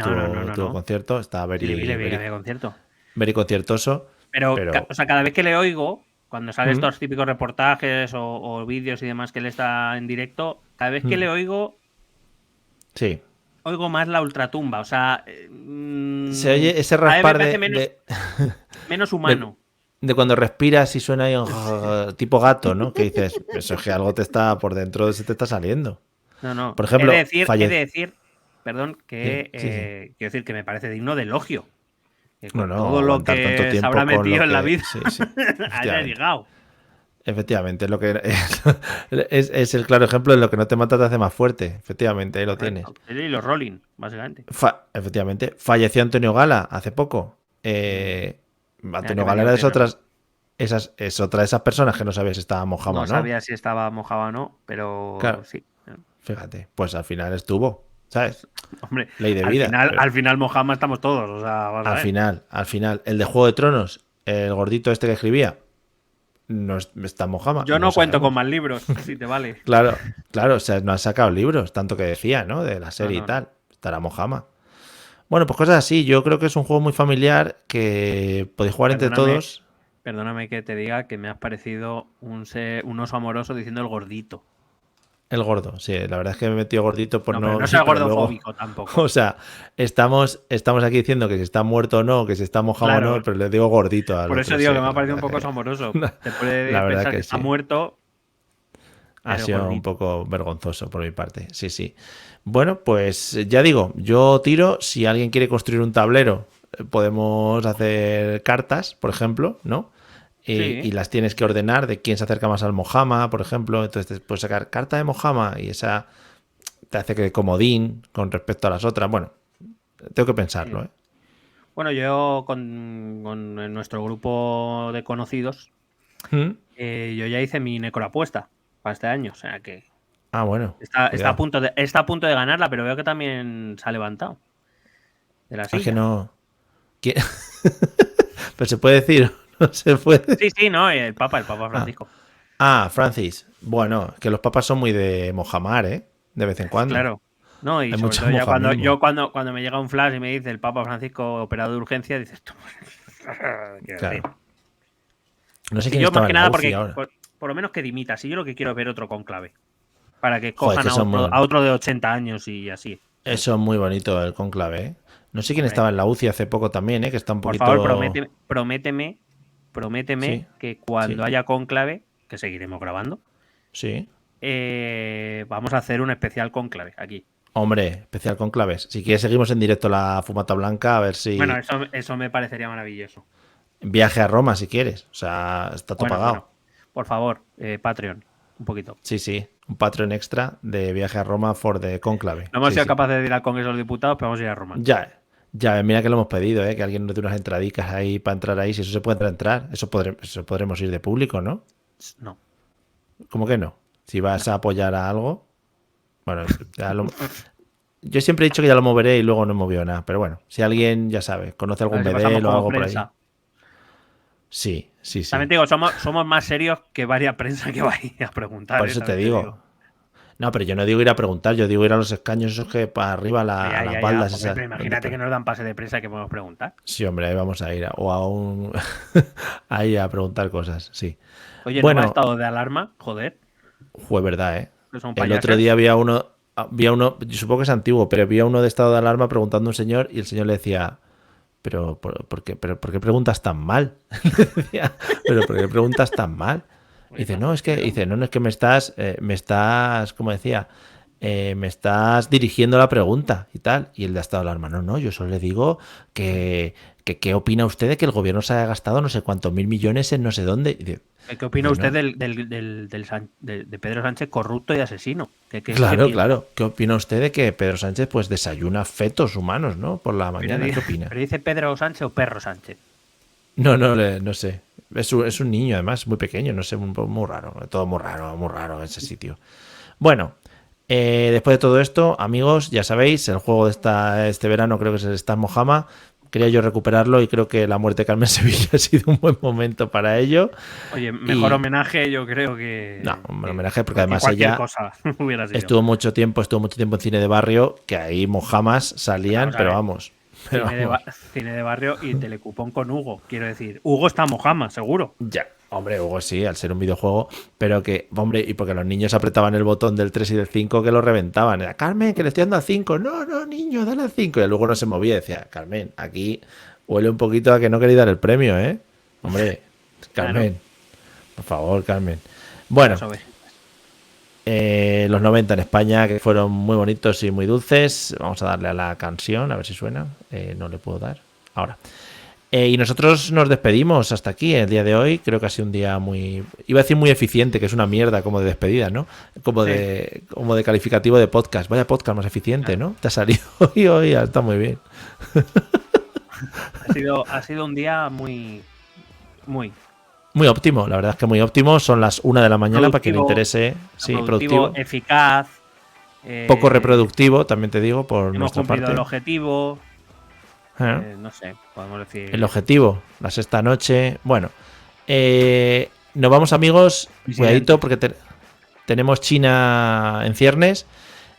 tuvo concierto, está había concierto. Very conciertoso. Pero, o sea, cada vez que le oigo, cuando salen estos típicos reportajes o vídeos y demás que él está en directo, cada vez que le oigo... Sí. Oigo más la ultratumba, o sea... se oye ese raspar menos humano. De cuando respiras y suena ahí tipo gato, ¿no? Que dices, eso es que algo te está por dentro, se te está saliendo. No. Por ejemplo, he de decir, perdón, que quiero decir que me parece digno de elogio. Que con todo lo que se habrá metido en la vida haya llegado. Efectivamente, es lo que es el claro ejemplo de lo que no te mata te hace más fuerte. Efectivamente, ahí lo tienes. Y los Rolling, básicamente. Efectivamente. Falleció Antonio Gala hace poco. Antonio Gala era es otra de esas personas que no sabía si estaba Mojama o no. No sabía si estaba Mojama o no, pero claro. Sí. Fíjate, pues al final estuvo, ¿sabes? Hombre, ley de vida. Al final Mojama estamos todos. O sea, al final. El de Juego de Tronos, el gordito este que escribía, no está Mojama. Yo no cuento con más libros, si te vale. Claro, o sea, no han sacado libros, tanto que decía, ¿no? De la serie y tal. Estará Mojama. Bueno, pues cosas así. Yo creo que es un juego muy familiar que podéis jugar entre todos. Perdóname que te diga que me has parecido un oso amoroso diciendo el gordito. El gordo, sí, la verdad es que me he metido gordito por no... No soy gordofóbico tampoco. O sea, estamos aquí diciendo que si está muerto o no, que si está mojado o no, pero le digo gordito. Por eso digo que me ha parecido un poco amoroso. Te puede pensar que está muerto. Ha sido un poco vergonzoso por mi parte, sí. Bueno, pues ya digo, yo tiro, si alguien quiere construir un tablero, podemos hacer cartas, por ejemplo, ¿no? Y las tienes que ordenar de quién se acerca más al Mojama, por ejemplo. Entonces puedes sacar carta de Mojama y esa te hace que comodín con respecto a las otras. Bueno, tengo que pensarlo, ¿eh? Bueno, yo con nuestro grupo de conocidos, yo ya hice mi necroapuesta para este año, o sea que... bueno. Está a punto de ganarla, pero veo que también se ha levantado de la silla. Es que no... Pero se puede decir... No se puede. Sí, no, el Papa Francisco. Francis. Bueno, que los papas son muy de mojamar, ¿eh? De vez en cuando. Claro. No, y Hay sobre mucho todo ya mojamismo. cuando me llega un flash y me dice el Papa Francisco operado de urgencia, dices tú. Quiero decir. Claro. No sé Si quién yo más estaba que en la nada, UCI porque ahora. por lo menos que dimita, si yo lo que quiero es ver otro conclave. Para que Joder, cojan que son muy a buenos. otro de 80 años y así. ¿Sabes? Eso es muy bonito el conclave, ¿eh? No sé quién Hombre, estaba en la UCI hace poco también, ¿eh? Que está un por favor, poquito... prométeme Sí, que sí, cuando haya conclave, que seguiremos grabando, sí. vamos a hacer un especial conclave aquí. Hombre, especial conclaves. Si quieres seguimos en directo la fumata blanca, a ver Bueno, si... eso me parecería maravilloso. Viaje a Roma, si quieres. O sea, está todo Bueno, pagado. por favor, Patreon, un poquito. Sí, sí. Un Patreon extra de viaje a Roma for the conclave. No hemos Sí, sido sí. capaces de ir al Congreso de los Diputados, pero vamos a ir a Roma. Ya, ya, mira que lo hemos pedido, ¿eh? Que alguien nos dé unas entradicas ahí para entrar ahí. Si eso se puede entrar, eso podremos ir de público, ¿no? No, ¿Cómo que no? Si vas no. a apoyar a algo. Bueno, yo siempre he dicho que ya lo moveré y luego no he movido nada. Pero bueno, si alguien, ya sabe, conoce A ver algún si pasamos bedel o como algo por ahí. prensa. Sí, sí, sí. También te digo, somos más serios que varias prensa que va a ir a preguntar, Por eso te también te digo. digo. No, pero yo no digo ir a preguntar, yo digo ir a los escaños esos que para arriba, a las Ya. baldas Hombre, esas. pero imagínate que nos dan pase de prensa que podemos preguntar. Sí, hombre, ahí vamos a ir. O a un. ahí a preguntar cosas, sí. Oye, ¿no me ha Bueno, estado de alarma? Joder, fue verdad, ¿eh? que son El otro payases. día había uno, yo supongo que es antiguo, pero había uno de estado de alarma preguntando a un señor y el señor le decía, ¿por qué preguntas tan mal? Le decía, ¿pero por qué preguntas tan mal? Y dice, no, es que, dice, no, no, es que me estás, como decía, me estás dirigiendo la pregunta y tal. Y el de estado de alarma, no, no, yo solo le digo que ¿qué opina usted de que el gobierno se haya gastado no sé cuántos mil millones en no sé dónde? Y ¿Qué opina dice, usted no. de Pedro Sánchez corrupto y asesino? ¿Qué Claro, piensa? claro. ¿Qué opina usted de que Pedro Sánchez pues desayuna fetos humanos, ¿no? Por la Pero, mañana, ¿qué opina? pero dice Pedro Sánchez o Perro Sánchez. No, no, no sé. Es un niño, además, muy pequeño, no sé, muy raro. Todo muy raro ese sitio. Bueno, después de todo esto, amigos, ya sabéis, el juego de este verano creo que es el Stan Mojama. Quería yo recuperarlo y creo que la muerte de Carmen Sevilla ha sido un buen momento para ello. Oye, mejor Y homenaje yo creo que... no, un homenaje porque que además cualquier ella cosa hubiera sido. estuvo mucho tiempo en cine de barrio, que ahí Mojamas salían, Vamos a pero ver. vamos. Cine de barrio y telecupón con Hugo. Quiero decir, Hugo está Mojama, seguro. Ya, hombre, Hugo sí, al ser un videojuego, pero que, hombre, y porque los niños apretaban el botón del 3 y del 5 que lo reventaban. Era, Carmen, que le estoy dando al 5. No, no, niño, dale al 5. Y luego no se movía. Decía, Carmen, aquí huele un poquito a que no queréis dar el premio, ¿eh? Hombre, Carmen, por favor, Carmen. Bueno, Vamos a ver. los 90 en España, que fueron muy bonitos y muy dulces. Vamos a darle a la canción, a ver si suena. No le puedo dar. Ahora. Y nosotros nos despedimos hasta aquí el día de hoy. Creo que ha sido un día muy... Iba a decir muy eficiente, que es una mierda como de despedida, ¿no? Como de calificativo de podcast. Vaya podcast más eficiente, ¿no? Te ha salido hoy, está muy bien. Ha sido un día muy... Muy óptimo, la verdad es que muy óptimo. Son las 1 de la mañana para quien le interese. Sí, productivo. Eficaz. Poco reproductivo, también te digo, por Hemos nuestra cumplido parte. el objetivo. ¿Eh? No sé, podemos decir... El objetivo, la sexta noche. Bueno, nos vamos, amigos. Cuidadito porque tenemos China en ciernes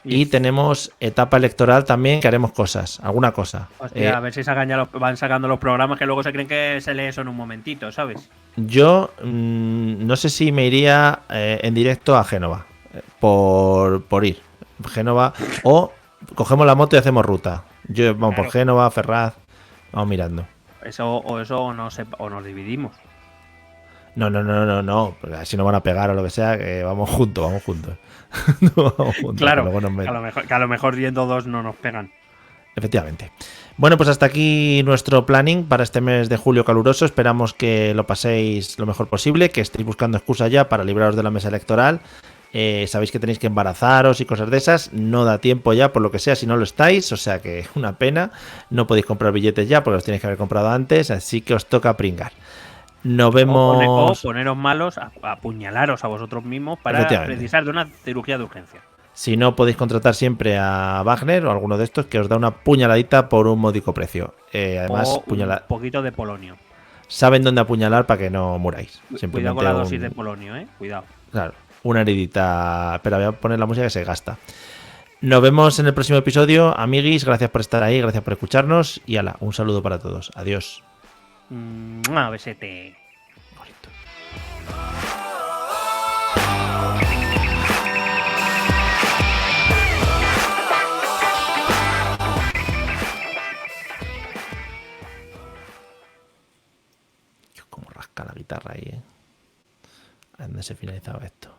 y tenemos etapa electoral también, que haremos cosas, alguna cosa. Hostia, a ver si van sacando los programas que luego se creen que se lee eso en un momentito, ¿sabes? Yo no sé si me iría en directo a Génova por ir. Génova o cogemos la moto y hacemos ruta. Yo vamos por Génova, Ferraz, vamos mirando. Eso o nos dividimos. No, porque así no van a pegar o lo que sea, que vamos juntos. Vamos juntos, claro, que a lo mejor yendo dos no nos pegan. Efectivamente. Bueno, pues hasta aquí nuestro planning para este mes de julio caluroso. Esperamos que lo paséis lo mejor posible, que estéis buscando excusa ya para libraros de la mesa electoral. Sabéis que tenéis que embarazaros y cosas de esas. No da tiempo ya, por lo que sea, si no lo estáis. O sea que una pena. No podéis comprar billetes ya porque los tenéis que haber comprado antes. Así que os toca pringar. Nos vemos. O poneros malos, apuñalaros a vosotros mismos para precisar de una cirugía de urgencia. Si no, podéis contratar siempre a Wagner o alguno de estos que os da una puñaladita por un módico precio. Además, un poquito de polonio. Saben dónde apuñalar para que no muráis. Cuidado con la dosis de polonio, cuidado. Claro, una heridita. Pero voy a poner la música que se gasta. Nos vemos en el próximo episodio. Amiguis, gracias por estar ahí, gracias por escucharnos. Y ala, un saludo para todos. Adiós. Besete. Bonito. Dios, cómo rasca la guitarra ahí, ¿eh? ¿A dónde se finalizaba esto?